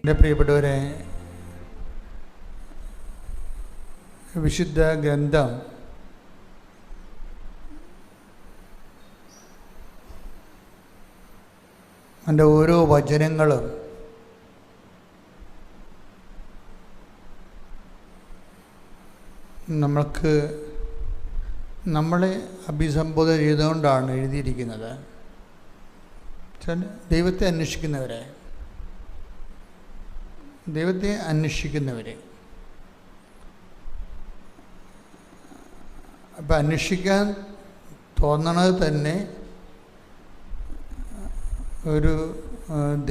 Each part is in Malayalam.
എൻ്റെ പ്രിയപ്പെട്ടവരെ, വിശുദ്ധ ഗ്രന്ഥം അതിൻ്റെ ഓരോ വചനങ്ങളും നമ്മളെ അഭിസംബോധന ചെയ്തുകൊണ്ടാണ് എഴുതിയിരിക്കുന്നത്. ദൈവത്തെ അന്വേഷിക്കുന്നവരെ അപ്പം അന്വേഷിക്കാൻ തോന്നണത് തന്നെ ഒരു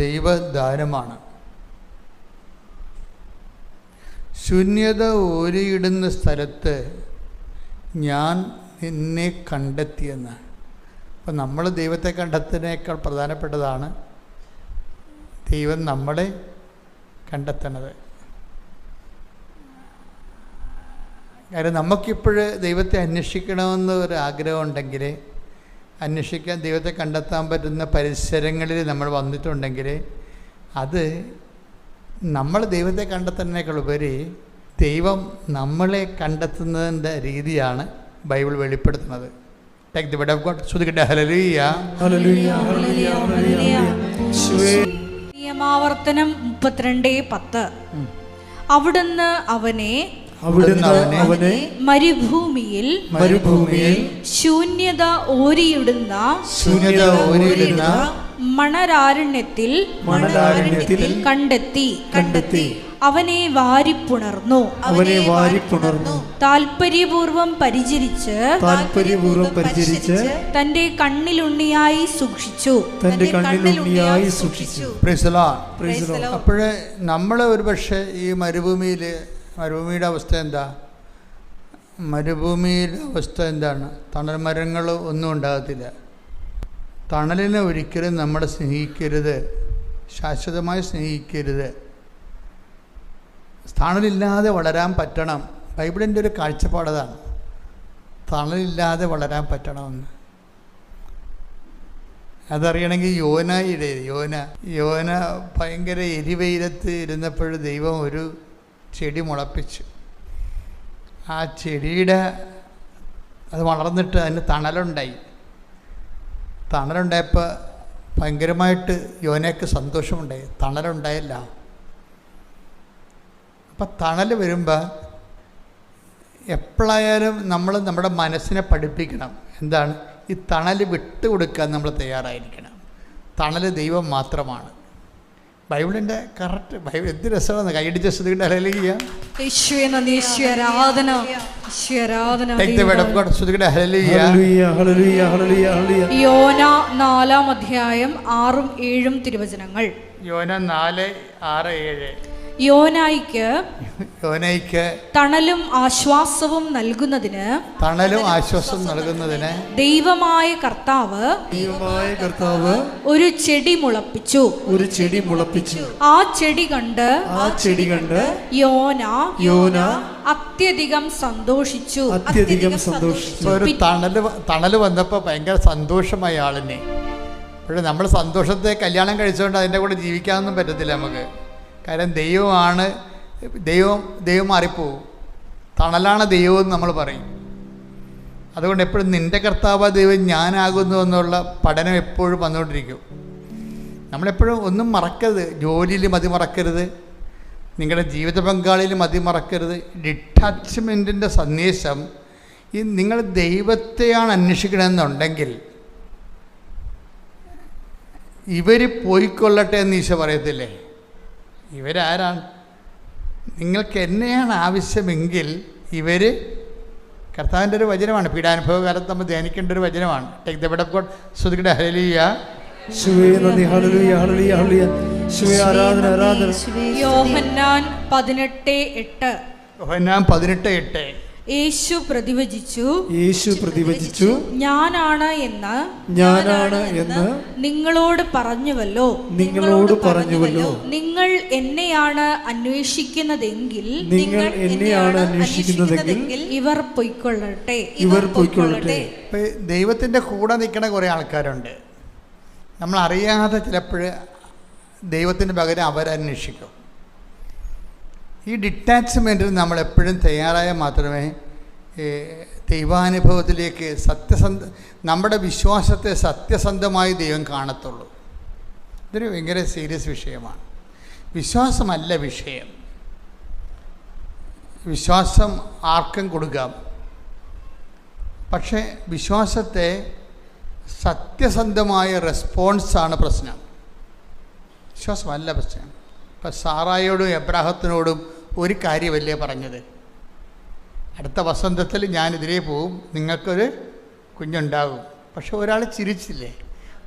ദൈവദാനമാണ്. ശൂന്യത ഓരിയിടുന്ന സ്ഥലത്ത് ഞാൻ നിന്നെ കണ്ടെത്തിയെന്ന്. അപ്പം നമ്മൾ ദൈവത്തെ കണ്ടെത്തുന്നതിനേക്കാൾ പ്രധാനപ്പെട്ടതാണ് ദൈവം നമ്മളെ കണ്ടെത്തണത്. കാരണം നമുക്കിപ്പോഴ് ദൈവത്തെ അന്വേഷിക്കണമെന്ന് ഒരു ആഗ്രഹം ഉണ്ടെങ്കിൽ, അന്വേഷിക്കാൻ ദൈവത്തെ കണ്ടെത്താൻ പറ്റുന്ന പരിസരങ്ങളിൽ നമ്മൾ വന്നിട്ടുണ്ടെങ്കിൽ, അത് നമ്മൾ ദൈവത്തെ കണ്ടെത്തുന്നതിനേക്കാൾ ഉപരി ദൈവം നമ്മളെ കണ്ടെത്തുന്നതിൻ്റെ രീതിയാണ് ബൈബിൾ വെളിപ്പെടുത്തുന്നത്. Take the word of God. സ്തുതിക്കട്ടെ. ഹല്ലേലൂയ, ഹല്ലേലൂയ, ഹല്ലേലൂയ, ഹല്ലേലൂയ. നിയമാവർത്തനം 32:10. അവിടുന്ന് അവനെ മരുഭൂമിയിൽ ശൂന്യത ഓരിയിടുന്ന മണരാരണ്യത്തിൽ കണ്ടെത്തി അവനെ വാരിപ്പുണർന്നു. താൽപര്യപൂർവം പരിചരിച്ച് തന്റെ കണ്ണിലുണ്ണിയായി സൂക്ഷിച്ചു. അപ്പോഴേ നമ്മളെ ഒരു പക്ഷേ ഈ മരുഭൂമിയുടെ അവസ്ഥ എന്താ? മരുഭൂമിയുടെ അവസ്ഥ എന്താണ്? തണൽ മരങ്ങൾ ഒന്നും ഉണ്ടാകത്തില്ല. തണലിനെ ഒരിക്കലും നമ്മൾ സ്നേഹിക്കരുത്, ശാശ്വതമായി സ്നേഹിക്കരുത്. തണലില്ലാതെ വളരാൻ പറ്റണം. ബൈബിളിൻ്റെ ഒരു കാഴ്ചപ്പാടതാണ്, തണലില്ലാതെ വളരാൻ പറ്റണമെന്ന്. അതറിയണമെങ്കിൽ യോന ഭയങ്കര എരിവെയിലത്ത് ഇരുന്നപ്പോൾ ദൈവം ഒരു ചെടി മുളപ്പിച്ചു. ആ ചെടിയുടെ അത് വളർന്നിട്ട് അതിന് തണലുണ്ടായപ്പോൾ ഭയങ്കരമായിട്ട് യോനയ്ക്ക് സന്തോഷമുണ്ടായി. തണലുണ്ടായില്ല. അപ്പം തണൽ വരുമ്പോൾ എപ്പോഴായാലും നമ്മൾ നമ്മുടെ മനസ്സിനെ പഠിപ്പിക്കണം. എന്താണ്? ഈ തണൽ വിട്ടുകൊടുക്കാൻ നമ്മൾ തയ്യാറായിരിക്കണം. തണൽ ദൈവം മാത്രമാണ്. ബൈബിളിൻ്റെ കറക്റ്റ് ബൈബിൾ എന്ത് രസമാണ്. കൈയടിച്ച സ്തുതിയുടെ ഹല്ലേലൂയ. യോന 4:6-7 തിരുവചനങ്ങൾ. യോന 4:6-7. യോനായിക്ക് തണലും ആശ്വാസവും നൽകുന്നതിന് ദൈവമായ കർത്താവ് ഒരു ചെടി മുളപ്പിച്ചു. ആ ചെടി കണ്ട് യോന അത്യധികം സന്തോഷിച്ചു. ഒരു തണല് വന്നപ്പോൾ ഭയങ്കര സന്തോഷമായി ആളിനെ. പക്ഷേ നമ്മൾ സന്തോഷത്തെ കല്യാണം കഴിച്ചുകൊണ്ട് അതിൻ്റെ കൂടെ ജീവിക്കാനൊന്നും പറ്റത്തില്ല നമുക്ക്. കാരണം ദൈവം മാറിപ്പോവും. തണലാണ് ദൈവം എന്ന് നമ്മൾ പറയും. അതുകൊണ്ട് എപ്പോഴും നിൻ്റെ കർത്താവ് ദൈവം ഞാനാകുന്നു എന്നുള്ള പഠനം എപ്പോഴും വന്നുകൊണ്ടിരിക്കും. നമ്മളെപ്പോഴും ഒന്നും മറക്കരുത്. ജോലിയിൽ മറക്കരുത്, നിങ്ങളുടെ ജീവിത പങ്കാളിയിൽ മറക്കരുത്. ഡിറ്റാച്ച്മെൻറ്റിൻ്റെ സന്ദേശം ഈ നിങ്ങൾ ദൈവത്തെയാണ് അന്വേഷിക്കണമെന്നുണ്ടെങ്കിൽ ഇവർ പോയിക്കൊള്ളട്ടെ എന്ന് ഈശോ പറയത്തില്ലേ? ഇവരാരാണ്? നിങ്ങൾക്ക് എന്നെയാണ് ആവശ്യമെങ്കിൽ ഇവർ, കർത്താവിൻ്റെ ഒരു വചനമാണ്, പീഡാനുഭവ കാലത്ത് നമ്മൾ ധ്യാനിക്കേണ്ട ഒരു വചനമാണ്. Take the word of God. സ്തുതിക്കട്ടെ. ഹല്ലേലൂയ. യോഹന്നാൻ 18:8. യോഹന്നാൻ 18:8. യേശു പ്രതിവചിച്ചു ഞാനാണ് എന്ന് നിങ്ങളോട് പറഞ്ഞുവല്ലോ. നിങ്ങൾ എന്നെയാണ് അന്വേഷിക്കുന്നതെങ്കിൽ ഇവർ പൊയ്ക്കൊള്ളട്ടെ. ദൈവത്തിൻ്റെ കൂടെ നിൽക്കണ കുറേ ആൾക്കാരുണ്ട്. നമ്മൾ അറിയാതെ ചിലപ്പോൾ ദൈവത്തിൻ്റെ പകരം അവരന്വേഷിക്കും. ഈ ഡിറ്റാച്ച്മെൻറ്റിന് നമ്മളെപ്പോഴും തയ്യാറായാൽ മാത്രമേ ദൈവാനുഭവത്തിലേക്ക് നമ്മുടെ വിശ്വാസത്തെ സത്യസന്ധമായി ദൈവം കാണത്തുള്ളൂ. ഇതൊരു ഭയങ്കര സീരിയസ് വിഷയമാണ്. വിശ്വാസമല്ല വിഷയം. വിശ്വാസം ആർക്കും കൊടുക്കാം. പക്ഷേ വിശ്വാസത്തെ സത്യസന്ധമായ റെസ്പോൺസാണ് പ്രശ്നം. വിശ്വാസമല്ല പ്രശ്നം. ഇപ്പം സാറായോടും എബ്രാഹത്തിനോടും ഒരു കാര്യമല്ലേ പറഞ്ഞത്? അടുത്ത വസന്തത്തിൽ ഞാനിതിലേ പോവും, നിങ്ങൾക്കൊരു കുഞ്ഞുണ്ടാകും. പക്ഷെ ഒരാൾ ചിരിച്ചില്ലേ?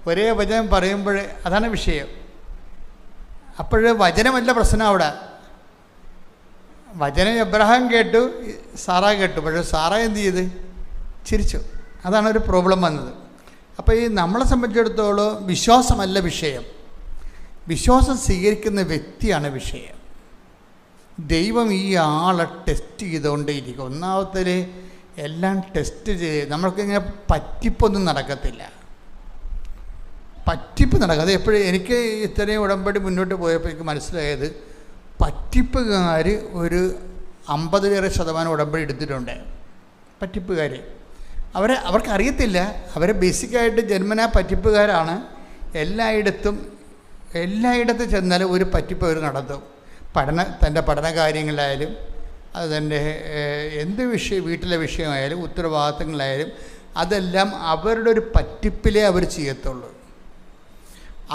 ഒരേ വചനം പറയുമ്പോൾ അതാണ് വിഷയം. അപ്പോൾ വചനമല്ല പ്രശ്നം അവിടെ. വചനം എബ്രഹാം കേട്ടു, സാറ കേട്ടു. പക്ഷേ സാറ എന്ത് ചെയ്ത്? ചിരിച്ചു. അതാണ് ഒരു പ്രോബ്ലം വന്നത്. അപ്പോൾ ഈ നമ്മളെ സംബന്ധിച്ചിടത്തോളം വിശ്വാസമല്ല വിഷയം, വിശ്വാസം സ്വീകരിക്കുന്ന വ്യക്തിയാണ് വിഷയം. ദൈവം ഈ ആളെ ടെസ്റ്റ് ചെയ്തുകൊണ്ടേയിരിക്കും. ഒന്നാമത്തിൽ എല്ലാം ടെസ്റ്റ് ചെയ്ത് നമ്മൾക്കിങ്ങനെ പറ്റിപ്പൊന്നും നടക്കത്തില്ല. പറ്റിപ്പ് നടക്കുക അത് എപ്പോഴും എനിക്ക് ഇത്രയും ഉടമ്പടി മുന്നോട്ട് പോയപ്പോൾ എനിക്ക് മനസ്സിലായത്, പറ്റിപ്പുകാർ ഒരു 50% ഉടമ്പടി എടുത്തിട്ടുണ്ട്. പറ്റിപ്പുകാർ അവർക്കറിയത്തില്ല, അവരെ ബേസിക്കായിട്ട് ജന്മനാ പറ്റിപ്പുകാരാണ്. എല്ലായിടത്തും ചെന്നാലും ഒരു പറ്റിപ്പ് അവർ നടത്തും. തൻ്റെ പഠന കാര്യങ്ങളായാലും അത് തൻ്റെ എന്ത് വീട്ടിലെ വിഷയമായാലും ഉത്തരവാദിത്തങ്ങളായാലും അതെല്ലാം അവരുടെ ഒരു പറ്റിപ്പിലേ അവർ ചെയ്യത്തുള്ളൂ.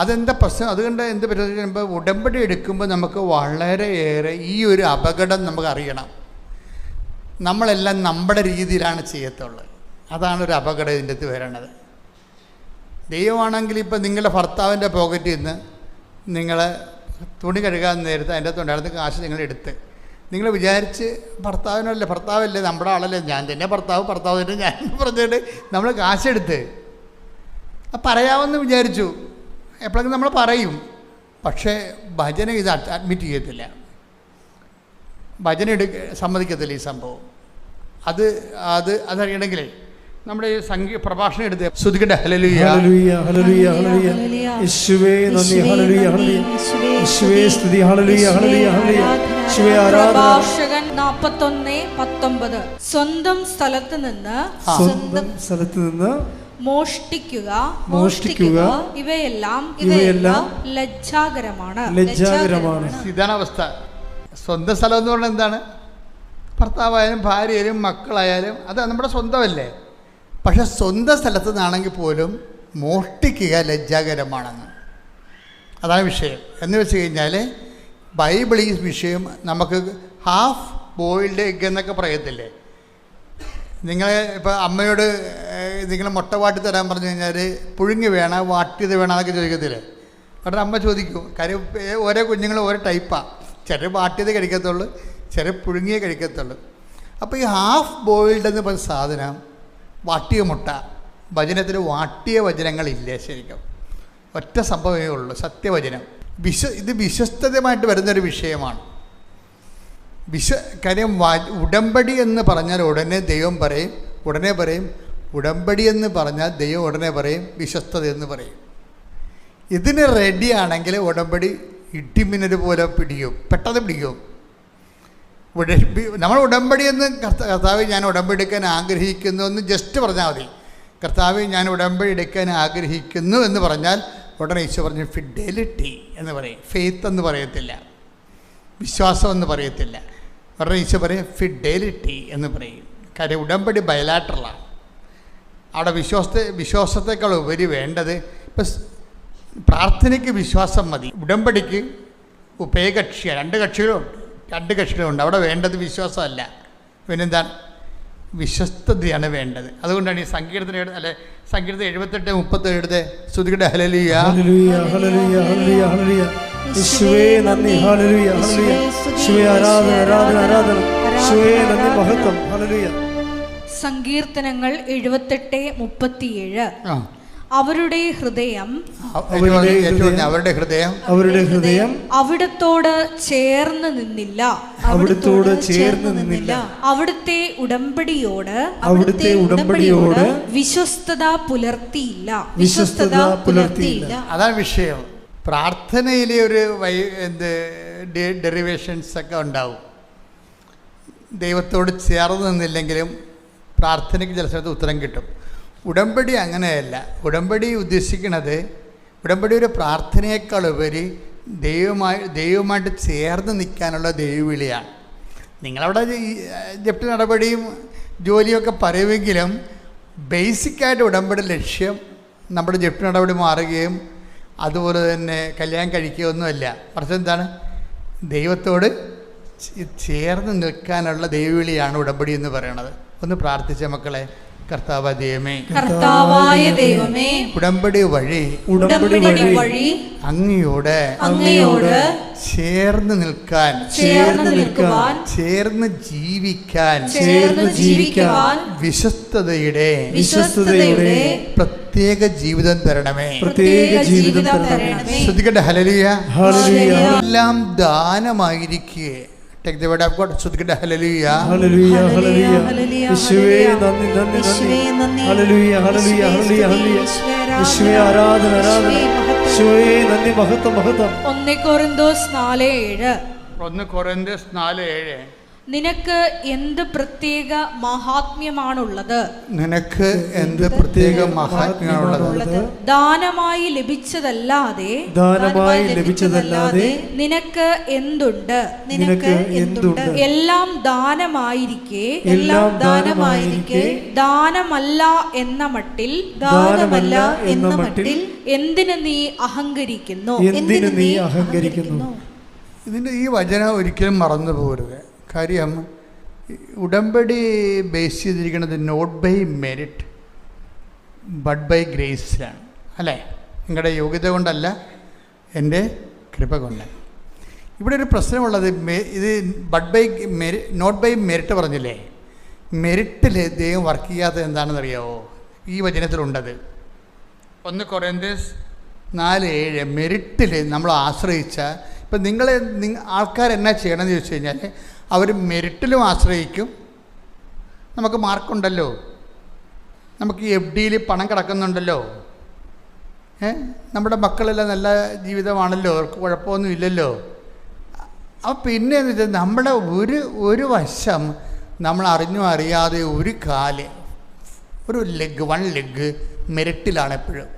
അതെന്താ പ്രശ്നം? അതുകൊണ്ട് എന്ത് പറ്റുമ്പോൾ ഉടമ്പടി എടുക്കുമ്പോൾ നമുക്ക് വളരെയേറെ ഈ ഒരു അപകടം നമുക്ക് അറിയണം. നമ്മളെല്ലാം നമ്മുടെ രീതിയിലാണ് ചെയ്യത്തുള്ളത്. അതാണ് ഒരു അപകടം ഇതിൻ്റെ അകത്ത് വരണത്. ദൈവമാണെങ്കിൽ ഇപ്പം നിങ്ങളുടെ ഭർത്താവിൻ്റെ പോക്കറ്റിൽ നിന്ന് നിങ്ങൾ തുണി കഴുകാൻ നേരത്തെ അതിൻ്റെ അകത്ത് ഉണ്ടായിരുന്ന കാശ് നിങ്ങളെടുത്ത് നിങ്ങൾ വിചാരിച്ച് ഭർത്താവല്ലേ നമ്മുടെ ആളല്ലേ, ഞാൻ തന്നെ ഭർത്താവ് തന്നെ ഞാൻ പറഞ്ഞിട്ട് നമ്മൾ കാശെടുത്ത് പറയാമെന്ന് വിചാരിച്ചു. എപ്പോഴെങ്കിലും നമ്മൾ പറയും. പക്ഷേ ഭജന ഇത് അഡ്മിറ്റ് ചെയ്യത്തില്ല, ഭജന സമ്മതിക്കത്തില്ല ഈ സംഭവം. അതറിയണമെങ്കിലേ നമ്മുടെ ഈ പ്രഭാഷണം എടുത്ത് ശ്രുതിക്കട്ടെ. ഹല്ലേലൂയ ഹല്ലേലൂയ ഹല്ലേലൂയ ഹല്ലേലൂയ യേശുവേ നന്ദി, ഹല്ലേലൂയ ഹല്ലേലൂയ യേശുവേ സ്തുതി, ഹല്ലേലൂയ ഹല്ലേലൂയ ഹല്ലേലൂയ യേശുവേ ആരാധന. പ്രഭാഷകൻ 41:19 സ്വന്തം സ്ഥലത്ത് നിന്ന് മോഷ്ടിക്കുക ഇവയെല്ലാം ലജ്ജാകരമാണ്. ഇതാണ് അവസ്ഥ. സ്വന്തം സ്ഥലം എന്ന് പറഞ്ഞാൽ എന്താണ്? ഭർത്താവായാലും ഭാര്യയായാലും മക്കളായാലും അത് നമ്മുടെ സ്വന്തമല്ലേ. പക്ഷെ സ്വന്തം സ്ഥലത്ത് നിന്നാണെങ്കിൽ പോലും മോഷ്ടിക്കുക ലജ്ജാകരമാണെന്ന്. അതാണ് വിഷയം. എന്ന് വെച്ച് കഴിഞ്ഞാൽ ബൈബിൾ ഈ വിഷയം നമുക്ക് ഹാഫ് ബോയിൽഡ് എഗ് എന്നൊക്കെ പറയത്തില്ലേ? നിങ്ങൾ ഇപ്പോൾ അമ്മയോട് നിങ്ങൾ മുട്ട വാട്ടി തരാൻ പറഞ്ഞു കഴിഞ്ഞാൽ പുഴുങ്ങി വേണം വാട്ടിയത് വേണം എന്നൊക്കെ ചോദിക്കത്തില്ലേ? കാരണം അമ്മ ചോദിക്കും. കാര്യം ഓരോ കുഞ്ഞുങ്ങളും ഓരോ ടൈപ്പാണ്. ചില വാട്ടിയത് കഴിക്കത്തുള്ളൂ, ചില പുഴുങ്ങിയേ കഴിക്കത്തുള്ളൂ. അപ്പോൾ ഈ ഹാഫ് ബോയിൽഡ് എന്ന് പറഞ്ഞ സാധനം വാട്ടിയ മുട്ട, വചനത്തിൽ വാട്ടിയ വചനങ്ങളില്ലേ ശരിക്കും? ഒറ്റ സംഭവമേ ഉള്ളൂ, സത്യവചനം. ഇത് വിശ്വസ്തതമായിട്ട് വരുന്നൊരു വിഷയമാണ്. കാര്യം ഉടമ്പടി എന്ന് പറഞ്ഞാൽ ഉടനെ ദൈവം പറയും, ഉടമ്പടി എന്ന് പറഞ്ഞാൽ ദൈവം ഉടനെ പറയും വിശ്വസ്തത എന്ന് പറയും. ഇതിന് റെഡിയാണെങ്കിൽ ഉടമ്പടി ഇടിമിന്നൽ പോലെ പെട്ടെന്ന് പിടിക്കും. നമ്മൾ ഉടമ്പടി എന്ന് കർത്താവ് ഞാൻ ഉടമ്പടി എടുക്കാൻ ആഗ്രഹിക്കുന്നു എന്ന് ജസ്റ്റ് പറഞ്ഞാൽ മതി. കർത്താവ് ഞാൻ ഉടമ്പടി എടുക്കാൻ ആഗ്രഹിക്കുന്നു എന്ന് പറഞ്ഞാൽ ഉടനെ ഈശോ പറഞ്ഞു ഫിഡലിറ്റി എന്ന് പറയും. ഫെയ്ത്ത് എന്ന് പറയത്തില്ല, വിശ്വാസം എന്ന് പറയത്തില്ല. ഉടനെ ഈശോ പറയും ഫിഡലിറ്റി എന്ന് പറയും. കാര്യം ഉടമ്പടി ബയലാറ്ററലാണ്. അവിടെ വിശ്വാസത്തെക്കാൾ ഉപരി വേണ്ടത് ഇപ്പം പ്രാർത്ഥനയ്ക്ക് വിശ്വാസം മതി, ഉടമ്പടിക്ക് ഉഭയകക്ഷിയാണ്. രണ്ട് കക്ഷികളുണ്ട്. അവിടെ വേണ്ടത് വിശ്വാസമല്ല, പിന്നെന്താണ്? വിശ്വസ്തതയാണ് വേണ്ടത്. അതുകൊണ്ടാണ് ഈ സങ്കീർത്തനം 78:37 ശ്രുതിയുടെ ഹല്ലേലൂയ ഹല്ലേലൂയ ഹല്ലേലൂയ ഹല്ലേലൂയ ഹല്ലേലൂയ യേശുവേ നന്ദി, ഹല്ലേലൂയ ഹല്ലേലൂയ യേശുവേ ആരാധന ആരാധന ആരാധന യേശുവേ നന്ദി, മഹത്വം, ഹല്ലേലൂയ. സങ്കീർത്തനങ്ങൾ 78:37 അവരുടെ ഹൃദയം അവിടത്തോട് ചേർന്ന് നിന്നില്ല, അവിടുത്തെ ഉടമ്പടിയോട് വിശ്വസ്തത പുലർത്തിയില്ല. അതാണ് വിഷയം. പ്രാർത്ഥനയിലെ ഒരു ഡെറിവേഷൻസ് ഒക്കെ ഉണ്ടാവും. ദൈവത്തോട് ചേർന്ന് നിന്നില്ലെങ്കിലും പ്രാർത്ഥനയ്ക്ക് ചില സമയത്ത് ഉത്തരം കിട്ടും. ഉടമ്പടി അങ്ങനെയല്ല. ഉടമ്പടി ഉദ്ദേശിക്കുന്നത്, ഉടമ്പടി ഒരു പ്രാർത്ഥനയേക്കാൾ ഉപരി ദൈവമായിട്ട് ചേർന്ന് നിൽക്കാനുള്ള ദൈവവിളിയാണ്. നിങ്ങളവിടെ ജപ്തി നടപടിയും ജോലിയൊക്കെ പറയുമെങ്കിലും ബേസിക്കായിട്ട് ഉടമ്പടി ലക്ഷ്യം നമ്മുടെ ജപ്തി നടപടി മാറുകയും അതുപോലെ തന്നെ കല്യാണം കഴിക്കുകയൊന്നുമല്ല. മറിച്ച് എന്താണ്? ദൈവത്തോട് ചേർന്ന് നിൽക്കാനുള്ള ദൈവവിളിയാണ് ഉടമ്പടി എന്ന് പറയുന്നത്. ഒന്ന് പ്രാർത്ഥിച്ച മക്കളെ. കർത്താവായ ദൈവമേ, ഉടമ്പടി വഴി അങ്ങയോട് ചേർന്ന് നിൽക്കാൻ, ചേർന്ന് ജീവിക്കാൻ വിശ്വസ്തതയുടെ പ്രത്യേക ജീവിതം തരണമേ. ശ്രദ്ധിക്കട്ടെ. ഹല്ലേലൂയ. എല്ലാം ദാനമായിരിക്കേ. Take the word of God. ശ്രദ്ധിക്കട്ടെ. ഹല്ലേലൂയ. ഹല്ലേലൂയ. ഹല്ലേലൂയ. യേശുവേ നന്ദി നന്ദി നന്ദി. ഹല്ലേലൂയ. ഹല്ലേലൂയ. ഹല്ലേലൂയ. ഹല്ലേലൂയ. യേശുവേ ആരാധന ആരാധന. യേശുവേ നന്ദി. മഹത്വം മഹത്വം. 1 കൊരിന്തോസ് 4:7. 1 കൊരിന്തോസ് 4:7. നിനക്ക് എന്ത് പ്രത്യേക മഹാത്മ്യമാണുള്ളത്? നിനക്ക് എന്ത് പ്രത്യേക മഹാത്മ്യമാണുള്ളത്? ദാനമായി ലഭിച്ചതല്ലാതെ നിനക്ക് എന്തുണ്ട്? എല്ലാം ദാനമായിരിക്കെ ദാനമല്ല എന്ന മട്ടിൽ എന്തിന് നീ അഹങ്കരിക്കുന്നു? ഇതിൻ്റെ ഈ വചനം ഒരിക്കലും മറന്നു പോകരുത്. കാര്യം ഉടമ്പടി ബേസ് ചെയ്തിരിക്കുന്നത് not by merit but by ഗ്രേസിലാണ്, അല്ലേ? നിങ്ങളുടെ യോഗ്യത കൊണ്ടല്ല, എൻ്റെ കൃപ കൊണ്ട്. ഇവിടെ ഒരു പ്രശ്നമുള്ളത്, ഇത് but by not by merit പറഞ്ഞില്ലേ? മെരിറ്റിൽ ദൈവം വർക്ക് ചെയ്യാത്തത് എന്താണെന്നറിയാമോ? ഈ വചനത്തിലുണ്ടത് 1 കൊരിന്തോസ് 4:7. മെരിറ്റിൽ നമ്മൾ ആശ്രയിച്ച, ഇപ്പം ആൾക്കാരെന്നാ ചെയ്യണമെന്ന് ചോദിച്ചു കഴിഞ്ഞാൽ അവർ മെരിറ്റിലും ആശ്രയിക്കും. നമുക്ക് മാർക്കുണ്ടല്ലോ, നമുക്ക് FDയിൽ പണം കിടക്കുന്നുണ്ടല്ലോ, നമ്മുടെ മക്കളെല്ലാം നല്ല ജീവിതമാണല്ലോ, അവർക്ക് കുഴപ്പമൊന്നും ഇല്ലല്ലോ. അപ്പോൾ പിന്നെ എന്ന് വെച്ചാൽ നമ്മുടെ ഒരു വശം നമ്മൾ അറിഞ്ഞോ അറിയാതെ ഒരു കാല്, ഒരു ലെഗ്, 1 ലെഗ് മെരിറ്റിലാണ് എപ്പോഴും.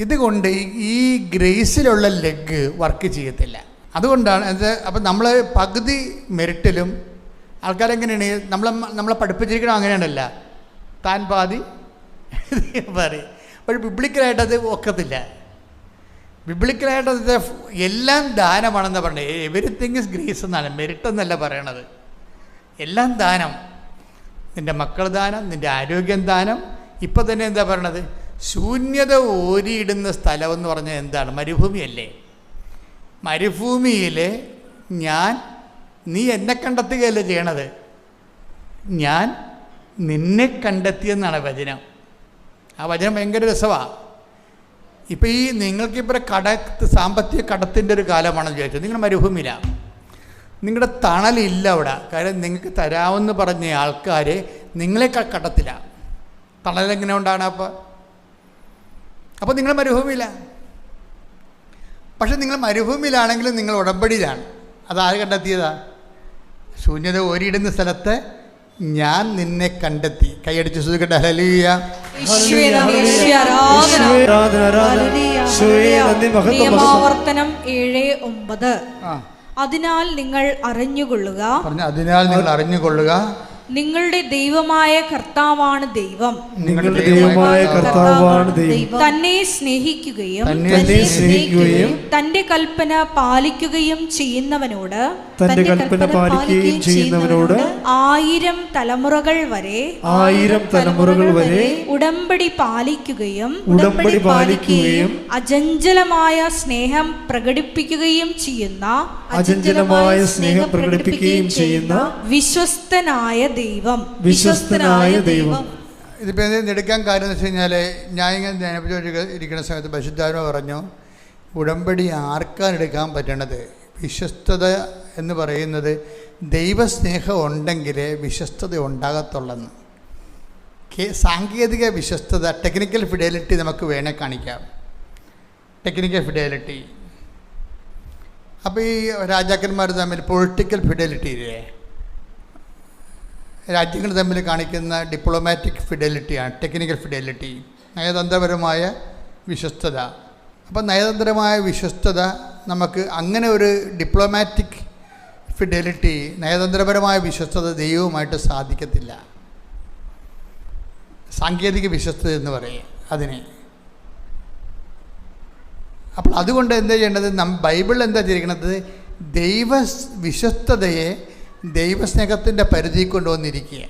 ഇതുകൊണ്ട് ഈ ഗ്രേസിലുള്ള ലെഗ് വർക്ക് ചെയ്യത്തില്ല. അതുകൊണ്ടാണ് അപ്പം നമ്മൾ പകുതി മെരിറ്റിലും, ആൾക്കാരെങ്ങനെയാണ് നമ്മളെ പഠിപ്പിച്ചിരിക്കണം, അങ്ങനെയാണല്ല, താൻ പാതി പറയും. പക്ഷെ ബിബ്ലിക്കലായിട്ടത് ഒക്കത്തില്ല. ബിബ്ലിക്കലായിട്ടത് എല്ലാം ദാനമാണെന്ന് പറഞ്ഞത്. എവരിത്തിങ് ഇസ് ഗ്രേസ് എന്നാണ്, മെരിറ്റ് എന്നല്ല പറയണത്. എല്ലാം ദാനം. നിൻ്റെ മക്കൾ ദാനം, നിൻ്റെ ആരോഗ്യം ദാനം. ഇപ്പം തന്നെ എന്താ പറയണത്? ശൂന്യത ഓരിയിടുന്ന സ്ഥലമെന്ന് പറഞ്ഞാൽ എന്താണ്? മരുഭൂമിയല്ലേ? മരുഭൂമിയിൽ നീ എന്നെ കണ്ടെത്തുകയല്ലേ ചെയ്യണത്, ഞാൻ നിന്നെ കണ്ടെത്തിയെന്നാണ് വചനം. ആ വചനം ഭയങ്കര രസമാണ്. ഇപ്പം നിങ്ങൾക്കിപ്പോൾ സാമ്പത്തിക കടത്തിൻ്റെ ഒരു കാലമാണെന്ന് ചോദിച്ചത്, നിങ്ങൾ മരുഭൂമിയിലാണ്. നിങ്ങളുടെ തണലില്ല അവിടെ. കാര്യം നിങ്ങൾക്ക് തരാമെന്ന് പറഞ്ഞ ആൾക്കാർ നിങ്ങളെ കടത്തില്ല. തണലെങ്ങനെ ഉണ്ടാകണം? അപ്പോൾ നിങ്ങൾ മരുഭൂമിയിലാണ്. പക്ഷെ നിങ്ങൾ മരുഭൂമിയിലാണെങ്കിലും നിങ്ങൾ ഉടമ്പടിയിലാണ്. അതാര് കണ്ടെത്തിയതാ? ശൂന്യത ഓരിയിടുന്ന സ്ഥലത്ത് ഞാൻ നിന്നെ കണ്ടെത്തി. കൈയടിച്ച് ശ്രദ്ധിക്കട്ടെ. ഹല്ലേലൂയ. നിയമാവർത്തനം 7:9. അതിനാൽ നിങ്ങൾ അറിഞ്ഞുകൊള്ളുക, നിങ്ങളുടെ ദൈവമായ കർത്താവാണ് ദൈവം. തന്നെ സ്നേഹിക്കുകയും തന്റെ കൽപ്പന പാലിക്കുകയും ചെയ്യുന്നവനോട് 1000 തലമുറകൾ വരെ ഉടമ്പടി പാലിക്കുകയും അചഞ്ചലമായ സ്നേഹം പ്രകടിപ്പിക്കുകയും ചെയ്യുന്ന വിശ്വസ്തനായ ദൈവം. ഇതിപ്പോൾ എടുക്കാൻ കാര്യം എന്ന് വെച്ച് കഴിഞ്ഞാൽ, ഞാൻ ഇങ്ങനെ ധ്യാനിപ്പിച്ചുകൊണ്ടിരിക്കുന്ന സമയത്ത് പരിശുദ്ധാത്മാവ് പറഞ്ഞു, ഉടമ്പടി ആർക്കാണ് എടുക്കാൻ പറ്റണത്? വിശ്വസ്തത എന്ന് പറയുന്നത് ദൈവസ്നേഹം ഉണ്ടെങ്കിൽ വിശ്വസ്തത ഉണ്ടാകത്തുള്ളെന്ന്. സാങ്കേതിക വിശ്വസ്തത, ടെക്നിക്കൽ ഫിഡലിറ്റി നമുക്ക് വേണേൽ കാണിക്കാം. ടെക്നിക്കൽ ഫിഡലിറ്റി അപ്പോൾ ഈ രാജാക്കന്മാർ തമ്മിൽ പൊളിറ്റിക്കൽ ഫിഡലിറ്റി ഇല്ലേ, രാജ്യങ്ങൾ തമ്മിൽ കാണിക്കുന്ന ഡിപ്ലോമാറ്റിക് ഫിഡലിറ്റിയാണ് ടെക്നിക്കൽ ഫിഡലിറ്റി, നയതന്ത്രപരമായ വിശ്വസ്തത. അപ്പം നയതന്ത്രമായ വിശ്വസ്തത നമുക്ക് അങ്ങനെ ഒരു ഡിപ്ലോമാറ്റിക് ഫിഡലിറ്റി, നയതന്ത്രപരമായ വിശ്വസ്തത ദൈവവുമായിട്ട് സാധിക്കത്തില്ല. സാങ്കേതിക വിശ്വസ്തത എന്ന് പറയും അതിനെ. അപ്പോൾ അതുകൊണ്ട് എന്താ ചെയ്യേണ്ടത്, ബൈബിളിൽ എന്താ ചെയ്യണത്, ദൈവ വിശ്വസ്തതയെ ദൈവസ്നേഹത്തിൻ്റെ പരിധി കൊണ്ടുവന്നിരിക്കുക.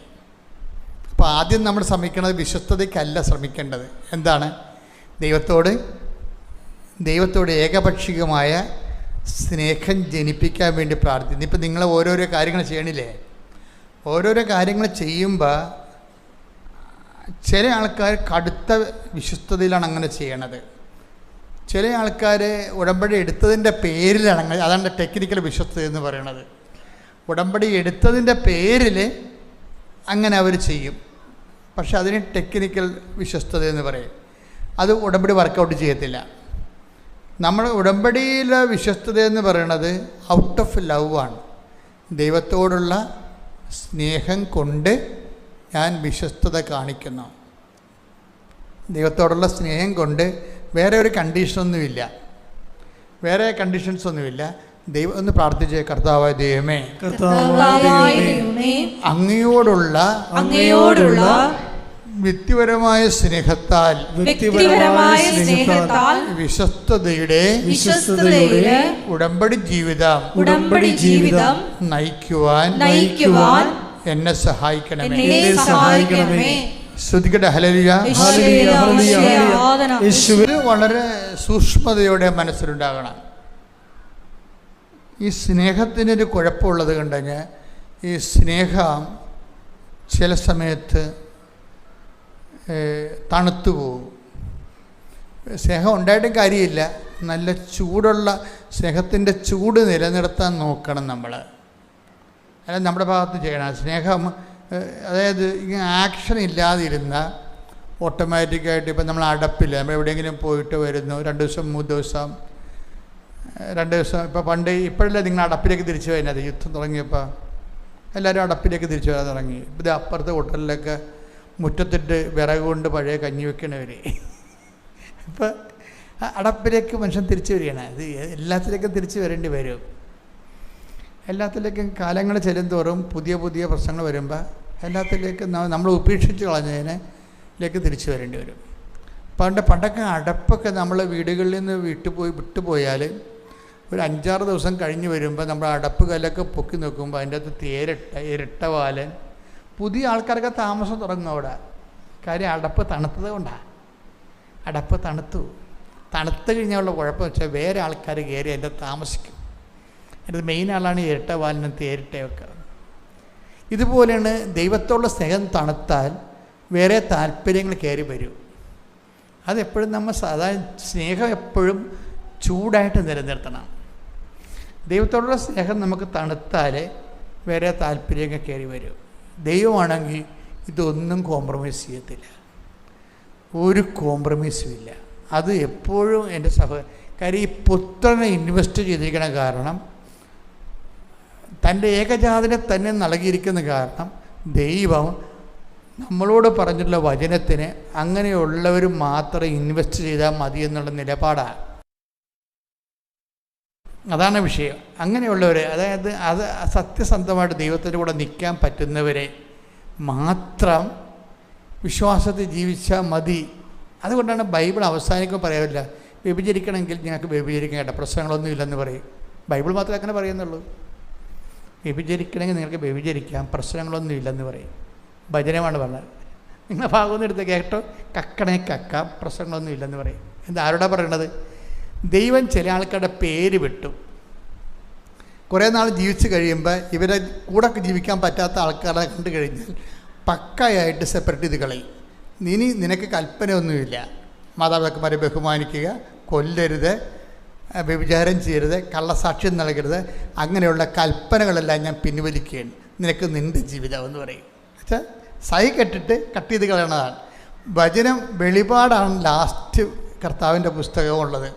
അപ്പോൾ ആദ്യം നമ്മൾ ശ്രമിക്കുന്നത് വിശ്വസ്തതയ്ക്കല്ല ശ്രമിക്കേണ്ടത്. എന്താണ്, ദൈവത്തോട് ഏകപക്ഷീയമായ സ്നേഹം ജനിപ്പിക്കാൻ വേണ്ടി പ്രാർത്ഥിക്കുന്നു. ഇപ്പം നിങ്ങൾ ഓരോരോ കാര്യങ്ങൾ ചെയ്യണില്ലേ, ഓരോരോ കാര്യങ്ങൾ ചെയ്യുമ്പോൾ ചില ആൾക്കാർ കടുത്ത വിശ്വസ്തതയിലാണ് അങ്ങനെ ചെയ്യണത്. ചില ആൾക്കാർ ഉടമ്പടി എടുത്തതിൻ്റെ പേരിലാണ് അങ്ങനെ, അതാണ് ടെക്നിക്കൽ വിശ്വസ്തത എന്ന് പറയണത്. ഉടമ്പടി എടുത്തതിൻ്റെ പേരിൽ അങ്ങനെ അവർ ചെയ്യും, പക്ഷെ അതിന് ടെക്നിക്കൽ വിശ്വസ്തത എന്ന് പറയും. അത് ഉടമ്പടി വർക്കൗട്ട് ചെയ്യത്തില്ല. നമ്മൾ ഉടമ്പടിയിലെ വിശ്വസ്തത എന്ന് പറയുന്നത് ഔട്ട് ഓഫ് ലവ് ആണ്. ദൈവത്തോടുള്ള സ്നേഹം കൊണ്ട് ഞാൻ വിശ്വസ്തത കാണിക്കുന്നു. ദൈവത്തോടുള്ള സ്നേഹം കൊണ്ട് വേറെ ഒരു കണ്ടീഷനൊന്നുമില്ല, വേറെ കണ്ടീഷൻസൊന്നുമില്ല. ദൈവം ഒന്ന് പ്രാർത്ഥിച്ചേ, കർത്താവായ ദൈവമേ, അങ്ങയോടുള്ള വ്യക്തിപരമായ സ്നേഹത്താൽ വിശ്വസ്തതയുടെ ഉടമ്പടി ജീവിതം നയിക്കുവാൻ എന്നെ സഹായിക്കണമേ. ശ്രുതിക്കട്ടെ, ഹല്ലേലൂയ. വളരെ സൂക്ഷ്മതയോടെ മനസ്സിലുണ്ടാകണം. ഈ സ്നേഹത്തിനൊരു കുഴപ്പമുള്ളത് കണ്ടുകഴിഞ്ഞാൽ ഈ സ്നേഹം ചില സമയത്ത് തണുത്തു പോകും. സ്നേഹം ഉണ്ടായിട്ടും കാര്യമില്ല, നല്ല ചൂടുള്ള സ്നേഹത്തിൻ്റെ ചൂട് നിലനിർത്താൻ നോക്കണം നമ്മൾ. അല്ല നമ്മുടെ ഭാഗത്ത് ചെയ്യണം. സ്നേഹം അതായത് ഇങ്ങനെ ആക്ഷൻ ഇല്ലാതിരുന്ന ഓട്ടോമാറ്റിക്കായിട്ട് ഇപ്പം നമ്മൾ അടപ്പില്ല, നമ്മൾ എവിടെയെങ്കിലും പോയിട്ട് വരുന്നു 2 ദിവസം 3 ദിവസം 2 ദിവസം, ഇപ്പോൾ പണ്ട് ഇപ്പോഴല്ലേ നിങ്ങൾ അടപ്പിലേക്ക് തിരിച്ചു വരുന്നത്, യുദ്ധം തുടങ്ങിയപ്പോൾ എല്ലാവരും അടപ്പിലേക്ക് തിരിച്ചു വരാൻ തുടങ്ങി. ഇത് അപ്പുറത്തെ ഹോട്ടലിലൊക്കെ മുറ്റത്തിട്ട് വിറക് കൊണ്ട് പഴയ കഞ്ഞി വെക്കണവർ ഇപ്പം അടപ്പിലേക്ക് മനുഷ്യൻ തിരിച്ചു വരികയാണ്. ഇത് എല്ലാത്തിലേക്കും തിരിച്ചു വരേണ്ടി വരും. എല്ലാത്തിലേക്കും കാലങ്ങൾ ചെല്ലുന്തോറും പുതിയ പുതിയ പ്രശ്നങ്ങൾ വരുമ്പോൾ എല്ലാത്തിലേക്കും നമ്മൾ ഉപേക്ഷിച്ച് കളഞ്ഞതിലേക്ക് തിരിച്ചു വരേണ്ടി വരും. പണ്ടൊക്കെ അടപ്പൊക്കെ നമ്മൾ വീടുകളിൽ നിന്ന് വിട്ടുപോയാൽ ഒരു 5-6 ദിവസം കഴിഞ്ഞ് വരുമ്പോൾ നമ്മൾ അടപ്പ് കല്ലൊക്കെ പൊക്കി നോക്കുമ്പോൾ അതിൻ്റെ അകത്ത് ഇരട്ടവാലൻ പുതിയ ആൾക്കാരൊക്കെ താമസം തുടങ്ങും അവിടെ. കാര്യം അടപ്പ് തണുത്തത് കൊണ്ടാണ്. അടപ്പ് തണുത്തു കഴിഞ്ഞാലുള്ള കുഴപ്പം വെച്ചാൽ വേറെ ആൾക്കാർ കയറി അതിൻ്റെ താമസിക്കും. അതിൻ്റെ മെയിൻ ആളാണ് ഇരട്ടവാലിനും തേരിട്ടയൊക്കെ. ഇതുപോലെയാണ് ദൈവത്തോടുള്ള സ്നേഹം തണുത്താൽ വേറെ താല്പര്യങ്ങൾ കയറി വരും. അതെപ്പോഴും നമ്മൾ സാധാരണ സ്നേഹം എപ്പോഴും ചൂടായിട്ട് നിലനിർത്തണം. ദൈവത്തോടുള്ള സ്നേഹം നമുക്ക് തണുത്താൽ വേറെ താല്പര്യങ്ങൾ കയറി വരും. ദൈവമാണെങ്കിൽ ഇതൊന്നും കോംപ്രമൈസ് ചെയ്യത്തില്ല, ഒരു കോംപ്രമൈസും ഇല്ല. അത് എപ്പോഴും എൻ്റെ കാര്യം ഈ പുത്രനെ ഇൻവെസ്റ്റ് ചെയ്തിരിക്കണ കാരണം, തൻ്റെ ഏകജാതനെ തന്നെ നൽകിയിരിക്കുന്ന കാരണം, ദൈവം നമ്മളോട് പറഞ്ഞിട്ടുള്ള വചനത്തിന് അങ്ങനെയുള്ളവർ മാത്രം ഇൻവെസ്റ്റ് ചെയ്താൽ മതി എന്നുള്ള നിലപാടാണ്. അതാണ് വിഷയം. അങ്ങനെയുള്ളവർ, അതായത് അത് സത്യസന്ധമായിട്ട് ദൈവത്തിൻ്റെ കൂടെ നിൽക്കാൻ പറ്റുന്നവരെ മാത്രം വിശ്വാസത്തിൽ ജീവിച്ചാൽ മതി. അതുകൊണ്ടാണ് ബൈബിൾ അവസാനിക്കുമ്പോൾ പറയാറില്ല, വ്യഭിചരിക്കണമെങ്കിൽ ഞങ്ങൾക്ക് വ്യഭിചരിക്കാൻ കേട്ടോ, പ്രശ്നങ്ങളൊന്നും ഇല്ലെന്ന് പറയും. ബൈബിൾ മാത്രമേ അങ്ങനെ പറയുന്നുള്ളൂ. വ്യഭിചരിക്കണമെങ്കിൽ നിങ്ങൾക്ക് വ്യഭിചരിക്കാം, പ്രശ്നങ്ങളൊന്നും ഇല്ലെന്ന് പറയും. ഭജനമാണ് പറഞ്ഞത്. നിങ്ങളുടെ ഭാഗമൊന്നും എടുത്ത് കേട്ടോ, കക്കണേ കക്കാം, പ്രശ്നങ്ങളൊന്നും ഇല്ലെന്ന് പറയും. എന്താ ആരോടാ പറയണത്? ദൈവം ചില ആൾക്കാരുടെ പേര് വിട്ടു. കുറേ നാൾ ജീവിച്ച് കഴിയുമ്പോൾ ഇവരെ കൂടെ ജീവിക്കാൻ പറ്റാത്ത ആൾക്കാരെ കണ്ടു കഴിഞ്ഞാൽ പക്കയായിട്ട് സെപ്പറേറ്റ് ചെയ്ത് കളയും. നിനക്ക് കൽപ്പനയൊന്നുമില്ല. മാതാപിതാക്കന്മാരെ ബഹുമാനിക്കുക, കൊല്ലരുത്, വ്യഭിചാരം ചെയ്യരുത്, കള്ളസാക്ഷ്യം നൽകരുത്, അങ്ങനെയുള്ള കൽപ്പനകളെല്ലാം ഞാൻ പിൻവലിക്കുകയാണ്, നിനക്ക് നിൻ്റെ ജീവിതം എന്ന് പറയും. വെച്ചാൽ സൈ കെട്ടിട്ട് കട്ട് ചെയ്ത് കളയണതാണ്. വചനം വെളിപാടാണ് ലാസ്റ്റ് കർത്താവിൻ്റെ പുസ്തകമുള്ളത്.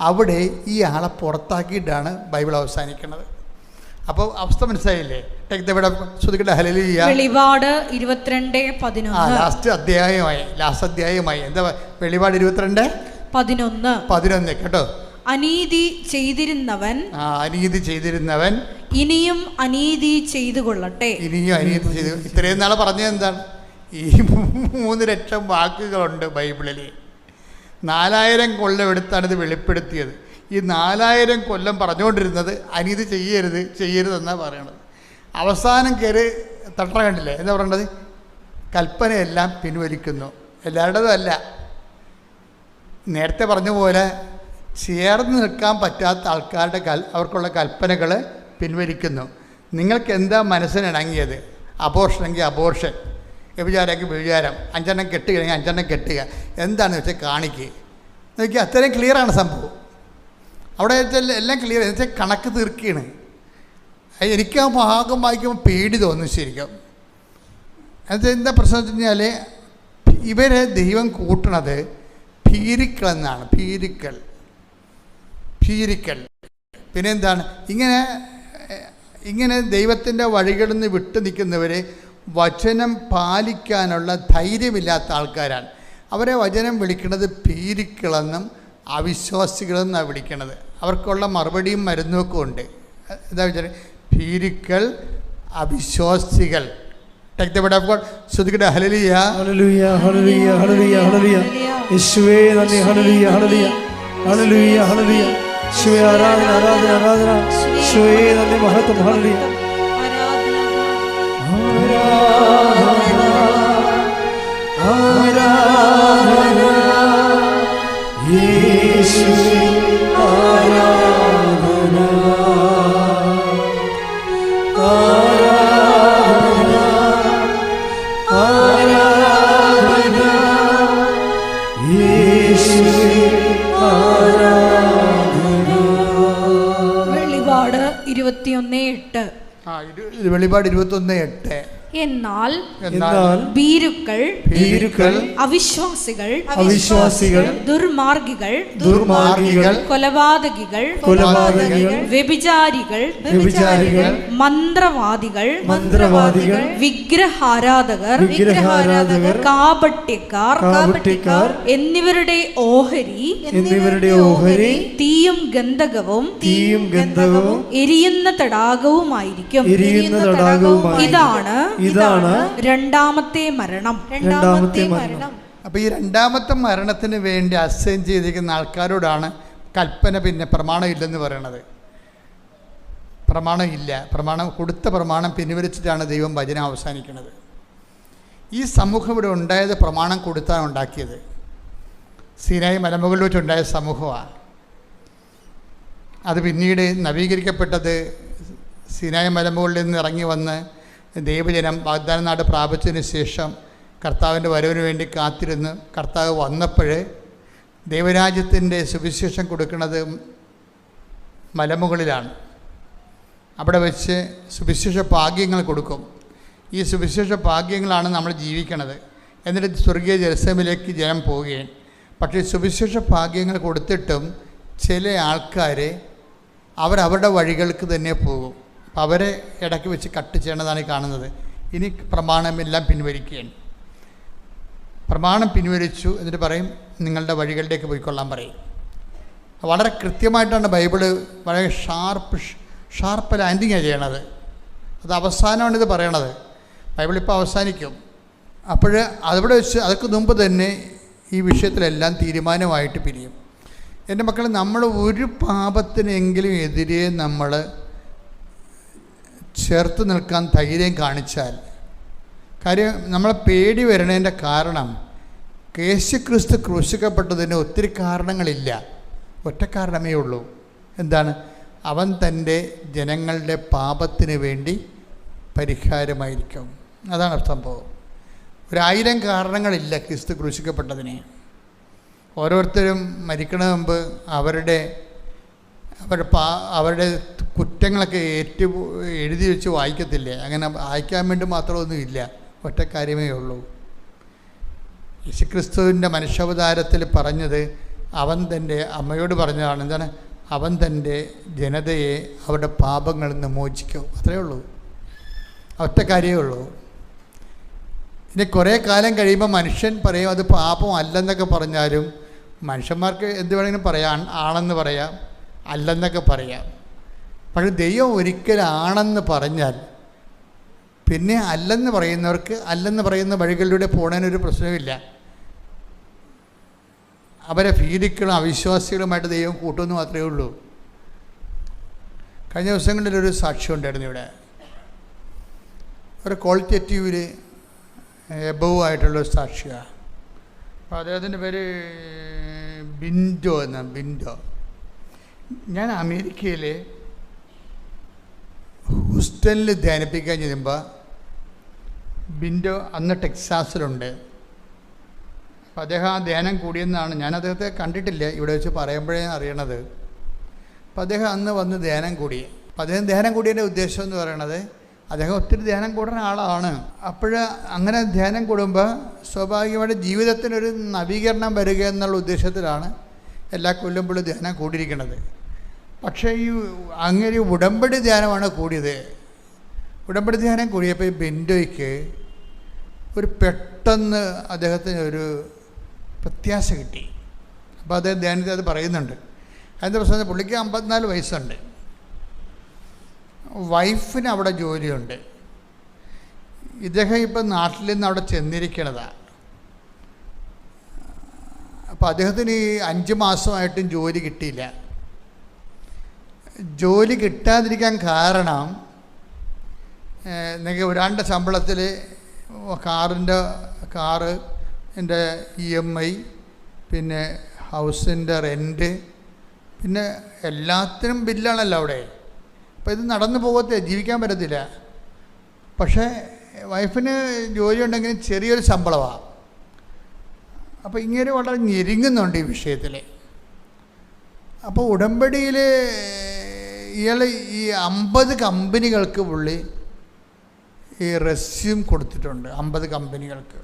അവിടെ ഈ ആളെ പുറത്താക്കിയിട്ടാണ് ബൈബിൾ അവസാനിക്കുന്നത്. അപ്പോൾ അവസ്ഥ മനസ്സിലായില്ലേ? ശ്രദ്ധിക്കട്ടെ. ഹല്ലേലൂയ. വെളിപാട് 22:11. ലാസ്റ്റ് അധ്യായമായി. എന്താ വെളിപാട് 22:11 കേട്ടോ. അനീതി ചെയ്തിരുന്നവൻ ഇനിയും അനീതി ചെയ്തു കൊള്ളട്ടെ. ഇത്രയും നാളെ പറഞ്ഞത് എന്താണ്? ഈ 3 ലക്ഷം വാക്കുകളുണ്ട് ബൈബിളിൽ. 4000 കൊല്ലം എടുത്താണ് ഇത് വെളിപ്പെടുത്തിയത്. ഈ 4000 കൊല്ലം പറഞ്ഞുകൊണ്ടിരുന്നത് അനീതി ചെയ്യരുതെന്നാണ് പറയണത്. അവസാനം കയറി തട്ടണ കണ്ടില്ലേ? എന്താ പറയേണ്ടത്? കൽപ്പനയെല്ലാം പിൻവലിക്കുന്നു. എല്ലാവരുടേതും അല്ല. നേരത്തെ പറഞ്ഞ പോലെ ചേർന്ന് നിൽക്കാൻ പറ്റാത്ത ആൾക്കാരുടെ അവർക്കുള്ള കൽപ്പനകൾ പിൻവലിക്കുന്നു. നിങ്ങൾക്ക് എന്താ മനസ്സിനിണങ്ങിയത്? അബോർഷനെങ്കിൽ അബോർഷൻ, വ്യഭിചാരമെങ്കിൽ വ്യഭിചാരം, 5 കെട്ടുകയാണെങ്കിൽ 5 കെട്ടുക, എന്താണെന്ന് വെച്ചാൽ കാണിക്കുക. നോക്കി, അത്രയും ക്ലിയറാണ് സംഭവം. അവിടെ വെച്ചാൽ എല്ലാം ക്ലിയർ. എന്ന് വെച്ചാൽ കണക്ക് തീർക്കുകയാണ്. എനിക്ക് ആ ഭാഗം വായിക്കുമ്പോൾ പേടി തോന്നും ശരിക്കും. എന്നുവെച്ചാൽ എന്താ പ്രശ്നം വെച്ച് കഴിഞ്ഞാൽ ഇവരെ ദൈവം കൂട്ടണത് ഭീരുക്കൾ എന്നാണ്. ഭീരുക്കൾ പിന്നെ എന്താണ്? ഇങ്ങനെ ദൈവത്തിൻ്റെ വഴികളിൽ നിന്ന് വിട്ടു നിൽക്കുന്നവരെ വചനം പാലിക്കാനുള്ള ധൈര്യമില്ലാത്ത ആൾക്കാരാണ്. അവരെ വചനം വിളിക്കുന്നത് ഭീരുക്കളെന്നും അവിശ്വാസികളെന്നാണ് വിളിക്കുന്നത്. അവർക്കുള്ള മറുപടിയും മരുന്നുമൊക്കെ ഉണ്ട്. എന്താ വെച്ചാൽ ഭീരുക്കൾ, അവിശ്വാസികൾ. ശ്രദ്ധിക്കട്ടെ. ഹല്ലേലൂയ. യേശുവേ നന്ദി. ഹല്ലേലൂയ. യേശുവേ ആരാധന. യേശുവേ നന്ദി. മഹത്വം. ഹല്ലേലൂയ. ആരാധന യേശുവേ ആരാധന. വെളിപാട് 21:8. വെളിപാട് 21:8. എന്നാൽ ഭീരുക്കൾ, അവിശ്വാസികൾ, ദുർമാർഗികൾ, കൊലപാതകികൾ, വ്യഭിചാരികൾ, മന്ത്രവാദികൾ, വിഗ്രഹാരാധകർ, കാപട്യക്കാർ എന്നിവരുടെ ഓഹരി തീയും ഗന്ധകവും എരിയുന്ന തടാകവുമായിരിക്കും. ഇതാണ് രണ്ടാമത്തെ മരണം. അപ്പോൾ ഈ രണ്ടാമത്തെ മരണത്തിന് വേണ്ടി അസൈൻ ചെയ്തിരിക്കുന്ന ആൾക്കാരോടാണ് കൽപ്പന. പിന്നെ പ്രമാണം ഇല്ലെന്ന് പറയണത്. പ്രമാണം കൊടുത്ത പ്രമാണം പിൻവലിച്ചിട്ടാണ് ദൈവം വചനം അവസാനിക്കുന്നത്. ഈ സമൂഹം ഇവിടെ ഉണ്ടായത് പ്രമാണം കൊടുത്താണ് ഉണ്ടാക്കിയത്. സീനായി മലമുകളിൽ വെച്ചുണ്ടായ സമൂഹമാണ്. അത് പിന്നീട് നവീകരിക്കപ്പെട്ടത് സീനായി മലമുകളിൽ നിന്ന് ഇറങ്ങി വന്ന് ദൈവജനം വാഗ്ദാന നാട് പ്രാപിച്ചതിന് ശേഷം കർത്താവിൻ്റെ വരവിന് വേണ്ടി കാത്തിരുന്ന് കർത്താവ് വന്നപ്പോൾ ദൈവരാജ്യത്തിൻ്റെ സുവിശേഷം കൊടുക്കുന്നത് മലമുകളിലാണ്. അവിടെ വെച്ച് സുവിശേഷ ഭാഗ്യങ്ങൾ കൊടുക്കും. ഈ സുവിശേഷ ഭാഗ്യങ്ങളാണ് നമ്മൾ ജീവിക്കണത്. എന്നിട്ട് സ്വർഗീയ ജെറുസലേമിലേക്ക് ജനം പോവുകയാണ്. പക്ഷേ സുവിശേഷ ഭാഗ്യങ്ങൾ കൊടുത്തിട്ടും ചില ആൾക്കാർ അവരവരുടെ വഴികൾക്ക് തന്നെ പോകും. അവരെ ഇടയ്ക്ക് വെച്ച് കട്ട് ചെയ്യണതാണ് കാണുന്നത്. ഇനി പ്രമാണമെല്ലാം പിൻവലിക്കുകയാണ്. പ്രമാണം പിൻവലിച്ചു എന്നിട്ട് പറയും നിങ്ങളുടെ വഴികളിലേക്ക് പോയിക്കൊള്ളാൻ പറയും. വളരെ കൃത്യമായിട്ടാണ് ബൈബിള് വളരെ ഷാർപ്പ് ലാൻഡിങ്ങാണ് ചെയ്യണത്. അത് അവസാനമാണ് ഇത് പറയണത്. ബൈബിളിപ്പോൾ അവസാനിക്കും. അപ്പോൾ അവിടെ വെച്ച് അതൊക്കെ മുമ്പ് തന്നെ ഈ വിഷയത്തിലെല്ലാം തീരുമാനമായിട്ട് പിരിയും. എൻ്റെ മക്കൾ, നമ്മൾ ഒരു പാപത്തിനെങ്കിലും എതിരെ നമ്മൾ ചേർത്ത് നിൽക്കാൻ ധൈര്യം കാണിച്ചാൽ, കാര്യം നമ്മളെ പേടി വരണതിൻ്റെ കാരണം യേശുക്രിസ്തു ക്രൂശിക്കപ്പെട്ടതിന് ഒത്തിരി കാരണങ്ങളില്ല. ഒറ്റ കാരണമേ ഉള്ളൂ. എന്താണ്? അവൻ തൻ്റെ ജനങ്ങളുടെ പാപത്തിന് വേണ്ടി പരിഹാരമായിരിക്കും. അതാണ് സംഭവം. 1000 കാരണങ്ങളില്ല ക്രിസ്തു ക്രൂശിക്കപ്പെട്ടതിന്. ഓരോരുത്തരും മരിക്കണ മുമ്പ് അവരുടെ കുറ്റങ്ങളൊക്കെ എഴുതി വെച്ച് വായിക്കത്തില്ലേ? അങ്ങനെ വായിക്കാൻ വേണ്ടി മാത്രമൊന്നുമില്ല. ഒറ്റ കാര്യമേ ഉള്ളൂ. യേശുക്രിസ്തുവിൻ്റെ മനുഷ്യാവതാരത്തിൽ പറഞ്ഞത് അവൻ തൻ്റെ അമ്മയോട് പറഞ്ഞതാണ്, എന്താണ്? അവൻ തൻ്റെ ജനതയെ അവരുടെ പാപങ്ങളിൽ നിന്ന് മോചിക്കും. അത്രയേ ഉള്ളൂ, ഒറ്റ കാര്യമേ ഉള്ളൂ. ഇനി കുറേ കാലം കഴിയുമ്പോൾ മനുഷ്യൻ പറയും അത് പാപം അല്ലെന്നൊക്കെ പറഞ്ഞാലും മനുഷ്യന്മാർക്ക് എന്ത് വേണമെങ്കിലും പറയാം, ആണെന്ന് പറയാം, അല്ലെന്നൊക്കെ പറയാം. പക്ഷെ ദൈവം ഒരിക്കലാണെന്ന് പറഞ്ഞാൽ പിന്നെ അല്ലെന്ന് പറയുന്നവർക്ക് അല്ലെന്ന് പറയുന്ന വഴികളിലൂടെ പോകാനൊരു പ്രശ്നമില്ല. അവരെ ഭീതികളും അവിശ്വാസികളുമായിട്ട് ദൈവം കൂട്ടുമെന്ന് മാത്രമേ ഉള്ളൂ. കഴിഞ്ഞ ദിവസങ്ങളിലൊരു സാക്ഷ്യം ഉണ്ടായിരുന്നു ഇവിടെ. ഒരു ക്വാളിറ്റേറ്റീവിൽ എബവ് ആയിട്ടുള്ളൊരു സാക്ഷിയാണ്. അപ്പോൾ അദ്ദേഹത്തിൻ്റെ പേര് ബിൻഡോ എന്നാണ്. ബിൻഡോ. ഞാൻ അമേരിക്കയിൽ ഹൂസ്റ്റണിൽ ധ്യാനിപ്പിക്കാൻ ചെല്ലുമ്പോൾ ബിൻഡോ അന്ന് ടെക്സാസിലുണ്ട്. അപ്പോൾ അദ്ദേഹം ആ ധ്യാനം കൂടിയെന്നാണ്, ഞാൻ അദ്ദേഹത്തെ കണ്ടിട്ടില്ല, ഇവിടെ വെച്ച് പറയുമ്പോഴേ അറിയണത്. അപ്പോൾ അദ്ദേഹം അന്ന് വന്ന് ധ്യാനം കൂടി. അപ്പോൾ അദ്ദേഹം ധ്യാനം കൂടിയതിൻ്റെ ഉദ്ദേശം എന്ന് പറയണത്, അദ്ദേഹം ഒത്തിരി ധ്യാനം കൂടുന്ന ആളാണ്. അപ്പോൾ അങ്ങനെ ധ്യാനം കൂടുമ്പോൾ സ്വാഭാവികമായിട്ട് ജീവിതത്തിനൊരു നവീകരണം വരിക എന്നുള്ള ഉദ്ദേശത്തിലാണ് എല്ലാ കൊല്ലുമ്പോഴും ധ്യാനം കൂടിയിരിക്കുന്നത്. പക്ഷേ ഈ അങ്ങനെ ഉടമ്പടി ധ്യാനമാണ് കൂടിയത്. ഉടമ്പടി ധ്യാനം കൂടിയപ്പോൾ ഈ ബിൻഡോയ്ക്ക് ഒരു പെട്ടെന്ന് അദ്ദേഹത്തിന് ഒരു പ്രത്യാശ കിട്ടി. അപ്പോൾ അദ്ദേഹം ധ്യാനത്തിൽ അത് പറയുന്നുണ്ട്. അതിൻ്റെ പ്രശ്നം പുള്ളിക്ക് 54 വയസ്സുണ്ട്. വൈഫിന് അവിടെ ജോലിയുണ്ട്. ഇദ്ദേഹം ഇപ്പം നാട്ടിൽ നിന്ന് അവിടെ ചെന്നിരിക്കണതാണ്. അപ്പോൾ അദ്ദേഹത്തിന് ഈ 5 മാസമായിട്ടും ജോലി കിട്ടിയില്ല. ജോലി കിട്ടാതിരിക്കാൻ കാരണം നിങ്ങൾക്ക് ഒരാളുടെ ശമ്പളത്തിൽ കാറിൻ്റെ EMI, പിന്നെ ഹൗസിൻ്റെ റെൻറ്റ്, പിന്നെ എല്ലാത്തിനും ബില്ലാണല്ലോ അവിടെ. അപ്പോൾ ഇത് നടന്നു പോകത്തെ, ജീവിക്കാൻ പറ്റത്തില്ല. പക്ഷേ വൈഫിന് ജോലി ഉണ്ടെങ്കിലും ചെറിയൊരു ശമ്പളമാണ്. അപ്പോൾ ഇങ്ങനെ വളരെ ഞെരുങ്ങുന്നുണ്ട് ഈ വിഷയത്തിൽ. അപ്പോൾ ഉടമ്പടിയിൽ ഇയാൾ ഈ 50 കമ്പനികൾക്ക് പുള്ളി ഈ റെസ്യൂം കൊടുത്തിട്ടുണ്ട്. 50 കമ്പനികൾക്ക്.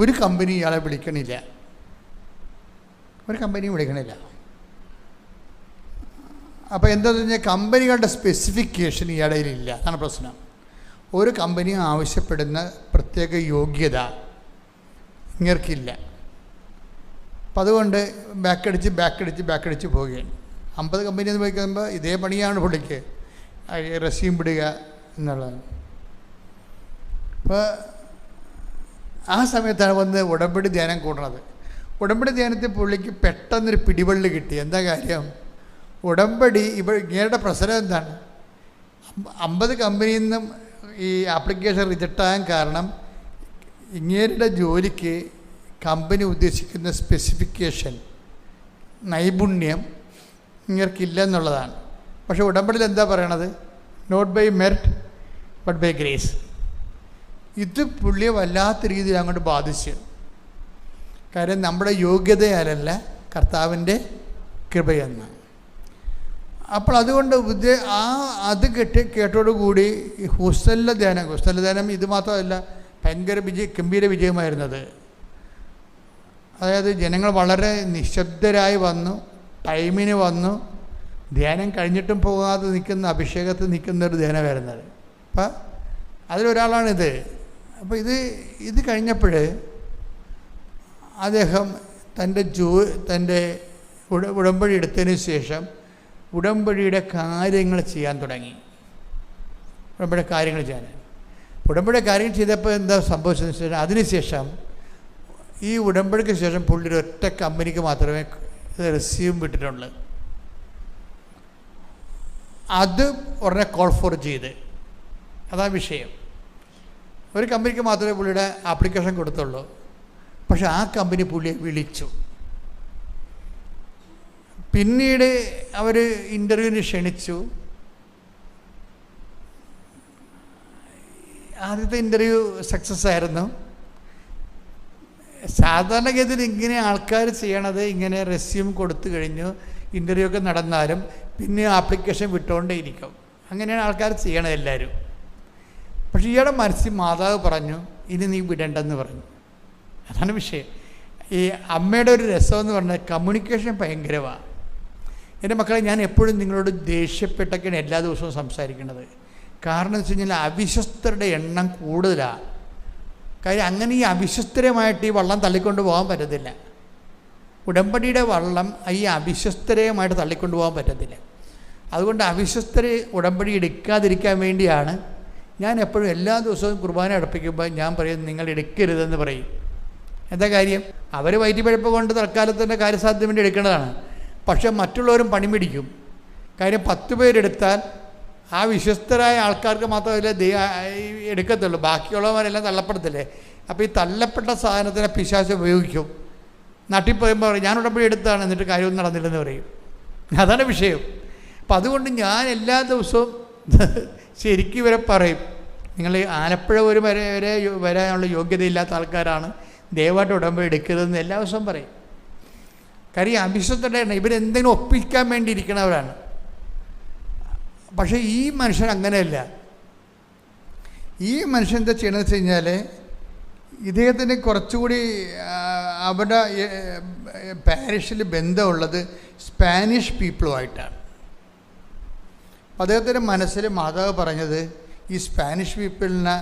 ഒരു കമ്പനി ഇയാളെ വിളിക്കണില്ല, ഒരു കമ്പനിയും വിളിക്കണില്ല. അപ്പോൾ എന്താണെന്ന് പറഞ്ഞാൽ കമ്പനികളുടെ സ്പെസിഫിക്കേഷൻ ഇയാളുടെ ഇല്ല. അതാണ് പ്രശ്നം. ഒരു കമ്പനി ആവശ്യപ്പെടുന്ന പ്രത്യേക യോഗ്യത ഇങ്ങർക്കില്ല. അപ്പം അതുകൊണ്ട് ബാക്കടിച്ച് പോവുകയാണ്. 50 കമ്പനി എന്ന് പോയി കഴിയുമ്പോൾ ഇതേ പണിയാണ് പുള്ളിക്ക്, റെസ്യൂം വിടുക എന്നുള്ളത്. അപ്പോൾ ആ സമയത്താണ് വന്ന് ഉടമ്പടി ധ്യാനം കൂടുന്നത്. ഉടമ്പടി ധ്യാനത്തിൽ പുള്ളിക്ക് പെട്ടെന്നൊരു പിടിവള്ളി കിട്ടി. എന്താ കാര്യം? ഉടമ്പടി ഇങ്ങയുടെ പ്രശ്നം എന്താണ്? 50 കമ്പനിയിൽ നിന്നും ഈ ആപ്ലിക്കേഷൻ റിജക്റ്റ് ആകാൻ കാരണം ഇങ്ങേരുടെ ജോലിക്ക് കമ്പനി ഉദ്ദേശിക്കുന്ന സ്പെസിഫിക്കേഷൻ, നൈപുണ്യം ഇങ്ങർക്കില്ല എന്നുള്ളതാണ്. പക്ഷേ ഉടമ്പടിയിൽ എന്താ പറയണത്? Not by merit but by grace. ഇത് പുള്ളിയെ വല്ലാത്ത രീതിയിൽ അങ്ങോട്ട് ബാധിച്ചു. കാര്യം നമ്മുടെ യോഗ്യതയാലല്ല, കർത്താവിൻ്റെ കൃപയെന്ന്. അപ്പോൾ അതുകൊണ്ട് അത് കേട്ടോടുകൂടി ഈ ഹൂസ്റ്റലിലെ ധ്യാനം ഇത് മാത്രമല്ല, ഭയങ്കര ഗംഭീര വിജയമായിരുന്നത്. അതായത് ജനങ്ങൾ വളരെ നിശബ്ദരായി വന്നു, ടൈമിന് വന്നു, ധ്യാനം കഴിഞ്ഞിട്ടും പോകാതെ നിൽക്കുന്ന, അഭിഷേകത്തിൽ നിൽക്കുന്നൊരു ധ്യാനമായിരുന്നത്. അപ്പം അതിലൊരാളാണിത്. അപ്പോൾ ഇത് കഴിഞ്ഞപ്പോൾ അദ്ദേഹം തൻ്റെ ഉടമ്പടി എടുത്തതിന് ശേഷം ഉടമ്പടിയുടെ കാര്യങ്ങൾ ചെയ്യാൻ തുടങ്ങി. ഉടമ്പടി കാര്യങ്ങൾ ചെയ്തപ്പോൾ എന്താ സംഭവിച്ചതിന് ശേഷം, അതിനുശേഷം ഈ ഉടമ്പടിക്ക് ശേഷം പുള്ളി ഒറ്റ കമ്പനിക്ക് മാത്രമേ റെസ്യൂം വിട്ടിട്ടുള്ളൂ. അത് ഉടനെ കോൾ ഫോർ ചെയ്ത്, അതാ വിഷയം. ഒരു കമ്പനിക്ക് മാത്രമേ പുള്ളിയുടെ ആപ്ലിക്കേഷൻ കൊടുത്തുള്ളൂ. പക്ഷെ ആ കമ്പനി പുള്ളിയെ വിളിച്ചു. പിന്നീട് അവർ ഇൻ്റർവ്യൂവിന് ക്ഷണിച്ചു. ആദ്യത്തെ ഇൻ്റർവ്യൂ സക്സസ് ആയിരുന്നു. സാധാരണഗതിയിൽ ഇങ്ങനെ ആൾക്കാർ ചെയ്യണത്, ഇങ്ങനെ റെസ്യൂം കൊടുത്തു കഴിഞ്ഞു ഇൻ്റർവ്യൂ ഒക്കെ നടന്നാലും പിന്നെ ആപ്ലിക്കേഷൻ വിട്ടുകൊണ്ടേയിരിക്കും. അങ്ങനെയാണ് ആൾക്കാർ ചെയ്യണത് എല്ലാവരും. പക്ഷേ ഇയാളുടെ മനസ്സിൽ മാതാവ് പറഞ്ഞു, ഇനി നീ വിടണ്ടെന്ന് പറഞ്ഞു. അതാണ് വിഷയം. ഈ അമ്മയുടെ ഒരു രസമെന്ന് പറഞ്ഞാൽ കമ്മ്യൂണിക്കേഷൻ ഭയങ്കരമാണ്. എൻ്റെ മക്കളെ, ഞാൻ എപ്പോഴും നിങ്ങളോട് ദേഷ്യപ്പെട്ടൊക്കെയാണ് എല്ലാ ദിവസവും സംസാരിക്കുന്നത്. കാരണം എന്ന് വെച്ച് കഴിഞ്ഞാൽ അവിശ്വസ്തരുടെ എണ്ണം കൂടുതലാണ്. കാര്യം അങ്ങനെ ഈ അവിശ്വസ്തരമായിട്ട് ഈ വള്ളം തള്ളിക്കൊണ്ട് പോകാൻ പറ്റത്തില്ല. ഉടമ്പടിയുടെ വള്ളം ഈ അവിശ്വസ്തരമായിട്ട് തള്ളിക്കൊണ്ട് പോകാൻ പറ്റത്തില്ല. അതുകൊണ്ട് അവിശ്വസ്തരെ ഉടമ്പടി എടുക്കാതിരിക്കാൻ വേണ്ടിയാണ് ഞാൻ എപ്പോഴും എല്ലാ ദിവസവും കുർബാന അടപ്പിക്കുമ്പോൾ ഞാൻ പറയും, നിങ്ങൾ എടുക്കരുതെന്ന് പറയും. എന്താ കാര്യം? അവർ വയറ്റിപ്പഴപ്പ് കൊണ്ട് തൽക്കാലത്തിൻ്റെ കാര്യസാധ്യത്തിന് വേണ്ടി എടുക്കേണ്ടതാണ്. പക്ഷെ മറ്റുള്ളവരും പണി പിടിക്കും. കാര്യം 10 പേരെടുത്താൽ ആ വിശ്വസ്തരായ ആൾക്കാർക്ക് മാത്രമല്ല എടുക്കത്തുള്ളൂ, ബാക്കിയുള്ളവരെല്ലാം തള്ളപ്പെടത്തില്ലേ. അപ്പോൾ ഈ തള്ളപ്പെട്ട സാധനത്തിനെ പിശാച് ഉപയോഗിക്കും. നാട്ടിൽ പറയുമ്പോൾ പറയും, ഞാൻ ഉടമ്പടി എടുത്താണ്, എന്നിട്ട് കാര്യമൊന്നും നടന്നില്ലെന്ന് പറയും. അതാണ് വിഷയം. അപ്പം അതുകൊണ്ട് ഞാൻ എല്ലാ ദിവസവും ശരിക്കും ഇവരെ പറയും, നിങ്ങൾ ആലപ്പുഴ വരാനുള്ള യോഗ്യതയില്ലാത്ത ആൾക്കാരാണ്, ദയവായിട്ട് ഉടമ്പടി എടുക്കരുതെന്ന് എല്ലാ ദിവസവും പറയും. കാര്യം അവിശ്വസ്തരുടെ ഇവരെന്തെങ്കിലും ഒപ്പിക്കാൻ വേണ്ടി ഇരിക്കുന്നവരാണ്. പക്ഷേ ഈ മനുഷ്യൻ അങ്ങനെയല്ല. ഈ മനുഷ്യൻ എന്താ ചെയ്യണമെന്ന് വെച്ച് കഴിഞ്ഞാൽ, ഇദ്ദേഹത്തിന് കുറച്ചുകൂടി അവിടെ പാരിഷിൽ ബന്ധമുള്ളത് സ്പാനിഷ് പീപ്പിളുമായിട്ടാണ്. അദ്ദേഹത്തിൻ്റെ മനസ്സിൽ മാതാവ് പറഞ്ഞത് ഈ സ്പാനിഷ് പീപ്പിളിനെ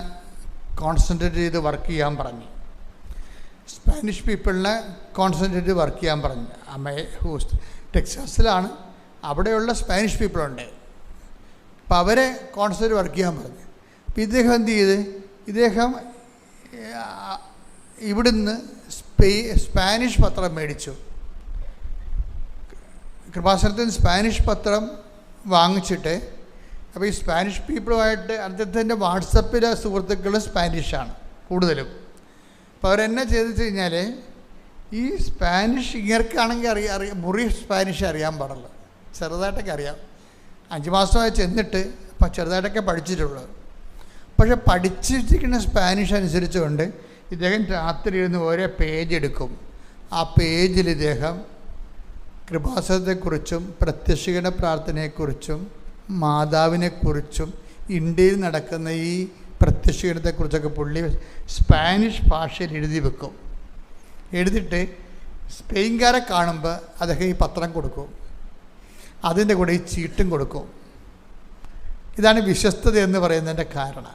കോൺസെൻട്രേറ്റ് ചെയ്ത് വർക്ക് ചെയ്യാൻ പറഞ്ഞു. സ്പാനിഷ് പീപ്പിളിനെ കോൺസെൻട്രേറ്റ് ചെയ്ത് വർക്ക് ചെയ്യാൻ പറഞ്ഞു. ടെക്സാസിലാണ്, അവിടെയുള്ള സ്പാനിഷ് പീപ്പിളുണ്ട്. അപ്പം അവരെ കോൺസെൻട്രേറ്റ് വർക്ക് ചെയ്യാൻ പറഞ്ഞു. അപ്പം ഇദ്ദേഹം എന്ത് ചെയ്ത്, ഇദ്ദേഹം ഇവിടുന്ന് സ്പാനിഷ് പത്രം മേടിച്ചു. കൃപാസനത്തിന് സ്പാനിഷ് പത്രം വാങ്ങിച്ചിട്ട്, അപ്പോൾ ഈ സ്പാനിഷ് പീപ്പിളുമായിട്ട് അദ്ദേഹത്തിൻ്റെ വാട്സപ്പിലെ സുഹൃത്തുക്കൾ സ്പാനിഷാണ് കൂടുതലും. അപ്പോൾ അവരെന്നാ ചെയ്തെന്ന് വെച്ച് കഴിഞ്ഞാൽ, ഈ സ്പാനിഷ് ഇങ്ങർക്കാണെങ്കിൽ മുറി സ്പാനിഷ് അറിയാൻ പാടുള്ളൂ, ചെറുതായിട്ടൊക്കെ അറിയാം. 5 മാസമായി ചെന്നിട്ട് അപ്പം ചെറുതായിട്ടൊക്കെ പഠിച്ചിട്ടുള്ളൂ. പക്ഷെ പഠിച്ചിരിക്കുന്ന സ്പാനിഷ് അനുസരിച്ചുകൊണ്ട് ഇദ്ദേഹം രാത്രി ഇരുന്ന് ഓരോ പേജ് എടുക്കും. ആ പേജിൽ ഇദ്ദേഹം കൃപാസനത്തെക്കുറിച്ചും പ്രത്യക്ഷീകരണ പ്രാർത്ഥനയെക്കുറിച്ചും മാതാവിനെക്കുറിച്ചും ഇന്ത്യയിൽ നടക്കുന്ന ഈ പ്രത്യക്ഷീകരണത്തെക്കുറിച്ചൊക്കെ പുള്ളി സ്പാനിഷ് ഭാഷയിൽ എഴുതി വെക്കും. എഴുതിയിട്ട് സ്പെയിൻകാരെ കാണുമ്പോൾ അദ്ദേഹം ഈ പത്രം കൊടുക്കും, അതിൻ്റെ കൂടെ ഈ ചീട്ടും കൊടുക്കും. ഇതാണ് വിശ്വസ്തത എന്ന് പറയുന്നതിൻ്റെ കാരണം.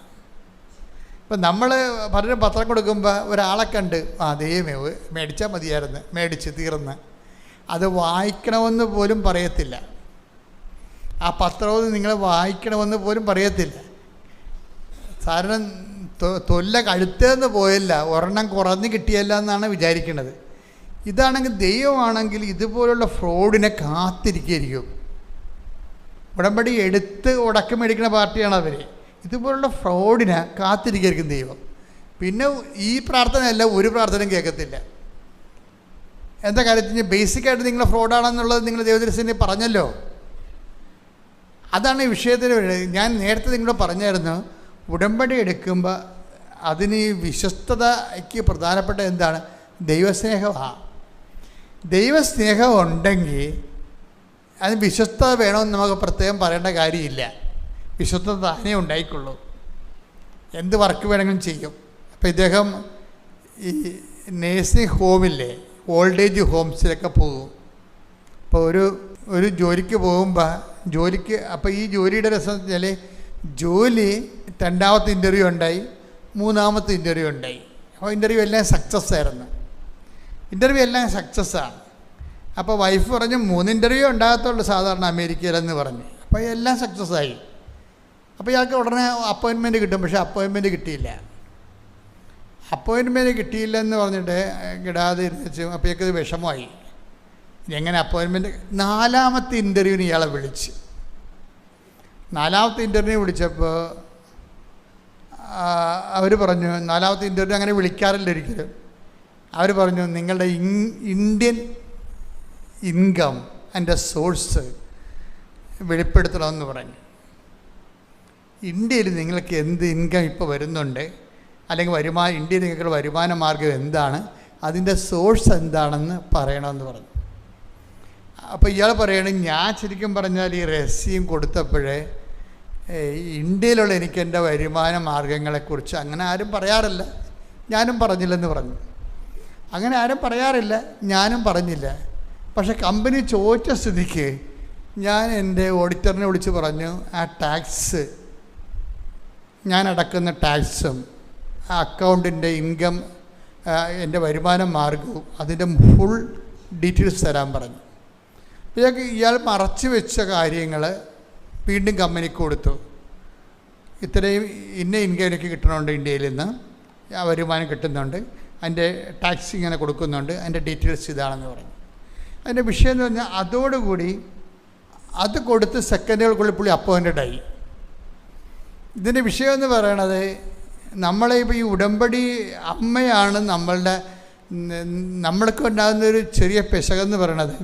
ഇപ്പം നമ്മൾ പലരും പത്രം കൊടുക്കുമ്പോൾ ഒരാളെ കണ്ട് ദൈവമേ മേടിച്ചാൽ മതിയായിരുന്നു, മേടിച്ച് തീർന്ന്, അത് വായിക്കണമെന്ന് പോലും പറയത്തില്ല. ആ പത്രവും നിങ്ങൾ വായിക്കണമെന്ന് പോലും പറയത്തില്ല. കാരണം തൊല്ല കഴുത്തേന്ന് പോയില്ല, ഒരെണ്ണം കുറഞ്ഞ് കിട്ടിയല്ല എന്നാണ് വിചാരിക്കുന്നത്. ഇതാണെങ്കിൽ ദൈവമാണെങ്കിൽ ഇതുപോലുള്ള ഫ്രോഡിനെ കാത്തിരിക്കും. ഉടമ്പടി എടുത്ത് ഉടക്കം മേടിക്കുന്ന പാർട്ടിയാണ് അവർ. ഇതുപോലുള്ള ഫ്രോഡിനെ കാത്തിരിക്കും ദൈവം. പിന്നെ ഈ പ്രാർത്ഥനയല്ല, ഒരു പ്രാർത്ഥനയും കേൾക്കത്തില്ല. എന്താ കാര്യത്തിന് ബേസിക്കായിട്ട് നിങ്ങൾ ഫ്രോഡാണെന്നുള്ളത് നിങ്ങൾ ദൈവദർശനെ പറഞ്ഞല്ലോ. അതാണ് ഈ വിഷയത്തിന്. ഞാൻ നേരത്തെ നിങ്ങളോട് പറഞ്ഞായിരുന്നു, ഉടമ്പടി എടുക്കുമ്പോൾ അതിന് ഈ വിശ്വസ്തതയ്ക്ക് പ്രധാനപ്പെട്ട എന്താണ്? ദൈവസ്നേഹമാണ്. ദൈവസ്നേഹം ഉണ്ടെങ്കിൽ അതിന് വിശ്വസ്തത വേണമെന്ന് നമുക്ക് പ്രത്യേകം പറയേണ്ട കാര്യമില്ല. വിശ്വസ്തത താനേ ഉണ്ടായിക്കൊള്ളൂ, എന്ത് വർക്ക് വേണമെങ്കിലും ചെയ്യും. അപ്പോൾ ഇദ്ദേഹം ഈ നേഴ്സിംഗ് ഹോമില്ലേ, ഓൾഡ് ഏജ് ഹോംസിലൊക്കെ പോകും. അപ്പോൾ ഒരു ജോലിക്ക് പോകുമ്പോൾ അപ്പോൾ ഈ ജോലിയുടെ രസം എന്ന് വെച്ചാൽ, ജോലി 2ാമത്തെ ഇൻ്റർവ്യൂ ഉണ്ടായി, 3ാമത്തെ ഇൻ്റർവ്യൂ ഉണ്ടായി. അപ്പോൾ ഇൻ്റർവ്യൂ എല്ലാം സക്സസ് ആയിരുന്നു. ഇൻ്റർവ്യൂ എല്ലാം സക്സസ്സാണ്. അപ്പോൾ വൈഫ് പറഞ്ഞു 3 ഇൻ്റർവ്യൂ ഉണ്ടാകത്തുള്ളൂ സാധാരണ അമേരിക്കയിലെന്ന് പറഞ്ഞു. അപ്പോൾ എല്ലാം സക്സസ്സായി. അപ്പോൾ ഇയാൾക്ക് ഉടനെ അപ്പോയിൻമെൻറ്റ് കിട്ടും. പക്ഷേ അപ്പോയിൻമെൻറ്റ് കിട്ടിയില്ല. അപ്പോയിൻമെൻറ്റ് കിട്ടിയില്ലെന്ന് പറഞ്ഞിട്ട് കിടാതെ ഇരുന്നിച്ച് അപ്പോൾ ഇയാൾക്കത് വിഷമമായി. എങ്ങനെ അപ്പോയിൻമെൻറ്റ്? 4ാമത്തെ ഇൻ്റർവ്യൂവിന് ഇയാളെ വിളിച്ച്. 4ാമത്തെ ഇൻ്റർവ്യൂ വിളിച്ചപ്പോൾ അവർ പറഞ്ഞു, 4ാമത്തെ ഇൻ്റർവ്യൂ അങ്ങനെ വിളിക്കാറില്ല ഒരിക്കലും. അവർ പറഞ്ഞു, നിങ്ങളുടെ ഇന്ത്യൻ ഇൻകം അതിൻ്റെ സോഴ്സ് വെളിപ്പെടുത്തണമെന്ന് പറഞ്ഞു. ഇന്ത്യയിൽ നിങ്ങൾക്ക് എന്ത് ഇൻകം ഇപ്പോൾ വരുന്നുണ്ട്, അല്ലെങ്കിൽ ഇന്ത്യയിൽ നിങ്ങൾക്കുള്ള വരുമാന മാർഗം എന്താണ്, അതിൻ്റെ സോഴ്സ് എന്താണെന്ന് പറയണമെന്ന് പറഞ്ഞു. അപ്പോൾ ഇയാൾ പറയണം, ഞാൻ ശരിക്കും പറഞ്ഞാൽ ഈ രഹസ്യം കൊടുത്തപ്പോഴേ ഇന്ത്യയിലുള്ള എനിക്ക് എൻ്റെ വരുമാന മാർഗങ്ങളെക്കുറിച്ച് അങ്ങനെ ആരും പറയാറില്ല, ഞാനും പറഞ്ഞില്ലെന്ന് പറഞ്ഞു. അങ്ങനെ ആരും പറയാറില്ല, ഞാനും പറഞ്ഞില്ല. പക്ഷെ കമ്പനി ചോദിച്ച സ്ഥിതിക്ക് ഞാൻ എൻ്റെ ഓഡിറ്ററിനെ വിളിച്ച് പറഞ്ഞു, ആ ടാക്സ്, ഞാൻ അടക്കുന്ന ടാക്സും ആ അക്കൗണ്ടിൻ്റെ ഇൻകം, എൻ്റെ വരുമാന മാർഗവും അതിൻ്റെ ഫുൾ ഡീറ്റെയിൽസ് തരാൻ പറഞ്ഞു. ഇയാൾ മറച്ചു വെച്ച കാര്യങ്ങൾ വീണ്ടും കമ്പനിക്ക് കൊടുത്തു. ഇത്രയും ഇന്ന ഇൻകം എനിക്ക് കിട്ടണമുണ്ട്, ഇന്ത്യയിൽ നിന്ന് ആ വരുമാനം കിട്ടുന്നുണ്ട്, അതിൻ്റെ ടാക്സ് ഇങ്ങനെ കൊടുക്കുന്നുണ്ട്, അതിൻ്റെ ഡീറ്റെയിൽസ് ഇതാണെന്ന് പറഞ്ഞു. അതിൻ്റെ വിഷയം എന്ന് പറഞ്ഞാൽ അതോടുകൂടി അത് കൊടുത്ത് സെക്കൻഡുകൾക്കുള്ളിൽ പുള്ളി അപ്പോയിൻറ്റഡ് ആയി. ഇതിൻ്റെ വിഷയം എന്ന് പറയണത്, നമ്മളെ ഇപ്പോൾ ഈ ഉടമ്പടി അമ്മയാണ് നമ്മൾക്ക് ഉണ്ടാകുന്നൊരു ചെറിയ പിശകെന്ന് പറയണത്,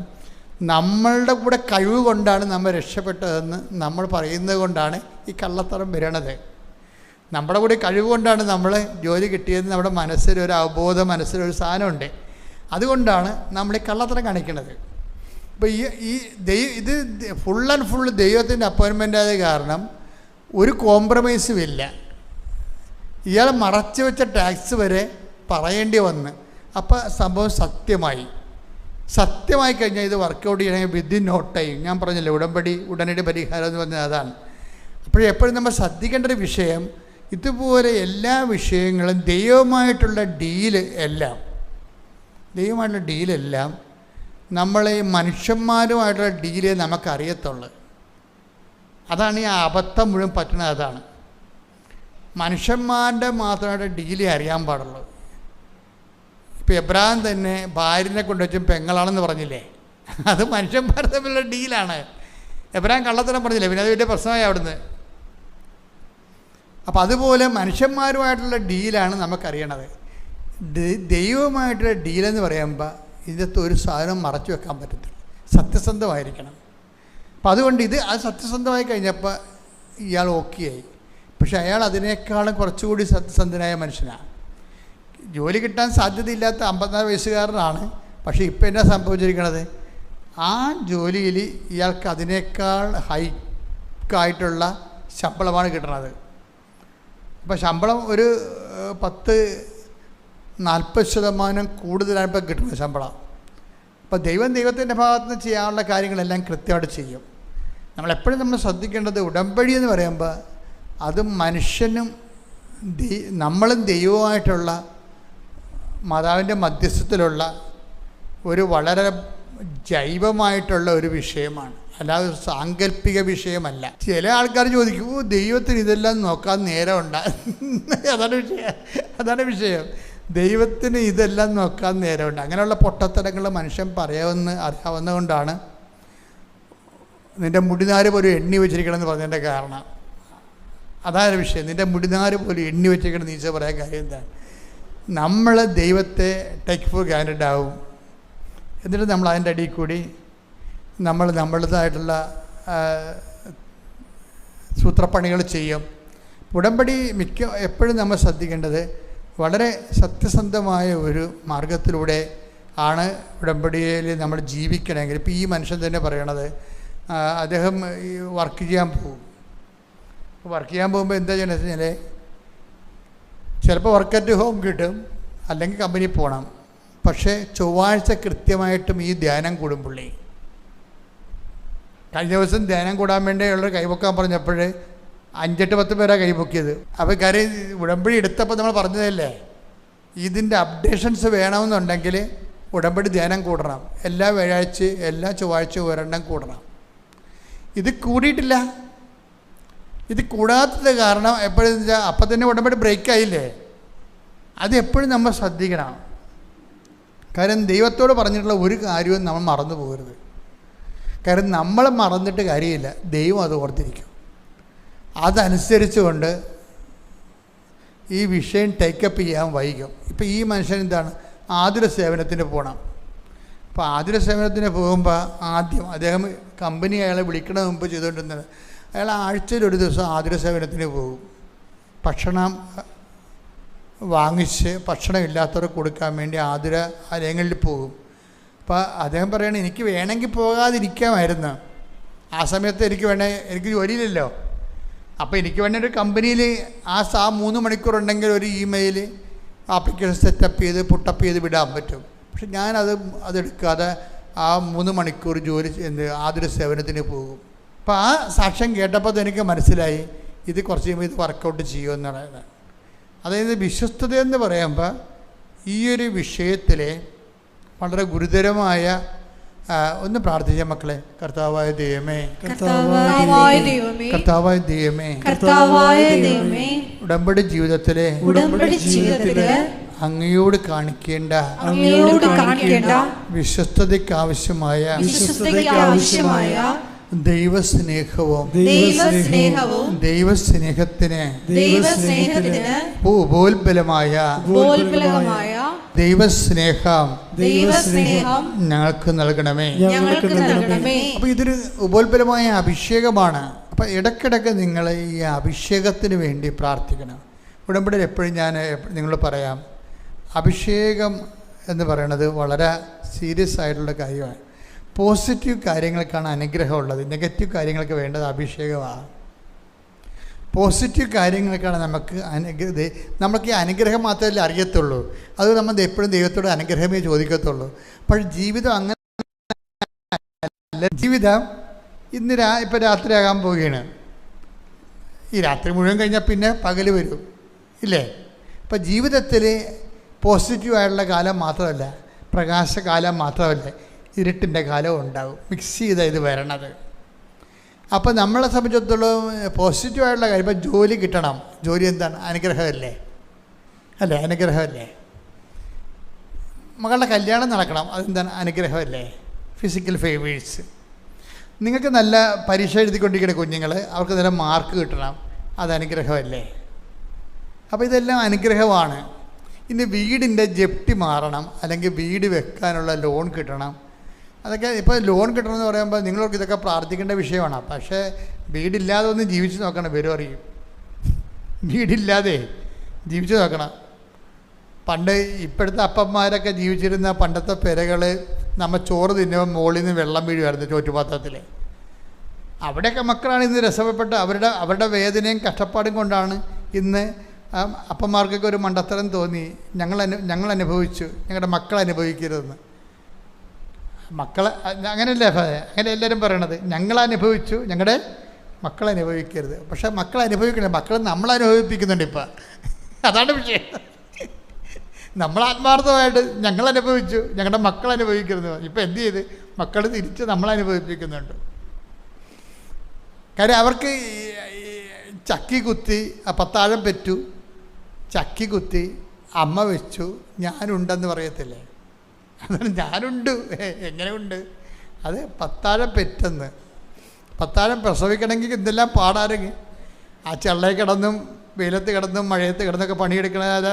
നമ്മളുടെ കൂടെ കഴിവ് കൊണ്ടാണ് നമ്മൾ രക്ഷപ്പെട്ടതെന്ന് നമ്മൾ പറയുന്നത് കൊണ്ടാണ് ഈ കള്ളത്തരം വരണത്. നമ്മുടെ കൂടെ കഴിവ് കൊണ്ടാണ് നമ്മൾ ജോലി കിട്ടിയതെന്ന് നമ്മുടെ മനസ്സിലൊരു അവബോധം, മനസ്സിലൊരു സാധനമുണ്ട്. അതുകൊണ്ടാണ് നമ്മൾ ഈ കള്ളത്തരം കാണിക്കുന്നത്. ഇപ്പോൾ ഇത് ഫുൾ ആൻഡ് ഫുൾ ദൈവത്തിൻ്റെ അപ്പോയിൻമെൻ്റ് ആയത് കാരണം ഒരു കോംപ്രമൈസും ഇല്ല. ഇയാൾ മറച്ചു വെച്ച ടാക്സ് വരെ പറയേണ്ടി വന്ന്, അപ്പോൾ സംഭവം സത്യമായി കഴിഞ്ഞാൽ ഇത് വർക്കൗട്ട് ചെയ്യണമെങ്കിൽ വിത്തിൻ നോ ടൈം. ഞാൻ പറഞ്ഞില്ലേ, ഉടനടി പരിഹാരം എന്ന് പറഞ്ഞാൽ അതാണ്. അപ്പോഴെപ്പോഴും നമ്മൾ ശ്രദ്ധിക്കേണ്ട ഒരു വിഷയം, ഇതുപോലെ എല്ലാ വിഷയങ്ങളും ദൈവമായിട്ടുള്ള ഡീലെല്ലാം നമ്മളെ മനുഷ്യന്മാരുമായിട്ടുള്ള ഡീലേ നമുക്കറിയത്തുള്ളൂ. അതാണ് ഈ അബദ്ധം മുഴുവൻ പറ്റുന്നത്. അതാണ് മനുഷ്യന്മാരുടെ മാത്രമായിട്ട് ഡീലേ അറിയാൻ പാടുള്ളൂ. ഇപ്പോൾ എബ്രഹാം തന്നെ ഭാര്യനെ കൊണ്ടുവച്ചും പെങ്ങളാണെന്ന് പറഞ്ഞില്ലേ, അത് മനുഷ്യന്മാർ തമ്മിലുള്ള ഡീലാണ്. എബ്രഹാം കള്ളത്തരം പറഞ്ഞില്ലേ, പിന്നെ അത് വലിയ പ്രശ്നമായി അവിടുന്ന്. അപ്പം അതുപോലെ മനുഷ്യന്മാരുമായിട്ടുള്ള ഡീലാണ് നമുക്കറിയണത്. ദൈവമായിട്ടുള്ള ഡീലെന്ന് പറയുമ്പോൾ ഇതിനകത്ത് ഒരു സാധനം മറച്ചു വെക്കാൻ പറ്റത്തില്ല, സത്യസന്ധമായിരിക്കണം. അപ്പം അതുകൊണ്ട് അത് സത്യസന്ധമായി കഴിഞ്ഞപ്പോൾ ഇയാൾ ഓക്കെ ആയി. പക്ഷെ അയാൾ അതിനേക്കാളും കുറച്ചുകൂടി സത്യസന്ധനായ മനുഷ്യനാണ്. ജോലി കിട്ടാൻ സാധ്യതയില്ലാത്ത 54 വയസ്സുകാരനാണ്. പക്ഷേ ഇപ്പം എന്നാ സംഭവിച്ചിരിക്കണത്, ആ ജോലിയിൽ ഇയാൾക്ക് അതിനേക്കാൾ ഹൈക്കായിട്ടുള്ള ശമ്പളമാണ് കിട്ടണത്. അപ്പോൾ ശമ്പളം ഒരു 10-40% കൂടുതലാണ് ഇപ്പോൾ കിട്ടുന്നത് ശമ്പളം. അപ്പോൾ ദൈവത്തിൻ്റെ ഭാഗത്ത് നിന്ന് ചെയ്യാനുള്ള കാര്യങ്ങളെല്ലാം കൃത്യമായിട്ട് ചെയ്യും. നമ്മളെപ്പോഴും ശ്രദ്ധിക്കേണ്ടത്, ഉടമ്പടി എന്ന് പറയുമ്പോൾ അത് മനുഷ്യനും നമ്മളും ദൈവവുമായിട്ടുള്ള മാതാവിൻ്റെ മധ്യസ്ഥത്തിലുള്ള ഒരു വളരെ ജൈവമായിട്ടുള്ള ഒരു വിഷയമാണ്, അല്ലാതെ ഒരു സാങ്കല്പിക വിഷയമല്ല. ചില ആൾക്കാർ ചോദിക്കും, ദൈവത്തിന് ഇതെല്ലാം നോക്കാൻ നേരമുണ്ട്. അതാണ് വിഷയം. ദൈവത്തിന് ഇതെല്ലാം നോക്കാൻ നേരമുണ്ട്. അങ്ങനെയുള്ള പൊട്ടത്തരങ്ങൾ മനുഷ്യൻ അറിയാവുന്നതുകൊണ്ടാണ് നിൻ്റെ മുടിനാര് പോലും എണ്ണി വെച്ചിരിക്കണമെന്ന് പറഞ്ഞതിൻ്റെ കാരണം. അതാണ് വിഷയം. നിൻ്റെ മുടിനാര് പോലും എണ്ണി വെച്ചിരിക്കണം നീച്ച പറയാൻ കാര്യം എന്താണ്? നമ്മൾ ദൈവത്തെ ടേക്ക് ഫോർ ഗ്രാൻഡഡ് ആവും. എന്നിട്ട് നമ്മൾ അതിൻ്റെ അടിയിൽ കൂടി നമ്മളുടേതായിട്ടുള്ള സൂത്രപ്പണികൾ ചെയ്യും. ഉടമ്പടി എപ്പോഴും നമ്മൾ ശ്രദ്ധിക്കേണ്ടത്, വളരെ സത്യസന്ധമായ ഒരു മാർഗത്തിലൂടെ ആണ് ഉടമ്പടിയിൽ നമ്മൾ ജീവിക്കണമെങ്കിൽ. ഇപ്പോൾ ഈ മനുഷ്യൻ തന്നെ പറയണത്, അദ്ദേഹം ഈ വർക്ക് ചെയ്യാൻ പോകുമ്പോൾ എന്താ ചെയ്യണമെന്ന് വെച്ച് കഴിഞ്ഞാൽ, ചിലപ്പോൾ വർക്ക് അറ്റ് ഹോം കിട്ടും, അല്ലെങ്കിൽ കമ്പനി പോകണം. പക്ഷേ ചൊവ്വാഴ്ച കൃത്യമായിട്ടും ഈ ധ്യാനം കൂടും പുള്ളി. കഴിഞ്ഞ ദിവസം ധ്യാനം കൂടാൻ വേണ്ടിയുള്ളൊരു കൈപൊക്കാൻ പറഞ്ഞപ്പോൾ 5-10 പേരാണ് കൈപൊക്കിയത്. അപ്പോൾ കാര്യം ഉടമ്പടി എടുത്തപ്പോൾ നമ്മൾ പറഞ്ഞതല്ലേ, ഇതിൻ്റെ അപ്ഡേഷൻസ് വേണമെന്നുണ്ടെങ്കിൽ ഉടമ്പടി ധ്യാനം കൂടണം. എല്ലാ വ്യാഴാഴ്ചയും എല്ലാ ചൊവ്വാഴ്ചയും ഒരെണ്ണം കൂടണം. ഇത് കൂടിയിട്ടില്ല. ഇത് കൂടാത്തത് കാരണം എപ്പോഴും അപ്പം തന്നെ ഉടമ്പടി ബ്രേക്കായില്ലേ. അത് എപ്പോഴും നമ്മൾ ശ്രദ്ധിക്കണം. കാര്യം ദൈവത്തോട് പറഞ്ഞിട്ടുള്ള ഒരു കാര്യവും നമ്മൾ മറന്നു പോകരുത്. കാര്യം നമ്മൾ മറന്നിട്ട് കാര്യമില്ല, ദൈവം അത് ഓർത്തിരിക്കും. അതനുസരിച്ചുകൊണ്ട് ഈ വിഷയം ടേക്കപ്പ് ചെയ്യാൻ വൈകും. ഇപ്പോൾ ഈ മനുഷ്യൻ എന്താണ്, ആതുര സേവനത്തിന് പോകണം. അപ്പോൾ ആതുര സേവനത്തിന് പോകുമ്പോൾ ആദ്യം അദ്ദേഹം കമ്പനി അയാളെ വിളിക്കണ മുമ്പ് ചെയ്തുകൊണ്ടിരുന്നത്, അയാൾ ആഴ്ചയിൽ ഒരു ദിവസം ആതുര സേവനത്തിന് പോകും. ഭക്ഷണം വാങ്ങിച്ച് ഭക്ഷണം ഇല്ലാത്തവർക്ക് കൊടുക്കാൻ വേണ്ടി ആതുരാലയങ്ങളിൽ പോകും. അപ്പോൾ അദ്ദേഹം പറയണത്, എനിക്ക് വേണമെങ്കിൽ പോകാതിരിക്കാമായിരുന്നു. ആ സമയത്ത് എനിക്ക് ജോലിയില്ലല്ലോ. അപ്പോൾ എനിക്ക് വേണ്ടി ഒരു കമ്പനിയിൽ ആ 3 മണിക്കൂർ ഉണ്ടെങ്കിൽ ഒരു ഇമെയിൽ ആപ്ലിക്കേഷൻ സെറ്റപ്പ് ചെയ്ത് പുട്ടപ്പ് ചെയ്ത് വിടാൻ പറ്റും. പക്ഷെ അതെടുക്കാതെ ആ 3 മണിക്കൂർ ജോലി ആതുര സേവനത്തിന് പോകും. അപ്പോൾ ആ സാക്ഷ്യം കേട്ടപ്പോൾ എനിക്ക് മനസ്സിലായി ഇത് കുറച്ച് കഴിയുമ്പോൾ ഇത് വർക്കൗട്ട് ചെയ്യുമെന്നുള്ളത്. അതായത് വിശ്വസ്തതയെന്ന് പറയുമ്പോൾ ഈ ഒരു വിഷയത്തിൽ വളരെ ഗുരുതരമായ ഒന്ന് പ്രാർത്ഥിച്ച മക്കളെ. കർത്താവായ ദൈവമേ, കർത്താവായ ദൈവമേ, ഉടമ്പടി ജീവിതത്തിലെ അങ്ങയോട് കാണിക്കേണ്ട വിശ്വസ്തതയ്ക്ക് ആവശ്യമായ ദൈവസ്നേഹവും ദൈവസ്നേഹത്തിന് ഉപോത്ബലമായ ദൈവസ്നേഹം ഞങ്ങൾക്ക് നൽകണമേ. അപ്പോൾ ഇതൊരു ഉപോത്ബലമായ അഭിഷേകമാണ്. അപ്പം ഇടയ്ക്കിടയ്ക്ക് നിങ്ങൾ ഈ അഭിഷേകത്തിന് വേണ്ടി പ്രാർത്ഥിക്കണം. ഉടമ്പടിയിൽ എപ്പോഴും ഞാൻ നിങ്ങളോട് പറയാം, അഭിഷേകം എന്ന് പറയുന്നത് വളരെ സീരിയസ് ആയിട്ടുള്ള കാര്യമാണ്. പോസിറ്റീവ് കാര്യങ്ങൾക്കാണ് അനുഗ്രഹമുള്ളത്, നെഗറ്റീവ് കാര്യങ്ങൾക്ക് വേണ്ടത് അഭിഷേകമാണ്. പോസിറ്റീവ് കാര്യങ്ങൾക്കാണ് നമുക്ക് ഈ അനുഗ്രഹം മാത്രമല്ലേ അറിയത്തുള്ളൂ. അത് നമ്മൾ എപ്പോഴും ദൈവത്തോട് അനുഗ്രഹമേ ചോദിക്കത്തുള്ളൂ. പക്ഷേ ജീവിതം അങ്ങനെ അല്ല. ജീവിതം ഇപ്പം രാത്രിയാകാൻ പോവുകയാണ്. ഈ രാത്രി മുഴുവൻ കഴിഞ്ഞാൽ പിന്നെ പകൽ വരും, ഇല്ലേ? അപ്പം ജീവിതത്തിൽ പോസിറ്റീവായിട്ടുള്ള കാലം മാത്രമല്ല, പ്രകാശകാലം മാത്രമല്ല, ഇരുട്ടിൻ്റെ കാലവും ഉണ്ടാകും. മിക്സ് ചെയ്താൽ ഇത് വരണത്. അപ്പോൾ നമ്മളെ സംബന്ധിച്ചിടത്തോളം പോസിറ്റീവായിട്ടുള്ള കാര്യം, ഇപ്പം ജോലി കിട്ടണം. ജോലി എന്താണ്? അനുഗ്രഹമല്ലേ? അല്ലേ? അനുഗ്രഹമല്ലേ? മകളുടെ കല്യാണം നടക്കണം, അതെന്താണ്? അനുഗ്രഹമല്ലേ? Physical favours. നിങ്ങൾക്ക് നല്ല പരീക്ഷ എഴുതിക്കൊണ്ടിരിക്കുന്ന കുഞ്ഞുങ്ങൾ, അവർക്ക് നല്ല മാർക്ക് കിട്ടണം, അത് അനുഗ്രഹമല്ലേ? അപ്പോൾ ഇതെല്ലാം അനുഗ്രഹമാണ്. ഇനി വീടിൻ്റെ ജപ്തി മാറണം, അല്ലെങ്കിൽ വീട് വെക്കാനുള്ള ലോൺ കിട്ടണം. അതൊക്കെ ഇപ്പോൾ ലോൺ കിട്ടണമെന്ന് പറയുമ്പോൾ നിങ്ങൾക്ക് ഇതൊക്കെ പ്രാർത്ഥിക്കേണ്ട വിഷയമാണ്. പക്ഷേ വീടില്ലാതെ ഒന്ന് ജീവിച്ച് നോക്കണം, വരും അറിയും. വീടില്ലാതെ ജീവിച്ച് നോക്കണം. പണ്ട് ഇപ്പോഴത്തെ അപ്പന്മാരൊക്കെ ജീവിച്ചിരുന്ന പണ്ടത്തെ പെരകൾ നമ്മൾ ചോറ് തിന്നുമ്പോൾ മുകളിൽ നിന്ന് വെള്ളം വീഴുമായിരുന്നു ചോറ്റുപാത്രത്തിൽ. അവിടെയൊക്കെ മക്കളാണ് ഇന്ന് രസപ്പെട്ട അവരുടെ വേദനയും കഷ്ടപ്പാടും കൊണ്ടാണ് ഇന്ന് അപ്പന്മാർക്കൊക്കെ ഒരു മണ്ടത്തരം തോന്നി, ഞങ്ങൾ അനുഭവിച്ചു, ഞങ്ങളുടെ മക്കൾ അനുഭവിക്കരുതെന്ന്. മക്കൾ അങ്ങനെയല്ലേ? അങ്ങനെ എല്ലാവരും പറയണത്, ഞങ്ങൾ അനുഭവിച്ചു, ഞങ്ങളുടെ മക്കൾ അനുഭവിക്കരുത്. പക്ഷേ മക്കൾ അനുഭവിക്കണേ, മക്കൾ നമ്മൾ അനുഭവിപ്പിക്കുന്നുണ്ട് ഇപ്പം. അതാണ് വിഷയം. നമ്മൾ ആത്മാർത്ഥമായിട്ട് ഞങ്ങൾ അനുഭവിച്ചു, ഞങ്ങളുടെ മക്കൾ അനുഭവിക്കരുത്. ഇപ്പം എന്ത് ചെയ്ത് മക്കൾ തിരിച്ച് നമ്മൾ അനുഭവിപ്പിക്കുന്നുണ്ട്. കാര്യം അവർക്ക് ചക്കി കുത്തി പത്താഴം പെറ്റു, ചക്കി കുത്തി അമ്മ വെച്ചു, ഞാനുണ്ടെന്ന് പറയത്തില്ലേ? അതാണ് ഞാനുണ്ട്. എങ്ങനെ ഉണ്ട്? അത് പത്താഴം പെറ്റെന്ന്. പത്താഴം പ്രസവിക്കണമെങ്കിൽ എന്തെല്ലാം പാടാരെങ്കിൽ ആ ചെള്ളയിൽ കിടന്നും വെയിലത്ത് കിടന്നും മഴയത്ത് കിടന്നൊക്കെ പണിയെടുക്കണത്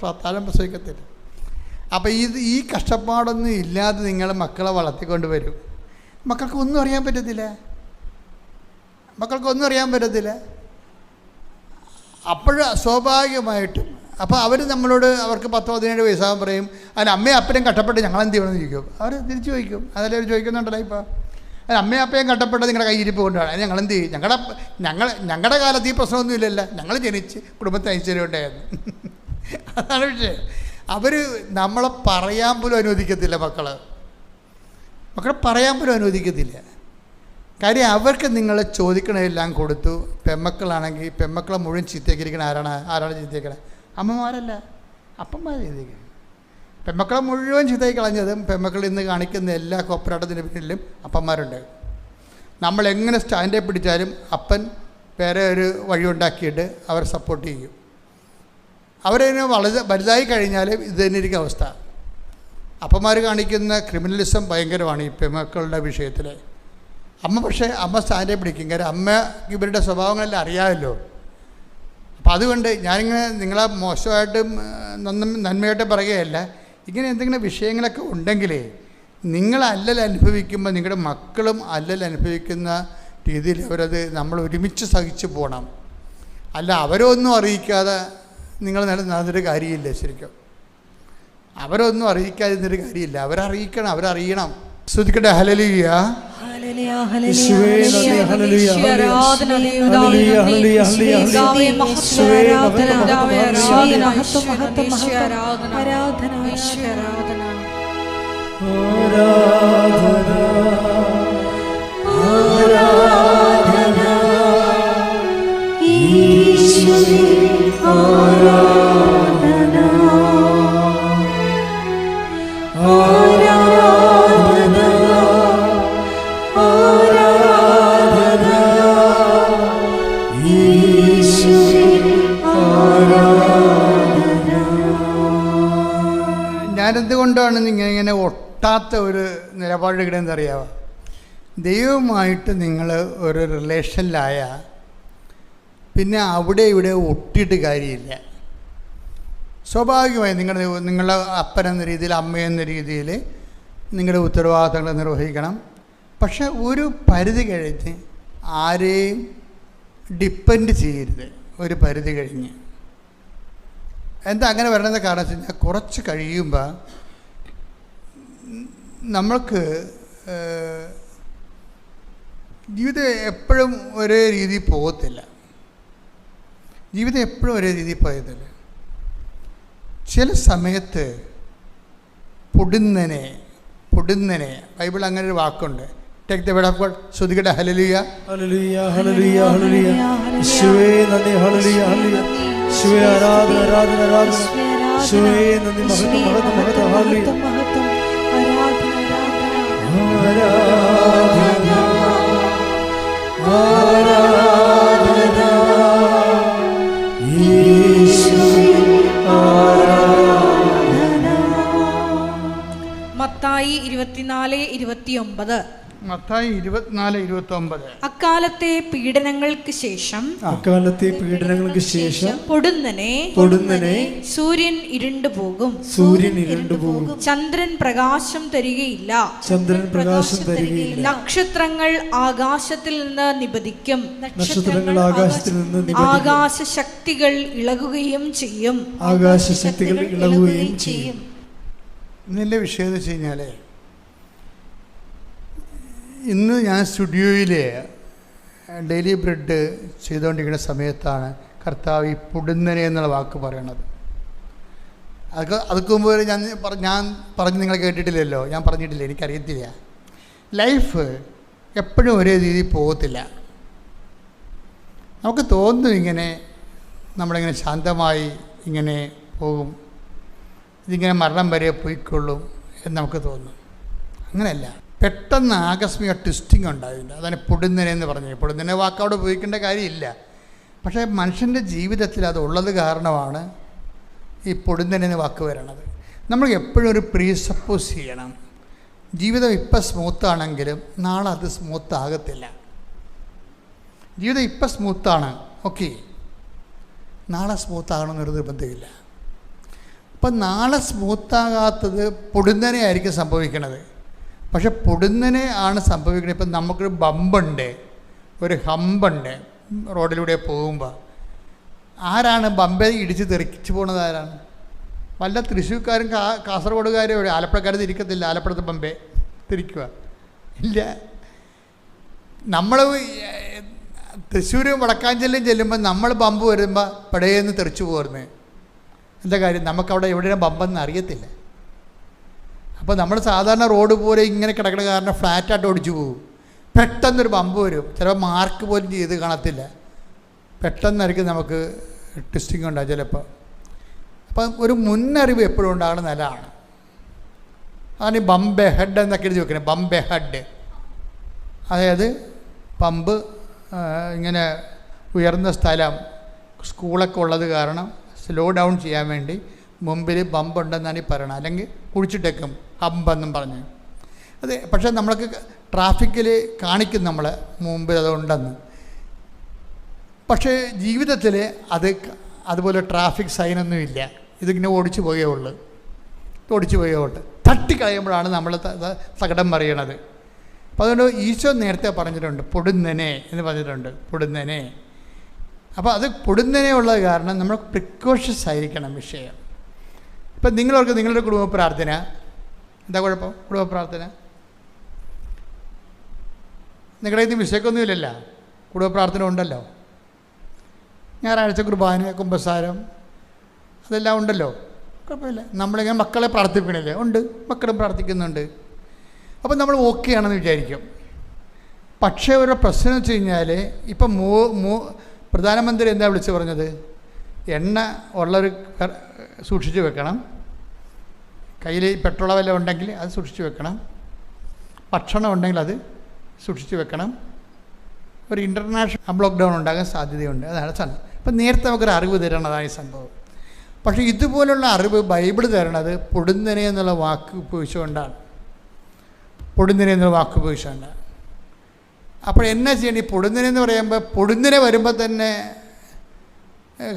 പത്താഴം പ്രസവിക്കത്തില്ല. അപ്പോൾ ഈ കഷ്ടപ്പാടൊന്നും ഇല്ലാതെ നിങ്ങൾ മക്കളെ വളർത്തിക്കൊണ്ട് വരും. മക്കൾക്കൊന്നും അറിയാൻ പറ്റത്തില്ല. അപ്പോൾ സ്വാഭാവികമായിട്ടും അപ്പോൾ അവർ നമ്മളോട് അവർക്ക് 10-17 വയസ്സാകും പറയും, അതിന് അമ്മയും അപ്പനും കഷ്ടപ്പെട്ട് ഞങ്ങളെന്ത് ചെയ്യണമെന്ന് ചോദിക്കും. അവർ തിരിച്ചു ചോദിക്കും. അതല്ലേ അവർ ചോദിക്കുന്നുണ്ടല്ലോ ഇപ്പോൾ. അതിന് അമ്മയും അപ്പയും കഷ്ടപ്പെട്ട് നിങ്ങളുടെ കയ്യിരിപ്പ് കൊണ്ടാണ്, അത് ഞങ്ങളെന്ത് ചെയ്യും? ഞങ്ങളുടെ കാലത്ത് ഈ പ്രശ്നമൊന്നും ഇല്ലല്ലോ, ഞങ്ങൾ ജനിച്ച് കുടുംബത്തെ ഐശ്വര്യം ഉണ്ടായിരുന്നു. അതാണ് വിഷയം. അവർ നമ്മളെ പറയാൻ പോലും അനുവദിക്കത്തില്ല. മക്കളെ പറയാൻ പോലും അനുവദിക്കത്തില്ല. കാര്യം അവർക്ക് നിങ്ങൾ ചോദിക്കണതെല്ലാം കൊടുത്തു. പെമ്മക്കളാണെങ്കിൽ പെമ്മക്കളെ മുഴുവൻ ചീത്തയാക്കിയിരിക്കണ ആരാണ് ചീത്തയാക്കണേ? അമ്മമാരല്ല, അപ്പന്മാർ ചീത്തയാക്കി. പെമ്മക്കളെ മുഴുവൻ ചീത്തയാക്കി കളഞ്ഞതും പെമ്മക്കൾ ഇന്ന് കാണിക്കുന്ന എല്ലാ കോപ്പറേറ്റത്തിന് പിന്നിലും അപ്പന്മാരുണ്ട്. നമ്മളെങ്ങനെ സ്റ്റാൻഡേ പിടിച്ചാലും അപ്പൻ വേറെ ഒരു വഴി ഉണ്ടാക്കിയിട്ട് അവരെ സപ്പോർട്ട് ചെയ്യും. അവരതിന് വലുതായി കഴിഞ്ഞാൽ ഇത് തന്നെ ഇരിക്കും അവസ്ഥ. അപ്പന്മാർ കാണിക്കുന്ന ക്രിമിനലിസം ഭയങ്കരമാണ് ഈ പെമ്മക്കളുടെ വിഷയത്തിൽ. അമ്മ സ്റ്റാൻഡേ പിടിക്കും. കാര്യം അമ്മ ഇവരുടെ സ്വഭാവങ്ങളെല്ലാം അറിയാമല്ലോ. അപ്പം അതുകൊണ്ട് ഞാനിങ്ങനെ നിങ്ങളെ മോശമായിട്ടും നന്മയായിട്ടും പറയുകയല്ല. ഇങ്ങനെ എന്തെങ്കിലും വിഷയങ്ങളൊക്കെ ഉണ്ടെങ്കിൽ നിങ്ങളല്ലൽ അനുഭവിക്കുമ്പോൾ നിങ്ങളുടെ മക്കളും അല്ലൽ അനുഭവിക്കുന്ന രീതിയിൽ അവരത് നമ്മൾ ഒരുമിച്ച് സഹിച്ചു പോകണം. അല്ല അവരൊന്നും അറിയിക്കാതെ നിങ്ങൾ നടന്നൊരു കാര്യമില്ല. ശരിക്കും അവരൊന്നും അറിയിക്കാതിരുന്നൊരു കാര്യമില്ല. അവരറിയിക്കണം. സ്തുതിക്കട്ടെ. ഹല്ലേലൂയ. യേശുവേ നന്ദി. ഹല്ലേലൂയ ആരാധന ഹല്ലേലൂയ ഹല്ലേലൂയ ഹല്ലേലൂയ പിതാവേ യേശുവേ ആരാധന ആരാധന ആരാധന ഞാനെന്തുകൊണ്ടാണ് ഇങ്ങനെ ഒട്ടാത്ത ഒരു നിലപാടെടുക്കണമെന്ന് അറിയാമോ? ദൈവമായിട്ട് നിങ്ങൾ ഒരു റിലേഷനിലായ പിന്നെ അവിടെ ഇവിടെ ഒട്ടിയിട്ട് കാര്യമില്ല. സ്വാഭാവികമായി നിങ്ങളുടെ അപ്പനെന്ന രീതിയിൽ അമ്മയെന്ന രീതിയിൽ നിങ്ങളുടെ ഉത്തരവാദിത്തങ്ങൾ നിർവഹിക്കണം. പക്ഷെ ഒരു പരിധി കഴിഞ്ഞ് ആരെയും ഡിപ്പെൻഡ് ചെയ്യരുത്. ഒരു പരിധി കഴിഞ്ഞ് എന്താ അങ്ങനെ വരണമെന്ന കാരണം വെച്ച് കഴിഞ്ഞാൽ കുറച്ച് കഴിയുമ്പോൾ നമ്മൾക്ക് ജീവിതം എപ്പോഴും ഒരേ രീതിയിൽ പോകത്തില്ല. ജീവിതം എപ്പോഴും ഒരേ രീതിയിൽ പോയതില്ല. ചില സമയത്ത് പൊടുന്നനെ ബൈബിൾ അങ്ങനെ ഒരു വാക്കുണ്ട്. Take the word of God. ശ്രുതികട്ടെ. ഹല്ലേലൂയ ഹല്ലേലൂയ ഹല്ലേലൂയ ഹല്ലേലൂയ യേശുവേ നന്ദി. ഹല്ലേലൂയ ഹല്ലേലൂയ യേശുവേ ആരാധന ആരാധന ആരാധന യേശുവേ നന്ദി. മഹത്വം മഹത്വം മഹത്വം. ഹല്ലേലൂയ ആരാധന യേശുവേ ആരാധന. മത്തായി 24:29. മത്തായി 24:29. അക്കാലത്തെ പീഡനങ്ങൾക്ക് ശേഷം പൊടുന്നനെ സൂര്യൻ ഇരുണ്ടുപോകും, ചന്ദ്രൻ പ്രകാശം തരികയില്ല, നക്ഷത്രങ്ങൾ ആകാശത്തിൽ നിന്ന് നിപതിക്കും, ആകാശശക്തികൾ ഇളകുകയും ചെയ്യും. ഇതിൻ്റെ വിഷയം എന്ന് വെച്ച് കഴിഞ്ഞാൽ, ഇന്ന് ഞാൻ സ്റ്റുഡിയോയിൽ ഡെയിലി ബ്രെഡ് ചെയ്തുകൊണ്ടിരിക്കുന്ന സമയത്താണ് കർത്താവ് ഈ പൊടുന്നനെ എന്നുള്ള വാക്ക് പറയണത്. അതൊക്കെ മുമ്പ് ഞാൻ പറഞ്ഞ് നിങ്ങൾ കേട്ടിട്ടില്ലല്ലോ. ഞാൻ പറഞ്ഞിട്ടില്ല, എനിക്കറിയത്തില്ല. ലൈഫ് എപ്പോഴും ഒരേ രീതിയിൽ പോകത്തില്ല. നമുക്ക് തോന്നും ഇങ്ങനെ നമ്മളിങ്ങനെ ശാന്തമായി ഇങ്ങനെ പോകും, ഇതിങ്ങനെ മരണം വരെ പോയിക്കൊള്ളും എന്ന് നമുക്ക് തോന്നും. അങ്ങനെയല്ല, പെട്ടെന്ന് ആകസ്മിക ട്വിസ്റ്റിംഗ് ഉണ്ടായിട്ടുണ്ട്. അതാണ് പൊടുന്നനെ എന്ന് പറഞ്ഞത്. പൊടുന്നനെ വാക്കവിടെ ഉപയോഗിക്കേണ്ട കാര്യമില്ല. പക്ഷേ മനുഷ്യൻ്റെ ജീവിതത്തിൽ അത് ഉള്ളത് കാരണമാണ് ഈ പൊടുന്നനെ എന്ന് വാക്ക് വരണത്. നമ്മൾ എപ്പോഴും ഒരു പ്രീസപ്പോസ് ചെയ്യണം. ജീവിതം ഇപ്പം സ്മൂത്താണെങ്കിലും നാളെ അത് സ്മൂത്ത് ആകത്തില്ല. ജീവിതം ഇപ്പം സ്മൂത്താണ്, ഓക്കെ, നാളെ സ്മൂത്താകണമെന്നൊരു നിർബന്ധമില്ല. അപ്പം നാളെ സ്മൂത്താകാത്തത് പൊടുന്നനെ ആയിരിക്കും സംഭവിക്കണത്. പക്ഷെ പൊടുന്നനെ ആണ് സംഭവിക്കുന്നത്. ഇപ്പം നമുക്കൊരു ബമ്പുണ്ട്, ഒരു ഹമ്പുണ്ട് റോഡിലൂടെ പോകുമ്പോൾ. ആരാണ് ബമ്പെ ഇടിച്ച് തെറിച്ച് പോണത്? ആരാണ്? വല്ല തൃശ്ശൂർക്കാരും കാസർഗോഡുകാരും ആലപ്പുഴക്കാരും തിരിക്കത്തില്ല. ആലപ്പുഴത്തെ ബമ്പെ തിരിക്കുക ഇല്ല. നമ്മൾ തൃശ്ശൂർ വടക്കാഞ്ചേരിയും ചെല്ലുമ്പോൾ നമ്മൾ ബമ്പ് വരുമ്പോൾ പടയെന്ന് തെറിച്ചു പോരുന്നത്. എന്താ കാര്യം? നമുക്കവിടെ എവിടെയാണ് ബമ്പെന്ന് അറിയത്തില്ല. അപ്പോൾ നമ്മൾ സാധാരണ റോഡ് പോലെ ഇങ്ങനെ കിടക്കണ കാരണം ഫ്ലാറ്റായിട്ട് ഓടിച്ചു പോകും. പെട്ടെന്നൊരു ബമ്പ് വരും, ചിലപ്പോൾ മാർക്ക് പോലും ചെയ്ത് കാണത്തില്ല. പെട്ടെന്നായിരിക്കും നമുക്ക് ട്വിസ്റ്റിംഗ് ഉണ്ടാകും ചിലപ്പോൾ. അപ്പം ഒരു മുന്നറിവ് എപ്പോഴും ഉണ്ടാകണം നല്ലതാണ്. അതാണ് ഈ ബംബെ ഹെഡ് എന്നൊക്കെ എഴുതി വെക്കുന്നത്. ബംബെ ഹെഡ്, അതായത് പമ്പ് ഇങ്ങനെ ഉയർന്ന സ്ഥലം സ്കൂളൊക്കെ ഉള്ളത് കാരണം സ്ലോ ഡൗൺ ചെയ്യാൻ വേണ്ടി മുമ്പിൽ ബമ്പുണ്ടെന്നാണ് ഈ പറയണത്. അല്ലെങ്കിൽ കുഴിച്ചിട്ടേക്കും ഹമ്പെന്നും പറഞ്ഞ്. അതെ, പക്ഷേ നമ്മൾക്ക് ട്രാഫിക്കിൽ കാണിക്കും നമ്മൾ മുമ്പിൽ അതുണ്ടെന്ന്. പക്ഷേ ജീവിതത്തിൽ അതുപോലെ ട്രാഫിക് സൈനൊന്നുമില്ല. ഇതിങ്ങനെ ഓടിച്ചു പോയേ ഉള്ളൂ. തട്ടിക്കളയുമ്പോഴാണ് നമ്മൾ സകടം പറയണത്. അപ്പോൾ അതുകൊണ്ട് ഈശോ നേരത്തെ പറഞ്ഞിട്ടുണ്ട് പൊടുന്നനെ എന്ന് പറഞ്ഞിട്ടുണ്ട്. പൊടുന്നനെ. അപ്പോൾ അത് പൊടുന്നനെ ഉള്ളത് കാരണം നമ്മൾ പ്രിക്കോഷ്യസ് ആയിരിക്കണം വിഷയം. ഇപ്പം നിങ്ങളോർക്ക് നിങ്ങളുടെ കുടുംബ പ്രാർത്ഥന എന്താ കുഴപ്പം? കുടുംബ പ്രാർത്ഥന നിങ്ങളുടെ ഇത് മിസ്റ്റേക്കൊന്നുമില്ലല്ലോ, കുടുംബ പ്രാർത്ഥന ഉണ്ടല്ലോ, ഞായറാഴ്ച കുർബാന, കുമ്പസാരം അതെല്ലാം ഉണ്ടല്ലോ, കുഴപ്പമില്ല. നമ്മളിങ്ങനെ മക്കളെ പ്രാർത്ഥിക്കണില്ലേ? ഉണ്ട്, മക്കളും പ്രാർത്ഥിക്കുന്നുണ്ട്. അപ്പം നമ്മൾ ഓക്കെ ആണെന്ന് വിചാരിക്കും. പക്ഷേ ഒരു പ്രശ്നം വെച്ച് കഴിഞ്ഞാൽ ഇപ്പം പ്രധാനമന്ത്രി എന്താ വിളിച്ച് പറഞ്ഞത്? എണ്ണ ഉള്ളൊരു സൂക്ഷിച്ച് വെക്കണം, കയ്യിൽ പെട്രോളോ വല്ലതും ഉണ്ടെങ്കിൽ അത് സൂക്ഷിച്ച് വെക്കണം, ഭക്ഷണം ഉണ്ടെങ്കിൽ അത് സൂക്ഷിച്ച് വെക്കണം. ഒരു ഇൻ്റർനാഷണൽ ലോക്ക്ഡൗൺ ഉണ്ടാകാൻ സാധ്യതയുണ്ട്. അതാണ് സംഭവം. അപ്പം നേരത്തെ നമുക്കൊരു അറിവ് തരണതാണ് ഈ സംഭവം. പക്ഷേ ഇതുപോലുള്ള അറിവ് ബൈബിൾ തരണത് പൊടുന്നനെ എന്നുള്ള വാക്ക് ഉപയോഗിച്ചുകൊണ്ടാണ്. പൊടുന്നനെ എന്നുള്ള വാക്ക് ഉപയോഗിച്ചുകൊണ്ടാണ്. അപ്പോൾ എന്നാ ചെയ്യണം? ഈ പൊടുന്നനെ എന്ന് പറയുമ്പോൾ പൊടുന്നനെ വരുമ്പോൾ തന്നെ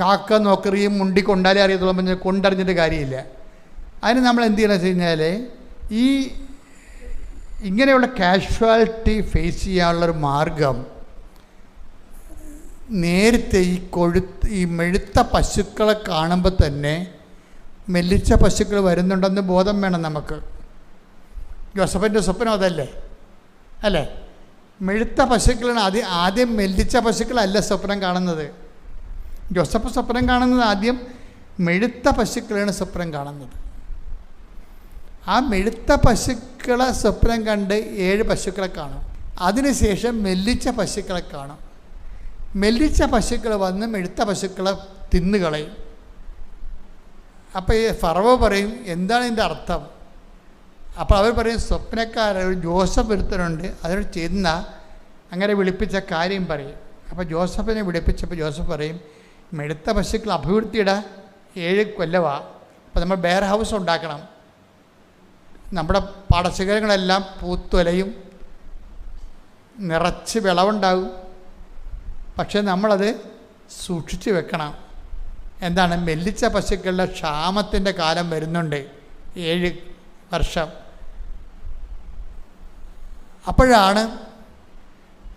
കാക്ക നോക്കറിയും മുണ്ടി കൊണ്ടാലേ അറിയത്തുള്ളൂ, പറഞ്ഞാൽ കൊണ്ടറിഞ്ഞിട്ട് കാര്യമില്ല. അതിന് നമ്മൾ എന്ത് ചെയ്യണമെന്ന് വെച്ച് കഴിഞ്ഞാൽ ഈ ഇങ്ങനെയുള്ള കാഷ്വാലിറ്റി ഫേസ് ചെയ്യാനുള്ളൊരു മാർഗം നേരത്തെ ഈ മെഴുത്ത പശുക്കളെ കാണുമ്പോൾ തന്നെ മെല്ലിച്ച പശുക്കൾ വരുന്നുണ്ടെന്ന് ബോധം വേണം നമുക്ക്. ജോസഫിൻ്റെ സ്വപ്നം അതല്ലേ? അല്ലേ? മെഴുത്ത പശുക്കളാണ് ആദ്യം മെല്ലിച്ച പശുക്കളല്ല സ്വപ്നം കാണുന്നത്. ജോസഫ് സ്വപ്നം കാണുന്നത് ആദ്യം മെഴുത്ത പശുക്കളാണ് സ്വപ്നം കാണുന്നത്. ആ മെഴുത്ത പശുക്കളെ സ്വപ്നം കണ്ട് 7 പശുക്കളെ കാണും. അതിനുശേഷം മെല്ലിച്ച പശുക്കളെ കാണും. മെല്ലിച്ച പശുക്കൾ വന്ന് മെഴുത്ത പശുക്കളെ തിന്നുകളയും. അപ്പോൾ ഈ ഫറവോ പറയും, എന്താണ് ഇതിൻ്റെ അർത്ഥം? അപ്പോൾ അവർ പറയും, സ്വപ്നക്കാരൻ ഒരു ജോസഫ് ഒരുത്തനുണ്ട്, അതിനോട് ചെന്ന അങ്ങനെ വിളിപ്പിച്ച കാര്യം പറയും. അപ്പോൾ ജോസഫിനെ വിളിപ്പിച്ചപ്പോൾ ജോസഫ് പറയും, മെഴുത്ത പശുക്കൾ അഭിവൃദ്ധിയുടെ 7 കൊല്ലവാ. അപ്പോൾ നമ്മൾ ബെയർ ഹൗസ് ഉണ്ടാക്കണം, നമ്മുടെ പാടശേഖരങ്ങളെല്ലാം പൂത്തൊലയും നിറച്ച് വിളവുണ്ടാകും. പക്ഷേ നമ്മളത് സൂക്ഷിച്ച് വെക്കണം. എന്താണ്? മെല്ലിച്ച പശുക്കളുടെ ക്ഷാമത്തിൻ്റെ കാലം വരുന്നുണ്ട്, 7 വർഷം.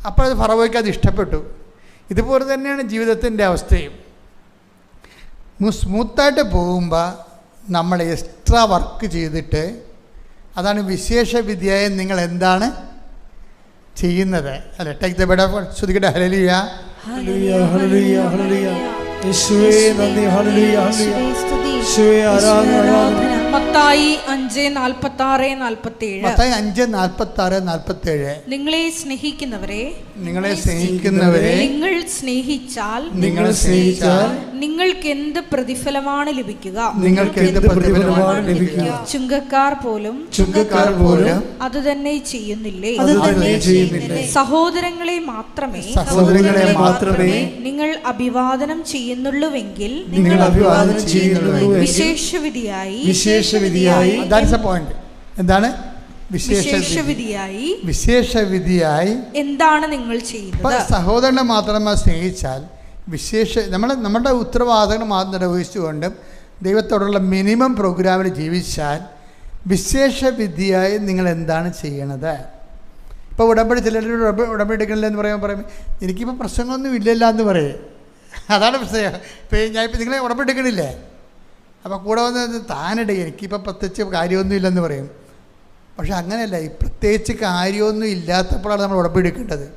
അപ്പോഴത് ഫറവോയ്ക്ക് അത് ഇഷ്ടപ്പെട്ടു. ഇതുപോലെ തന്നെയാണ് ജീവിതത്തിൻ്റെ അവസ്ഥയും. സ്മൂത്തായിട്ട് പോകുമ്പോൾ നമ്മൾ എക്സ്ട്രാ വർക്ക് ചെയ്തിട്ട്, അതാണ് വിശേഷ വിദ്യയെ നിങ്ങൾ എന്താണ് ചെയ്യുന്നത്? അല്ലെ? ടേക്ക് ദ ബെഡ് ഓഫ് ശ്രുതികട്ടെ. ഹല്ലേലൂയ, ഹല്ലേലൂയ, ഹല്ലേലൂയ, ഹല്ലേലൂയ. യേശുവേ നന്ദി. ഹല്ലേലൂയ, ഹല്ലേലൂയ. യേശുവേ ആരാധന. മത്തായി 5:46-47. മത്തായി 5:46-47. നിങ്ങളെ സ്നേഹിക്കുന്നവരെ നിങ്ങൾ സ്നേഹിച്ചാൽ നിങ്ങൾക്ക് എന്ത് പ്രതിഫലമാണ് ലഭിക്കുക? ചുങ്കക്കാർ പോലും അത് തന്നെ ചെയ്യുന്നില്ലേ? സഹോദരങ്ങളെ മാത്രമേ നിങ്ങൾ അഭിവാദനം ചെയ്യുന്നുള്ളൂവെങ്കിൽ വിശേഷവിധിയായി എന്താണ്? വിശേഷവിധിയായി എന്താണ് നിങ്ങൾ ചെയ്യുന്നത്? സഹോദരനെ മാത്രമേ സ്നേഹിച്ചാൽ നമ്മുടെ ഉത്തരവാദിത്തങ്ങൾ മാത്രം നിർവഹിച്ചുകൊണ്ട് ദൈവത്തോടുള്ള മിനിമം പ്രോഗ്രാമിൽ ജീവിച്ചാൽ വിശേഷവിധിയായി നിങ്ങൾ എന്താണ് ചെയ്യണത്? ഇപ്പോൾ ഉടമ്പടി ചിലർ ഉടമ്പടി എടുക്കണില്ല എന്ന് പറയും, എനിക്കിപ്പോൾ പ്രശ്നങ്ങളൊന്നും ഇല്ലല്ലോ എന്ന് പറയും. അതാണ് പ്രശ്നം. ഇപ്പോൾ ഞാനിപ്പോൾ നിങ്ങളെ ഉടമ്പടി എടുക്കണില്ലേ, അപ്പോൾ കൂടെ വന്ന് താനിട എനിക്കിപ്പോൾ പ്രത്യേകിച്ച് കാര്യമൊന്നും ഇല്ലെന്ന് പറയും. പക്ഷെ അങ്ങനെയല്ല, ഈ പ്രത്യേകിച്ച് കാര്യമൊന്നും ഇല്ലാത്തപ്പോഴാണ് നമ്മൾ ഉടമ്പടി എടുക്കേണ്ടത്.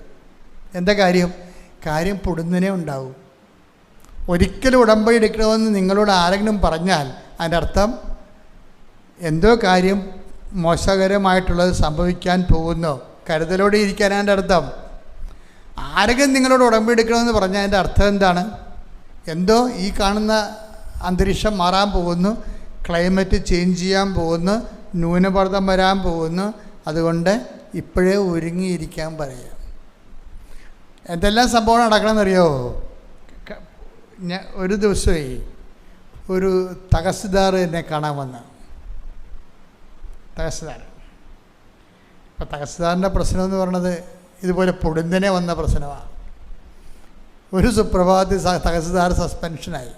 എന്താ കാര്യം പൊടുന്നനെ ഉണ്ടാവും. ഒരിക്കലും ഉടമ്പടി എടുക്കണമെന്ന് നിങ്ങളോട് ആരെങ്കിലും പറഞ്ഞാൽ അതിൻ്റെ അർത്ഥം എന്തോ കാര്യം മോശകരമായിട്ടുള്ളത് സംഭവിക്കാൻ പോകുന്നോ, കരുതലോടെ ഇരിക്കാനാണ് എൻ്റെ അർത്ഥം. ആരെങ്കിലും നിങ്ങളോട് ഉടമ്പടി എടുക്കണമെന്ന് പറഞ്ഞാൽ അതിൻ്റെ അർത്ഥം എന്താണ്? എന്തോ ഈ കാണുന്ന അന്തരീക്ഷം മാറാൻ പോകുന്നു, ക്ലൈമറ്റ് ചേഞ്ച് ചെയ്യാൻ പോകുന്നു, ന്യൂനമർദ്ദം വരാൻ പോകുന്നു, അതുകൊണ്ട് ഇപ്പോഴേ ഒരുങ്ങിയിരിക്കാൻ പറയാം. എന്തെല്ലാം സംഭവം നടക്കണമെന്നറിയോ? ഒരു ദിവസമേ ഒരു തഹസിൽദാർ എന്നെ കാണാൻ വന്നു. തഹസിൽദാർ. അപ്പോൾ തഹസിൽദാറിൻ്റെ പ്രശ്നം എന്ന് പറയുന്നത് ഇതുപോലെ പൊടുന്നനെ വന്ന പ്രശ്നമാണ്. ഒരു സുപ്രഭാതത്തിൽ തഹസിൽദാർ സസ്പെൻഷനായി.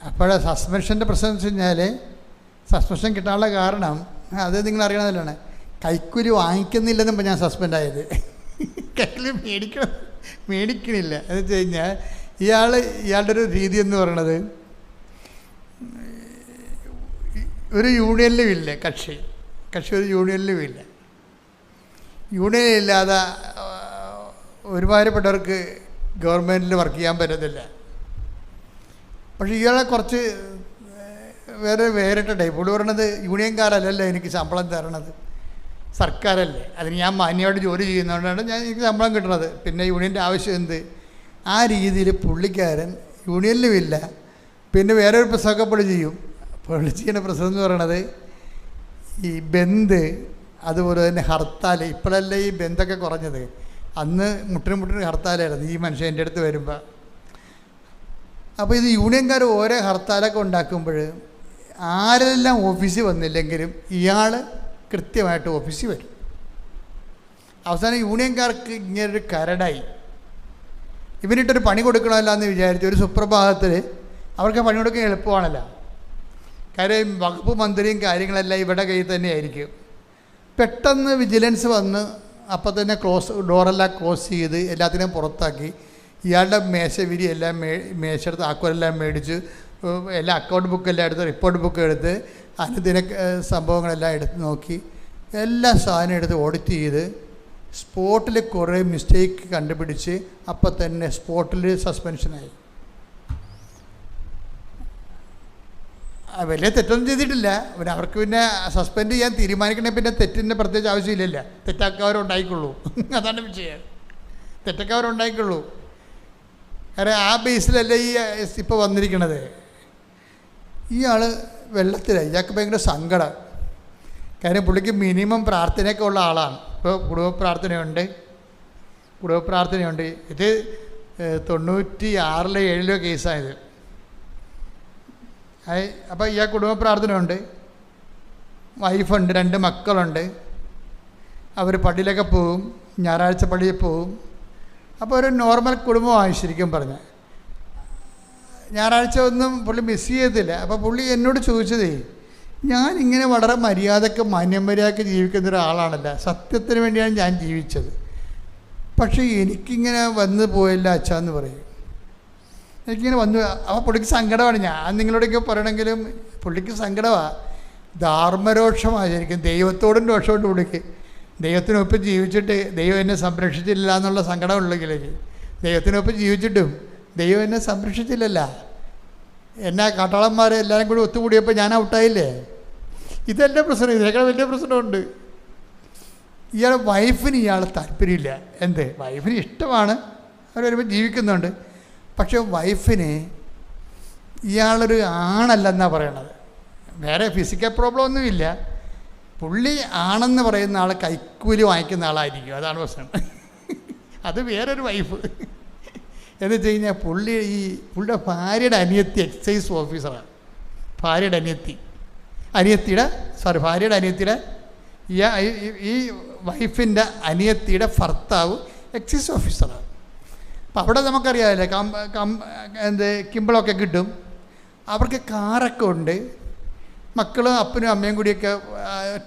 അപ്പോൾ സസ്പെൻഷൻ്റെ പ്രശ്നം എന്ന് വെച്ച് കഴിഞ്ഞാൽ, സസ്പെൻഷൻ കിട്ടാനുള്ള കാരണം അത് നിങ്ങൾ അറിയണമല്ലാണ്, കൈക്കൂലി വാങ്ങിക്കുന്നില്ലെന്നും ഞാൻ സസ്പെൻഡായത്. കൈക്കൂലി മേടിക്കണില്ല എന്ന് വെച്ച് കഴിഞ്ഞാൽ ഇയാളുടെ ഒരു രീതി എന്ന് പറയണത്, ഒരു യൂണിയനിലും ഇല്ല കക്ഷി ഒരു യൂണിയനിലും ഇല്ല. യൂണിയൻ ഇല്ലാതെ ഒരുമാതിരിപ്പെട്ടവർക്ക് ഗവൺമെൻറ്റിൽ വർക്ക് ചെയ്യാൻ പറ്റത്തില്ല. പക്ഷേ ഇയാളെ കുറച്ച് വേറിട്ട ടൈപ്പ്. പുള്ളി പറയണത് യൂണിയൻകാരല്ലല്ലോ എനിക്ക് ശമ്പളം തരണത്, സർക്കാരല്ലേ, അതിന് ഞാൻ മാന്യമായിട്ട് ജോലി ചെയ്യുന്നതുകൊണ്ടാണ് എനിക്ക് ശമ്പളം കിട്ടുന്നത്, പിന്നെ യൂണിയൻ്റെ ആവശ്യം എന്ത്? ആ രീതിയിൽ പുള്ളിക്കാരൻ യൂണിയനിലുമില്ല. പിന്നെ വേറൊരു പ്രസംഗമൊക്കെ പുള്ളി ചെയ്യും. പുള്ളി ചെയ്യുന്ന പ്രസംഗം എന്ന് പറയണത് ഈ ബന്ദ്, അതുപോലെ തന്നെ ഹർത്താൽ. ഇപ്പോഴല്ലേ ഈ ബന്ധമൊക്കെ കുറഞ്ഞത്, അന്ന് മുട്ടിന് ഹർത്താലായിരുന്നു ഈ മനുഷ്യൻ എൻ്റെ അടുത്ത് വരുമ്പോൾ. അപ്പോൾ ഇത് യൂണിയൻകാർ ഓരോ ഹർത്താലൊക്കെ ഉണ്ടാക്കുമ്പോൾ ആരെല്ലാം ഓഫീസിൽ വന്നില്ലെങ്കിലും ഇയാൾ കൃത്യമായിട്ട് ഓഫീസിൽ വരും. അവസാനം യൂണിയൻകാർക്ക് ഇങ്ങനൊരു കരടായി. ഇവനിട്ടൊരു പണി കൊടുക്കണമല്ലോ എന്ന് വിചാരിച്ചു. ഒരു സുപ്രഭാതത്തിൽ അവർക്ക് പണി കൊടുക്കാൻ എളുപ്പമാണല്ലോ, കാര്യം വകുപ്പ് മന്ത്രിയും കാര്യങ്ങളെല്ലാം ഇവിടെ കയ്യിൽ തന്നെ ആയിരിക്കും. പെട്ടെന്ന് വിജിലൻസ് വന്ന് അപ്പം തന്നെ ഡോറെല്ലാം ക്ലോസ് ചെയ്ത് എല്ലാത്തിനെയും പുറത്താക്കി. ഇയാളുടെ മേശവിരി എല്ലാം മേശയെടുത്ത് ആക്കുവെല്ലാം മേടിച്ച് എല്ലാ അക്കൗണ്ട് ബുക്കെല്ലാം എടുത്ത് റിപ്പോർട്ട് ബുക്ക് എടുത്ത് അനുദിന സംഭവങ്ങളെല്ലാം എടുത്ത് നോക്കി എല്ലാ സാധനം എടുത്ത് ഓഡിറ്റ് ചെയ്ത് സ്പോട്ടിൽ കുറേ മിസ്റ്റേക്ക് കണ്ടുപിടിച്ച് അപ്പം തന്നെ സ്പോട്ടിൽ സസ്പെൻഷനായി. വലിയ തെറ്റൊന്നും ചെയ്തിട്ടില്ല. പിന്നെ അവർക്ക് പിന്നെ സസ്പെൻഡ് ചെയ്യാൻ തീരുമാനിക്കണേ പിന്നെ തെറ്റിൻ്റെ പ്രത്യേകിച്ച് ആവശ്യമില്ലല്ലോ, തെറ്റാക്കവരുണ്ടായിക്കൊള്ളൂ. അതാണ് വിഷയം, തെറ്റക്കാരുണ്ടായിക്കൊള്ളൂ. കാരണം ആ ബേസിലല്ലേ ഈ ഇപ്പോൾ വന്നിരിക്കണത്. ഇയാൾ വെള്ളത്തിലായി. ഇയാൾക്ക് ഭയങ്കര സങ്കടം. കാര്യം പുള്ളിക്ക് മിനിമം പ്രാർത്ഥനയൊക്കെ ഉള്ള ആളാണ്. ഇപ്പോൾ കുടുംബ പ്രാർത്ഥനയുണ്ട്. ഇത് 96-ലോ 97-ലോ കേസായത്. അപ്പോൾ ഇയാൾ കുടുംബ പ്രാർത്ഥനയുണ്ട്, വൈഫുണ്ട്, 2 മക്കളുണ്ട്. അവർ പള്ളിയിലൊക്കെ പോവും, ഞായറാഴ്ച പള്ളിയിൽ പോവും. അപ്പോൾ ഒരു നോർമൽ കുടുംബമായി ശരിക്കും പറഞ്ഞാൽ. ഞായറാഴ്ച ഒന്നും പുള്ളി മിസ് ചെയ്യത്തില്ല. അപ്പോൾ പുള്ളി എന്നോട് ചോദിച്ചതേ, ഞാനിങ്ങനെ വളരെ മര്യാദക്ക് മാന്യമര്യാദക്ക് ജീവിക്കുന്ന ഒരാളാണല്ലോ, സത്യത്തിന് വേണ്ടിയാണ് ഞാൻ ജീവിച്ചത്, പക്ഷേ എനിക്കിങ്ങനെ വന്ന് പോയില്ല അച്ഛാന്ന് പറയും. എനിക്കിങ്ങനെ വന്നു. അപ്പോൾ പുള്ളിക്ക് സങ്കടമാണ്. ഞാൻ നിങ്ങളോടൊക്കെ പറയണമെങ്കിലും പുള്ളിക്ക് സങ്കടമാണ്, ധർമ്മരോക്ഷമാണ് ശരിക്കും. ദൈവത്തോടും രോഷമുണ്ട് പുള്ളിക്ക്. ദൈവത്തിനൊപ്പം ജീവിച്ചിട്ട് ദൈവം എന്നെ സംരക്ഷിച്ചില്ല എന്നുള്ള സങ്കടമുള്ളെങ്കിലേക്ക്, ദൈവത്തിനൊപ്പം ജീവിച്ചിട്ടും ദൈവം എന്നെ സംരക്ഷിച്ചില്ലല്ല. എന്നെ കാട്ടാളന്മാർ എല്ലാവരും കൂടി ഒത്തുകൂടിയപ്പോൾ ഞാൻ ഔട്ടായില്ലേ. ഇതെല്ലാം പ്രശ്നം. ഇതിനേക്കാൾ വലിയ പ്രശ്നമുണ്ട്. ഇയാളെ വൈഫിന് താല്പര്യമില്ല. എന്ത്? വൈഫിന് ഇഷ്ടമാണ്, അവർ വരുമ്പോൾ ജീവിക്കുന്നുണ്ട്. പക്ഷെ വൈഫിന് ഇയാളൊരു ആണല്ലെന്നാണ് പറയണത്. വേറെ ഫിസിക്കൽ പ്രോബ്ലം ഒന്നുമില്ല. പുള്ളി ആണെന്ന് പറയുന്ന ആൾ കൈക്കൂലി വാങ്ങിക്കുന്ന ആളായിരിക്കും. അതാണ് പ്രശ്നം. അത് വേറൊരു വൈഫ് എന്ന് വെച്ച് കഴിഞ്ഞാൽ പുള്ളിയുടെ ഭാര്യയുടെ അനിയത്തി എക്സൈസ് ഓഫീസറാണ്. ഭാര്യയുടെ അനിയത്തിയുടെ ഈ വൈഫിൻ്റെ അനിയത്തിയുടെ ഭർത്താവ് എക്സൈസ് ഓഫീസറാണ്. അപ്പം അവിടെ നമുക്കറിയാമല്ലേ, കിമ്പിളൊക്കെ കിട്ടും. അവർക്ക് കാറൊക്കെ ഉണ്ട്. മക്കളും അപ്പനും അമ്മയും കൂടിയൊക്കെ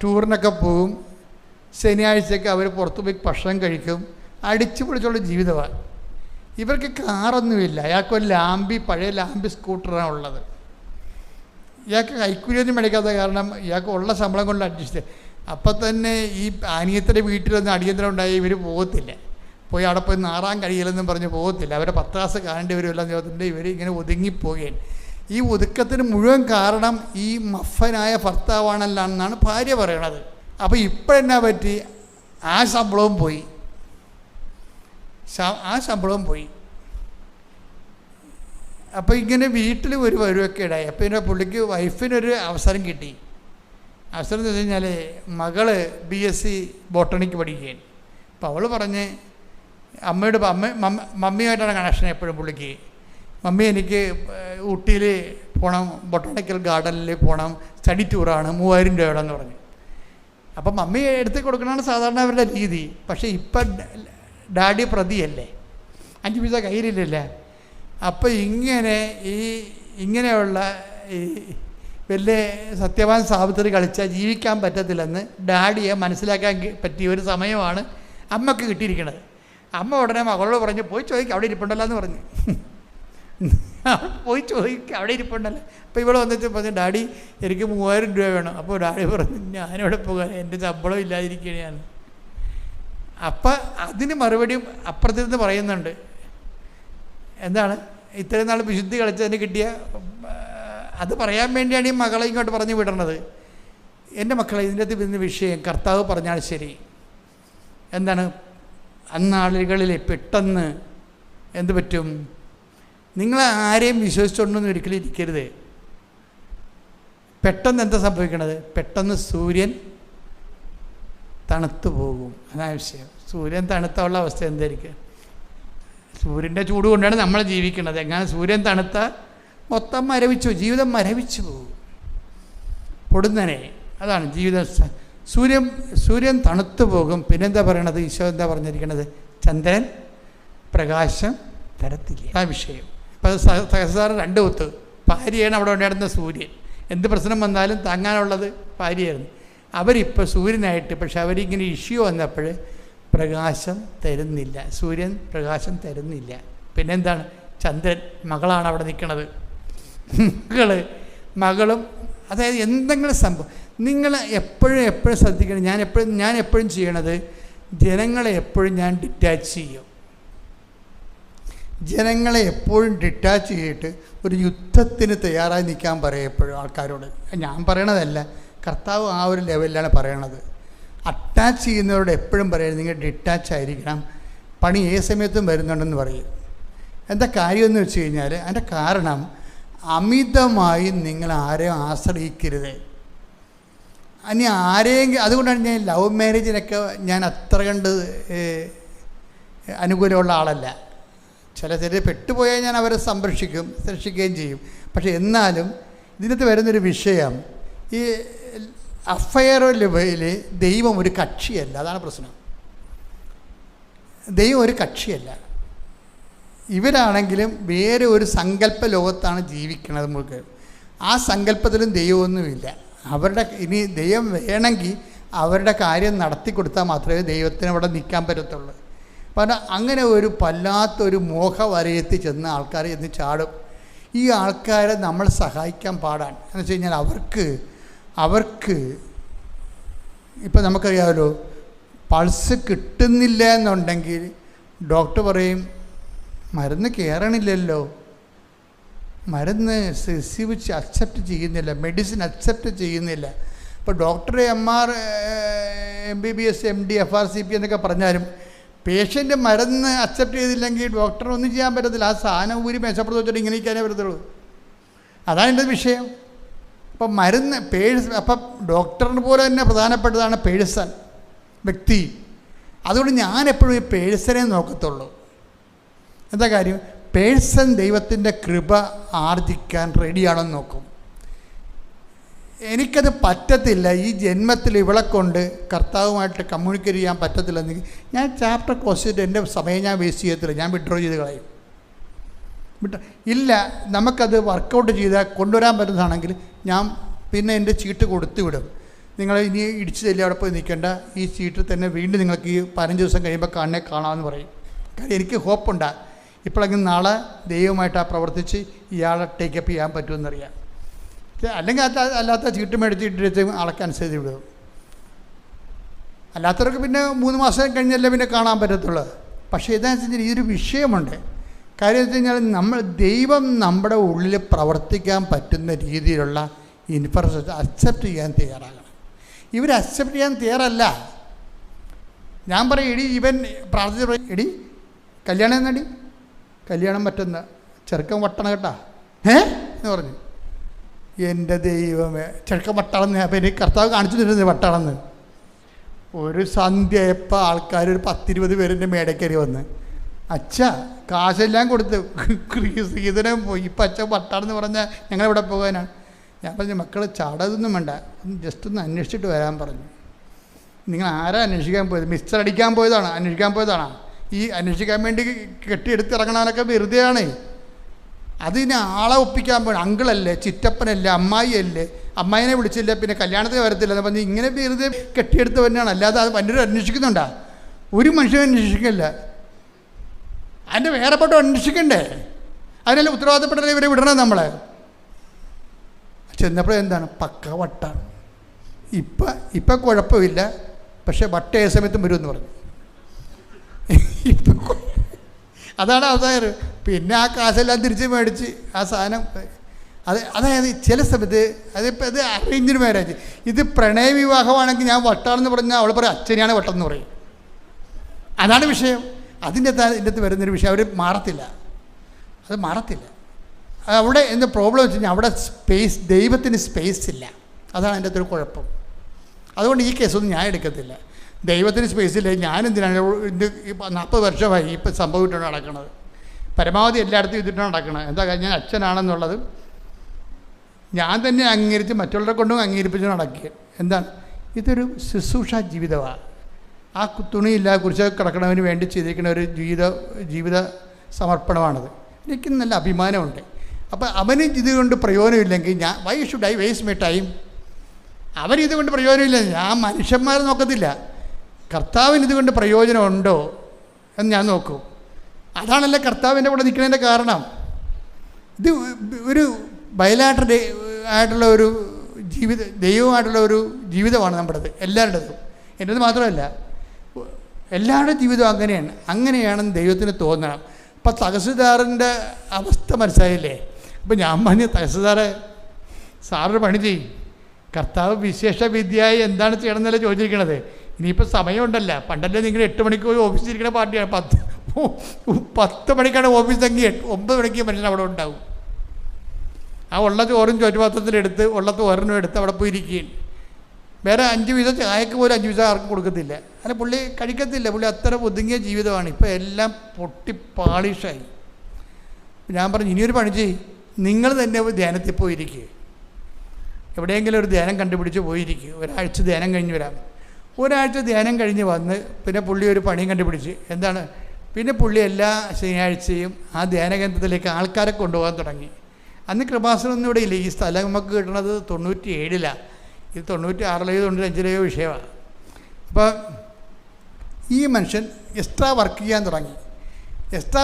ടൂറിനൊക്കെ പോവും. ശനിയാഴ്ചയൊക്കെ അവർ പുറത്തു പോയി ഭക്ഷണം കഴിക്കും. അടിച്ചു പൊളിച്ചുള്ള ജീവിതമാണ്. ഇവർക്ക് കാറൊന്നുമില്ല. അയാൾക്കൊരു പഴയ ലാംബി സ്കൂട്ടറാണ് ഉള്ളത്. ഇയാൾക്ക് കൈക്കൂലിയൊന്നും മേടിക്കാത്ത കാരണം ഇയാൾക്ക് ഉള്ള ശമ്പളം കൊണ്ട് അഡ്ജസ്റ്റ്. അപ്പം തന്നെ ഈ അനിയത്തിൻ്റെ വീട്ടിലൊന്നും അടിയന്തരം ഉണ്ടായി ഇവർ പോകത്തില്ല. പോയി അവിടെ പോയി നാറാൻ കഴിയില്ലെന്നും പറഞ്ഞ് പോകത്തില്ല. അവരെ 10 ക്ലാസ് കാണേണ്ടി വരുമല്ലോ ചോദിച്ചിട്ട് ഇവർ ഇങ്ങനെ ഒതുങ്ങിപ്പോകുകയാണ്. ഈ ഒതുക്കത്തിന് മുഴുവൻ കാരണം ഈ മഫനായ ഭർത്താവാണല്ലോ എന്നാണ് ഭാര്യ പറയണത്. അപ്പോൾ ഇപ്പോഴെന്നാ പറ്റി? ആ ശമ്പളവും പോയി. അപ്പോൾ ഇങ്ങനെ വീട്ടിൽ ഒരു വരുവൊക്കെ ഇടായി. അപ്പോൾ പിന്നെ പുള്ളിക്ക് വൈഫിനൊരു അവസരം കിട്ടി. അവസരം എന്ന് വെച്ച് കഴിഞ്ഞാൽ മകള് BSc ബോട്ടണിക്ക് പഠിക്കുകയാണ്. അപ്പോൾ അവൾ പറഞ്ഞ് മമ്മിയായിട്ടാണ് കണക്ഷൻ എപ്പോഴും പുള്ളിക്ക്. മമ്മി എനിക്ക് ഊട്ടിയിൽ പോകണം, ബൊട്ടാണിക്കൽ ഗാർഡനിൽ പോകണം, സ്റ്റഡി ടൂറാണ്, 3000 രൂപയോടെന്ന് പറഞ്ഞു. അപ്പം മമ്മി എടുത്ത് കൊടുക്കണമെന്ന് സാധാരണ അവരുടെ രീതി. പക്ഷേ ഇപ്പം ഡാഡി പ്രതിയല്ലേ, 5 പൈസ കയ്യിലില്ലല്ല. അപ്പം ഇങ്ങനെയുള്ള ഈ വലിയ സത്യവാൻ സാവിത്രി കളിച്ചാൽ ജീവിക്കാൻ പറ്റത്തില്ലെന്ന് ഡാഡിയെ മനസ്സിലാക്കാൻ പറ്റിയ ഒരു സമയമാണ് അമ്മക്ക് കിട്ടിയിരിക്കുന്നത്. അമ്മ ഉടനെ മകളോട് പറഞ്ഞു, പോയി ചോദിക്കുക അവിടെ ഇരിപ്പുണ്ടല്ലോ എന്ന് പറഞ്ഞു. പോയി ചോദിക്കുക അവിടെ ഇരിപ്പുണ്ടല്ലോ. അപ്പോൾ ഇവിടെ വന്നിട്ട് പറഞ്ഞു, ഡാഡി എനിക്ക് 3000 രൂപ വേണം. അപ്പോൾ ഡാഡി പറഞ്ഞു, ഞാനിവിടെ പോകാൻ എൻ്റെ ശമ്പളം ഇല്ലാതിരിക്കുകയാണ്. അപ്പം അതിന് മറുപടി അപ്പുറത്തിരുന്ന് പറയുന്നുണ്ട്. എന്താണ് ഇത്രയും നാൾ വിശുദ്ധി കളിച്ചതിന് കിട്ടിയ അത് പറയാൻ വേണ്ടിയാണ് ഈ മകളെ ഇങ്ങോട്ട് പറഞ്ഞു വിടണത്. എൻ്റെ മക്കളെ, ഇതിൻ്റെ അകത്ത് വരുന്ന വിഷയം കർത്താവ് പറഞ്ഞാൽ ശരി. എന്താണ്? അന്നാളുകളിൽ പെട്ടെന്ന് എന്ത് പറ്റും? നിങ്ങൾ ആരെയും വിശ്വസിച്ചുകൊണ്ടൊന്നും ഒരിക്കലും ഇരിക്കരുത്. പെട്ടെന്ന് എന്താ സംഭവിക്കണത്? പെട്ടെന്ന് സൂര്യൻ തണുത്തു പോകും. അതാണ് വിഷയം. സൂര്യൻ തണുത്തുള്ള അവസ്ഥ എന്തായിരിക്കും? സൂര്യൻ്റെ ചൂട് കൊണ്ടാണ് നമ്മൾ ജീവിക്കുന്നത്. എങ്ങനെ സൂര്യൻ തണുത്താൽ മൊത്തം മരവിച്ചു, ജീവിതം മരവിച്ചു പോകും പൊടുന്നനെ. അതാണ് ജീവിതം. സൂര്യൻ തണുത്തു പോകും. പിന്നെന്താ പറയണത്? ഈശോ എന്താ പറഞ്ഞിരിക്കണത്? ചന്ദ്രൻ പ്രകാശം തരത്തില്ല. ആ വിഷയം. ഇപ്പം സഹസാരം രണ്ട് കുത്ത്. ഭാര്യയാണ് അവിടെ ഉണ്ടായിരുന്ന സൂര്യൻ. എന്ത് പ്രശ്നം വന്നാലും താങ്ങാനുള്ളത് ഭാര്യയായിരുന്നു. അവരിപ്പോൾ സൂര്യനായിട്ട്, പക്ഷെ അവരിങ്ങനെ ഇഷ്യൂ വന്നപ്പോൾ പ്രകാശം തരുന്നില്ല. സൂര്യൻ പ്രകാശം തരുന്നില്ല. പിന്നെന്താണ്? ചന്ദ്രൻ, മകളാണ് അവിടെ നിൽക്കണത്. മകളും, അതായത് എന്തെങ്കിലും സംഭവം നിങ്ങൾ എപ്പോഴും ശ്രദ്ധിക്കണം. ഞാൻ എപ്പോഴും ചെയ്യണത്, ജനങ്ങളെ എപ്പോഴും ഞാൻ ഡിറ്റാച്ച് ചെയ്യും. ജനങ്ങളെ എപ്പോഴും ഡിറ്റാച്ച് ചെയ്തിട്ട് ഒരു യുദ്ധത്തിന് തയ്യാറായി നിൽക്കാൻ പറയും എപ്പോഴും ആൾക്കാരോട്. ഞാൻ പറയണതല്ല, കർത്താവ് ആ ഒരു ലെവലിലാണ് പറയണത്. അറ്റാച്ച് ചെയ്യുന്നവരോട് എപ്പോഴും പറയുന്നത് നിങ്ങൾ ഡിറ്റാച്ച് ആയിരിക്കണം, പണി ഏത് സമയത്തും വരുന്നുണ്ടെന്ന് പറയും. എന്താ കാര്യമെന്ന് വെച്ച് കഴിഞ്ഞാൽ, അതിൻ്റെ കാരണം അമിതമായി നിങ്ങൾ ആരെയും ആശ്രയിക്കരുത്. ഇനി ആരെയെങ്കിലും, അതുകൊണ്ടാണ് ഞാൻ ലവ് മാരേജിനൊക്കെ ഞാൻ അത്ര കണ്ട് അനുകൂലമുള്ള ആളല്ല. ചില പെട്ടുപോയാൽ ഞാൻ അവരെ സംരക്ഷിക്കുകയും ചെയ്യും. പക്ഷെ എന്നാലും ഇതിനകത്ത് വരുന്നൊരു വിഷയം, ഈ അഫയർ ലെവലിൽ ദൈവം ഒരു കക്ഷിയല്ല. അതാണ് പ്രശ്നം. ദൈവം ഒരു കക്ഷിയല്ല. ഇവരാണെങ്കിലും വേറെ ഒരു സങ്കല്പ ലോകത്താണ് ജീവിക്കുന്നത്. നമുക്ക് ആ സങ്കല്പത്തിലും ദൈവമൊന്നുമില്ല. ഇനി ദൈവം വേണമെങ്കിൽ അവരുടെ കാര്യം നടത്തി കൊടുത്താൽ മാത്രമേ ദൈവത്തിന് അവിടെ നിൽക്കാൻ പറ്റത്തുള്ളൂ. അപ്പം അങ്ങനെ ഒരു വല്ലാത്തൊരു മോഹവരയത്തിൽ ചെന്ന് ആൾക്കാർ ചെന്ന് ചാടും. ഈ ആൾക്കാരെ നമ്മൾ സഹായിക്കാൻ പാടാൻ എന്ന് വെച്ച് കഴിഞ്ഞാൽ അവർക്ക് ഇപ്പം നമുക്കറിയാമല്ലോ, പൾസ് കിട്ടുന്നില്ല എന്നുണ്ടെങ്കിൽ ഡോക്ടർ പറയും മരുന്ന് കയറണില്ലല്ലോ, മരുന്ന് അക്സെപ്റ്റ് ചെയ്യുന്നില്ല, മെഡിസിൻ അക്സെപ്റ്റ് ചെയ്യുന്നില്ല. ഇപ്പോൾ ഡോക്ടർ MBBS MD FRCP എന്നൊക്കെ പറഞ്ഞാലും പേഷ്യൻ്റ് മരുന്ന് അക്സെപ്റ്റ് ചെയ്തില്ലെങ്കിൽ ഡോക്ടർ ഒന്നും ചെയ്യാൻ പറ്റത്തില്ല. ആ സാധനം ഊരി മേശപ്പുറത്ത് വെച്ചിട്ട് ഇങ്ങനെ ഇരിക്കാനേ പറ്റത്തുള്ളൂ. അതാണ് എൻ്റെ വിഷയം. അപ്പം മരുന്ന് അപ്പം ഡോക്ടറിന് പോലെ തന്നെ പ്രധാനപ്പെട്ടതാണ് പേഴ്സൺ, വ്യക്തി. അതുകൊണ്ട് ഞാൻ എപ്പോഴും ഈ പേഴ്സണെ നോക്കത്തുള്ളൂ. എന്താ കാര്യം? പേഴ്സൺ ദൈവത്തിൻ്റെ കൃപ ആർജിക്കാൻ റെഡിയാണെന്ന് നോക്കും. എനിക്കത് പറ്റത്തില്ല, ഈ ജന്മത്തിൽ ഇവളെ കൊണ്ട് കർത്താവുമായിട്ട് കമ്മ്യൂണിക്കേറ്റ് ചെയ്യാൻ പറ്റത്തില്ലെന്നെങ്കിൽ ഞാൻ ചാപ്റ്റർ ക്ലോസ് ചെയ്തിട്ട് എൻ്റെ സമയം ഞാൻ വേസ്റ്റ് ചെയ്യത്തില്ല, ഞാൻ വിഡ്രോ ചെയ്ത് കളയും. ഇല്ല, നമുക്കത് വർക്കൗട്ട് ചെയ്താൽ കൊണ്ടുവരാൻ പറ്റുന്നതാണെങ്കിൽ ഞാൻ പിന്നെ എൻ്റെ ചീട്ട് കൊടുത്തു വിടും. നിങ്ങൾ ഇനി ഇടിച്ചു തല്ലി അവിടെ പോയി നിൽക്കേണ്ട, ഈ ചീട്ടിൽ തന്നെ വീണ്ടും നിങ്ങൾക്ക് ഈ 15 ദിവസം കഴിയുമ്പോൾ കാണാമെന്ന് പറയും. കാര്യം എനിക്ക് ഹോപ്പുണ്ടാ, ഇപ്പോഴെങ്കിലും നാളെ ദൈവമായിട്ട് പ്രവർത്തിച്ച് ഇയാളെ ടേക്കപ്പ് ചെയ്യാൻ പറ്റുമെന്നറിയാം. അല്ലെങ്കിൽ അല്ലാത്ത ചീട്ട് മേടിച്ചിട്ട് ആൾക്കനുസരിച്ച് വിടും. അല്ലാത്തവർക്ക് പിന്നെ 3 മാസം കഴിഞ്ഞല്ലേ പിന്നെ കാണാൻ പറ്റത്തുള്ളൂ. പക്ഷേ ഇതാണെന്ന് വെച്ച് കഴിഞ്ഞാൽ ഇതൊരു വിഷയമുണ്ട്. കാര്യം വെച്ച് കഴിഞ്ഞാൽ ദൈവം നമ്മുടെ ഉള്ളിൽ പ്രവർത്തിക്കാൻ പറ്റുന്ന രീതിയിലുള്ള ഇൻഫ്രാസ്ട്രക്ചർ അക്സെപ്റ്റ് ചെയ്യാൻ തയ്യാറാകണം. ഇവർ അക്സെപ്റ്റ് ചെയ്യാൻ തയ്യാറല്ല. ഞാൻ പറയും, ഇവൻ പ്രാർത്ഥിച്ച കല്യാണം എന്നടി, കല്യാണം പറ്റുന്ന ചെറുക്കൻ വട്ടണം കേട്ടാ എന്ന് പറഞ്ഞു. എൻ്റെ ദൈവമേ, ചെറുക്കൻ വട്ടാളെന്ന്. അപ്പം എനിക്ക് കർത്താവ് കാണിച്ചു തരുന്നത് വട്ടാളെന്ന്. ഒരു സന്ധ്യ എപ്പോൾ ആൾക്കാർ ഒരു 10-20 പേരിൻ്റെ മേടക്കരി വന്ന്, അച്ഛ കാശെല്ലാം കൊടുത്ത് ശ്രീധനം പോയി, ഇപ്പം അച്ഛൻ വട്ടാണെന്ന് പറഞ്ഞാൽ ഞങ്ങളെവിടെ പോകാനാണ്? ഞാൻ പറഞ്ഞു, മക്കൾ ചാടതൊന്നും വേണ്ട, ജസ്റ്റ് ഒന്ന് അന്വേഷിച്ചിട്ട് വരാൻ പറഞ്ഞു. നിങ്ങൾ ആരാ അന്വേഷിക്കാൻ പോയത്? മിക്സർ അടിക്കാൻ പോയതാണ്, അന്വേഷിക്കാൻ പോയതാണോ? ഈ അന്വേഷിക്കാൻ വേണ്ടി കെട്ടിയെടുത്ത് ഇറങ്ങണവനൊക്കെ വെറുതെയാണ്. അതിന് ആളെ ഒപ്പിക്കാൻ പോയി. അങ്കിളല്ലേ, ചിറ്റപ്പനല്ലേ, അമ്മായിയല്ലേ, അമ്മായിനെ വിളിച്ചില്ല, പിന്നെ കല്യാണത്തിന് വരത്തില്ല എന്ന് പറഞ്ഞ് ഇങ്ങനെ വെറുതെ കെട്ടിയെടുത്ത് തന്നെയാണ്. അല്ലാതെ അത് പലരും അന്വേഷിക്കുന്നുണ്ടാ? ഒരു മനുഷ്യനും അന്വേഷിക്കില്ല. അതിൻ്റെ വേറെപ്പെട്ട അന്വേഷിക്കണ്ടേ? അതിനെല്ലാം ഉത്തരവാദിത്തപ്പെട്ടല്ലേ ഇവരെ വിടണേ നമ്മളെ. ചെന്നപ്പോഴെന്താണ്? പക്ക വട്ടാണ്. ഇപ്പം കുഴപ്പമില്ല, പക്ഷേ വട്ട ഏത് സമയത്തും വരുമെന്ന് പറഞ്ഞു. അതാണ് അവസാനം. പിന്നെ ആ കാശെല്ലാം തിരിച്ച് മേടിച്ച് ആ സാധനം അതായത് ചില സമയത്ത് അതിപ്പോൾ ഇത് അറേഞ്ച്ഡ് മാരേജ്, ഇത് പ്രണയവിവാഹമാണെങ്കിൽ ഞാൻ വട്ടാണെന്ന് പറഞ്ഞാൽ അവൾ പറയും അച്ഛനെയാണ് വട്ടെന്ന് പറയും. അതാണ് വിഷയം. അതിൻ്റെ അകത്ത് വരുന്നൊരു വിഷയം. അവർ മാറത്തില്ല, അത് മാറത്തില്ല. അവിടെ എന്താ പ്രോബ്ലം വെച്ച് കഴിഞ്ഞാൽ അവിടെ ദൈവത്തിന് സ്പേസ് ഇല്ല. അതാണ് അതിൻ്റെ അകത്തൊരു കുഴപ്പം. അതുകൊണ്ട് ഈ കേസൊന്നും ഞാൻ എടുക്കത്തില്ല. ദൈവത്തിന് സ്പേസ് ഇല്ല, ഞാനെന്തിനാണ് ഇത് 40 വർഷമായി ഇപ്പം സംഭവിച്ചിട്ടാണ് നടക്കുന്നത്. പരമാവധി എല്ലായിടത്തും ഇതിട്ടാണ് നടക്കുന്നത്. എന്താ ഞാൻ അച്ഛനാണെന്നുള്ളത് ഞാൻ തന്നെ അംഗീകരിച്ച് മറ്റുള്ളവരെ കൊണ്ടും അംഗീകരിപ്പിച്ച് നടക്കുക. എന്താണ് ഇതൊരു ശുശ്രൂഷ ജീവിതമാണ്. ആ തുണിയില്ലാതെ കുറിച്ച് കിടക്കണതിന് വേണ്ടി ചെയ്തിരിക്കുന്ന ഒരു ജീവിത സമർപ്പണമാണത്. എനിക്ക് നല്ല അഭിമാനമുണ്ട്. അപ്പോൾ അവന് ഇതുകൊണ്ട് പ്രയോജനമില്ലെങ്കിൽ ഞാൻ why should I waste my time? അവനിതുകൊണ്ട് പ്രയോജനമില്ല, ഞാൻ മനുഷ്യന്മാരെ നോക്കത്തില്ല. കർത്താവിന് ഇതുകൊണ്ട് പ്രയോജനമുണ്ടോ എന്ന് ഞാൻ നോക്കും. അതാണല്ലോ കർത്താവിൻ്റെ കൂടെ നിൽക്കുന്നതിൻ്റെ കാരണം. ഇത് ഒരു ബയലാറ്റർ ആയിട്ടുള്ള ഒരു ദൈവമായിട്ടുള്ള ഒരു ജീവിതമാണ് നമ്മുടേത്, എല്ലാവരുടേതും. എൻ്റേത് മാത്രമല്ല, എല്ലാവരുടെയും ജീവിതം അങ്ങനെയാണെന്ന് ദൈവത്തിന് തോന്നണം. അപ്പം തഹസിൽദാറിൻ്റെ അവസ്ഥ മനസ്സിലായില്ലേ? അപ്പം ഞാൻ പറഞ്ഞ തഹസിൽദാറെ സാറിന് പണി ചെയ്യും, കർത്താവ് വിശേഷ വിദ്യയായി എന്താണ് ചെയ്യണമെന്നല്ലേ ചോദിച്ചിരിക്കണത്. ഇനിയിപ്പോൾ സമയമുണ്ടല്ല. പണ്ടല്ലേ നിങ്ങൾ 8 മണിക്ക് പോയി ഓഫീസിലിരിക്കുന്ന പാർട്ടിയാണ്. 10 മണിക്കാണ് ഓഫീസെങ്കിൽ 9 മണിക്ക് മനുഷ്യൻ അവിടെ ഉണ്ടാവും. ആ ഉള്ള ചോറും ചോറ്റുപാത്രത്തിലെടുത്ത് ഉള്ള തോരനും എടുത്ത് അവിടെ പോയി ഇരിക്കുകയും വേറെ 5 പൈസ ചായക്ക് പോലും 5 പൈസ ആർക്കും കൊടുക്കത്തില്ല. അല്ല, പുള്ളി കഴിക്കത്തില്ല. പുള്ളി അത്ര ഒതുങ്ങിയ ജീവിതമാണ്. ഇപ്പോൾ എല്ലാം പൊട്ടി പാളിഷായി. ഞാൻ പറഞ്ഞു ഇനിയൊരു പണി ചെയ്യും, നിങ്ങൾ തന്നെ ധ്യാനത്തിൽ പോയിരിക്കുക, എവിടെയെങ്കിലും ഒരു ധ്യാനം കണ്ടുപിടിച്ച് പോയിരിക്കുക. ഒരാഴ്ച ധ്യാനം കഴിഞ്ഞ് വരാം. ഒരാഴ്ച ധ്യാനം കഴിഞ്ഞ് വന്ന് പിന്നെ പുള്ളി ഒരു പണിയും കണ്ടുപിടിച്ച് എന്താണ്, പിന്നെ പുള്ളി എല്ലാ ശനിയാഴ്ചയും ആ ധ്യാനകേന്ദ്രത്തിലേക്ക് ആൾക്കാരെ കൊണ്ടുപോകാൻ തുടങ്ങി. അന്ന് കൃപാസനമൊന്നും ഇവിടെ ഇല്ല. ഈ സ്ഥലം നമുക്ക് കിട്ടുന്നത് 97-ലാണ്. ഇത് 96-ലോ 95-ലോ വിഷയമാണ്. അപ്പോൾ ഈ മനുഷ്യൻ എക്സ്ട്രാ വർക്ക് ചെയ്യാൻ തുടങ്ങി. എക്സ്ട്രാ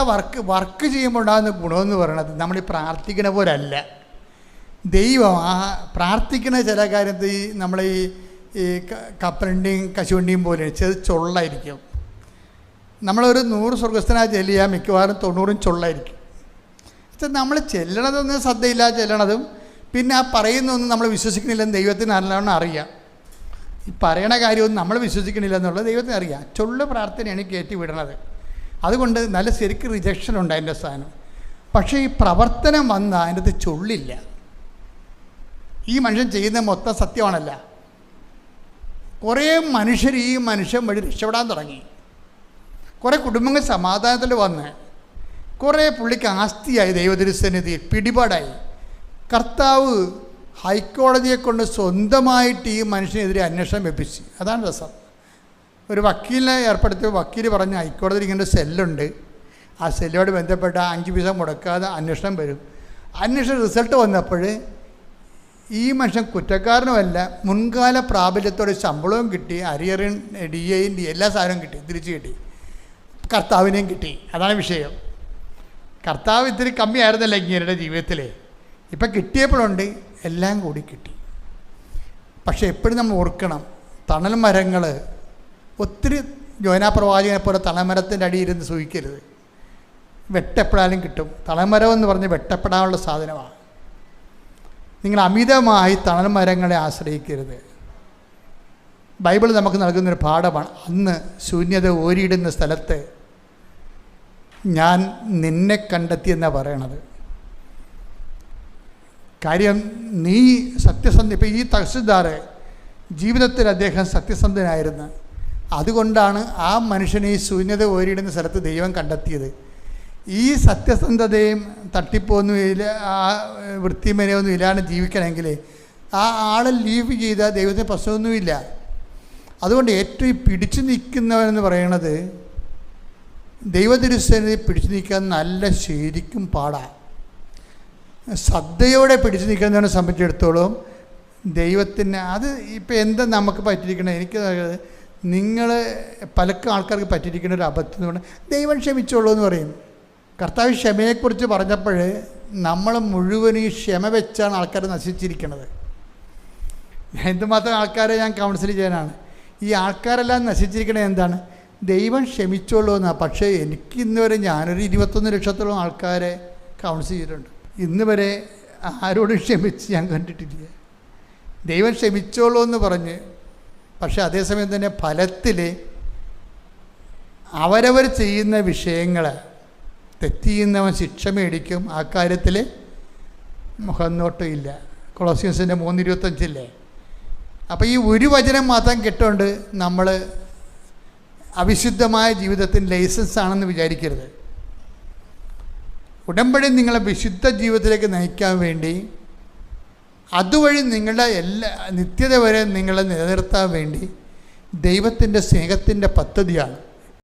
വർക്ക് ചെയ്യുമ്പോൾ ഉണ്ടാകുന്ന ഗുണമെന്ന് പറയുന്നത് നമ്മൾ ഈ പ്രാർത്ഥിക്കുന്ന പോലല്ല. ദൈവം ആ പ്രാർത്ഥിക്കുന്ന ചില കാര്യത്തിൽ നമ്മൾ ഈ കപ്പലണ്ടിയും കശുവണ്ടിയും പോലെ ചൊള്ളായിരിക്കും. നമ്മളൊരു 100 സ്വർഗസ്ഥനായി ചെല്ലിയാൽ മിക്കവാറും 90 ചൊള്ളായിരിക്കും. നമ്മൾ ചെല്ലണതൊന്നും ശ്രദ്ധയില്ലാതെ ചെല്ലണതും പിന്നെ ആ പറയുന്നതൊന്നും നമ്മൾ വിശ്വസിക്കണില്ലെന്ന് ദൈവത്തിന് നല്ലവണ്ണം അറിയാം. ഈ പറയണ കാര്യമൊന്നും നമ്മൾ വിശ്വസിക്കണില്ല എന്നുള്ളത് ദൈവത്തിന് അറിയാം. ചൊള്ള് പ്രാർത്ഥനയാണ് കയറ്റി വിടണത്. അതുകൊണ്ട് നല്ല ശരിക്കും റിജക്ഷൻ ഉണ്ട് അതിൻ്റെ സ്ഥാനം. പക്ഷേ ഈ പ്രവർത്തനം വന്നാൽ അതിൻ്റെ അകത്ത് ചൊള്ളില്ല. ഈ മനുഷ്യൻ ചെയ്യുന്ന മൊത്തം സത്യമാണല്ല. കുറേ മനുഷ്യർ ഈ മനുഷ്യൻ വഴി രക്ഷപ്പെടാൻ തുടങ്ങി. കുറേ കുടുംബങ്ങൾ സമാധാനത്തിൽ വന്ന്, കുറേ പുള്ളിക്ക് ആസ്തിയായി, ദൈവതിരുസന്നിധിയിൽ പിടിപാടായി. കർത്താവ് ഹൈക്കോടതിയെ കൊണ്ട് സ്വന്തമായിട്ട് ഈ മനുഷ്യനെതിരെ അന്വേഷണം വെപ്പിച്ചു. അതാണ് രസം. ഒരു വക്കീലിനെ ഏർപ്പെടുത്തിയ വക്കീൽ പറഞ്ഞു ഹൈക്കോടതിയിൽ ഇങ്ങനെ സെല്ലുണ്ട്, ആ സെല്ലോട് ബന്ധപ്പെട്ട 5 പൈസ മുടക്കാതെ അന്വേഷണം വരും. അന്വേഷണ റിസൾട്ട് വന്നപ്പോൾ ഈ മനുഷ്യൻ കുറ്റക്കാരനുമല്ല, മുൻകാല പ്രാബല്യത്തോടെ ശമ്പളവും കിട്ടി, അരിയറിൻ DAയും എല്ലാ സാധനവും കിട്ടി, തിരിച്ചു കിട്ടി, കർത്താവിനെയും കിട്ടി. അതാണ് വിഷയം. കർത്താവ് ഇത്തിരി കമ്മിയായിരുന്നല്ലോ ഇങ്ങേരുടെ ജീവിതത്തിൽ. ഇപ്പം കിട്ടിയപ്പോഴുണ്ട്, എല്ലാം കൂടി കിട്ടി. പക്ഷേ എപ്പോഴും നമ്മൾ ഓർക്കണം, തണൽ മരങ്ങൾ ഒത്തിരി യോനാ പ്രവാചകനെ പോലെ തണൽമരത്തിൻ്റെ അടിയിൽ ഇരുന്ന് സൂഹിക്കരുത്. വെട്ടപ്പെടാനും കിട്ടും. തണൽമരം എന്ന് പറഞ്ഞ് വെട്ടപ്പെടാനുള്ള സാധനമാണ്. നിങ്ങൾ അമിതമായി തണൽ മരങ്ങളെ ആശ്രയിക്കരുത്. ബൈബിൾ നമുക്ക് നൽകുന്നൊരു പാഠമാണ്. അന്ന് ശൂന്യത ഓരിയിടുന്ന സ്ഥലത്ത് ഞാൻ നിന്നെ കണ്ടെത്തിയെന്നാണ് പറയണത്. കാര്യം നീ സത്യസന്ധ. ഇപ്പം ഈ തഹസിൽദാർ ജീവിതത്തിൽ അദ്ദേഹം സത്യസന്ധനായിരുന്നു. അതുകൊണ്ടാണ് ആ മനുഷ്യനെ ഈ ശൂന്യത ഓരിയിടുന്ന സ്ഥലത്ത് ദൈവം കണ്ടെത്തിയത്. ഈ സത്യസന്ധതയും തട്ടിപ്പൊന്നുമില്ല, ആ വൃത്തിമനയൊന്നും ഇല്ലാണ്ട് ജീവിക്കണമെങ്കിൽ ആ ആളെ ലീവ് ചെയ്താൽ ദൈവത്തിന് പ്രശ്നമൊന്നുമില്ല. അതുകൊണ്ട് ഏറ്റവും പിടിച്ചു നിൽക്കുന്നവനെന്ന് പറയണത് ദൈവതിരുസന്നിധി പിടിച്ചു നിൽക്കാൻ നല്ല ശരിക്കും പാടാണ്. ശ്രദ്ധയോടെ പിടിച്ചു നിൽക്കുന്നവനെ സംബന്ധിച്ചിടത്തോളം ദൈവത്തിന് അത് ഇപ്പം എന്താ നമുക്ക് പറ്റിയിരിക്കണം. എനിക്ക് നിങ്ങൾ പലക്കും ആൾക്കാർക്ക് പറ്റിയിരിക്കുന്ന ഒരു അബദ്ധം എന്ന് പറഞ്ഞാൽ ദൈവം ക്ഷമിച്ചോളൂ എന്ന് പറയും. കർത്താവ് ക്ഷമയെക്കുറിച്ച് പറഞ്ഞപ്പോൾ നമ്മൾ മുഴുവൻ ഈ ക്ഷമ വെച്ചാണ് ആൾക്കാർ നശിച്ചിരിക്കുന്നത്. എന്തുമാത്രം ആൾക്കാരെ ഞാൻ കൗൺസിൽ ചെയ്യാനാണ്. ഈ ആൾക്കാരെല്ലാം നശിച്ചിരിക്കണത് എന്താണ്? ദൈവം ക്ഷമിച്ചോളൂ എന്നാണ്. പക്ഷേ എനിക്ക് ഇന്ന് വരെ ഞാനൊരു 21 ലക്ഷത്തോളം ആൾക്കാരെ കൗൺസിൽ ചെയ്തിട്ടുണ്ട്. ഇന്ന് വരെ ആരോടും ക്ഷമിച്ച് ഞാൻ കണ്ടിട്ടില്ല. ദൈവം ക്ഷമിച്ചോളൂ എന്ന് പറഞ്ഞ്, പക്ഷെ അതേസമയം തന്നെ ഫലത്തിൽ അവരവർ ചെയ്യുന്ന വിഷയങ്ങൾ, തെറ്റ് ചെയ്യുന്നവൻ ശിക്ഷ മേടിക്കും, ആ കാര്യത്തിൽ മുഖം നോട്ടം ഇല്ല. കൊളോസിയൻസിൻ്റെ 3:25 അപ്പോൾ ഈ ഒരു വചനം മാത്രം കേട്ടുകൊണ്ട് നമ്മൾ അവിശുദ്ധമായ ജീവിതത്തിന് ലൈസൻസ് ആണെന്ന് വിചാരിക്കരുത്. ഉടമ്പടി നിങ്ങളെ വിശുദ്ധ ജീവിതത്തിലേക്ക് നയിക്കാൻ വേണ്ടി, അതുവഴി നിങ്ങളുടെ നിത്യത വരെ നിങ്ങളെ നിലനിർത്താൻ വേണ്ടി ദൈവത്തിൻ്റെ സ്നേഹത്തിൻ്റെ പദ്ധതിയാണ്.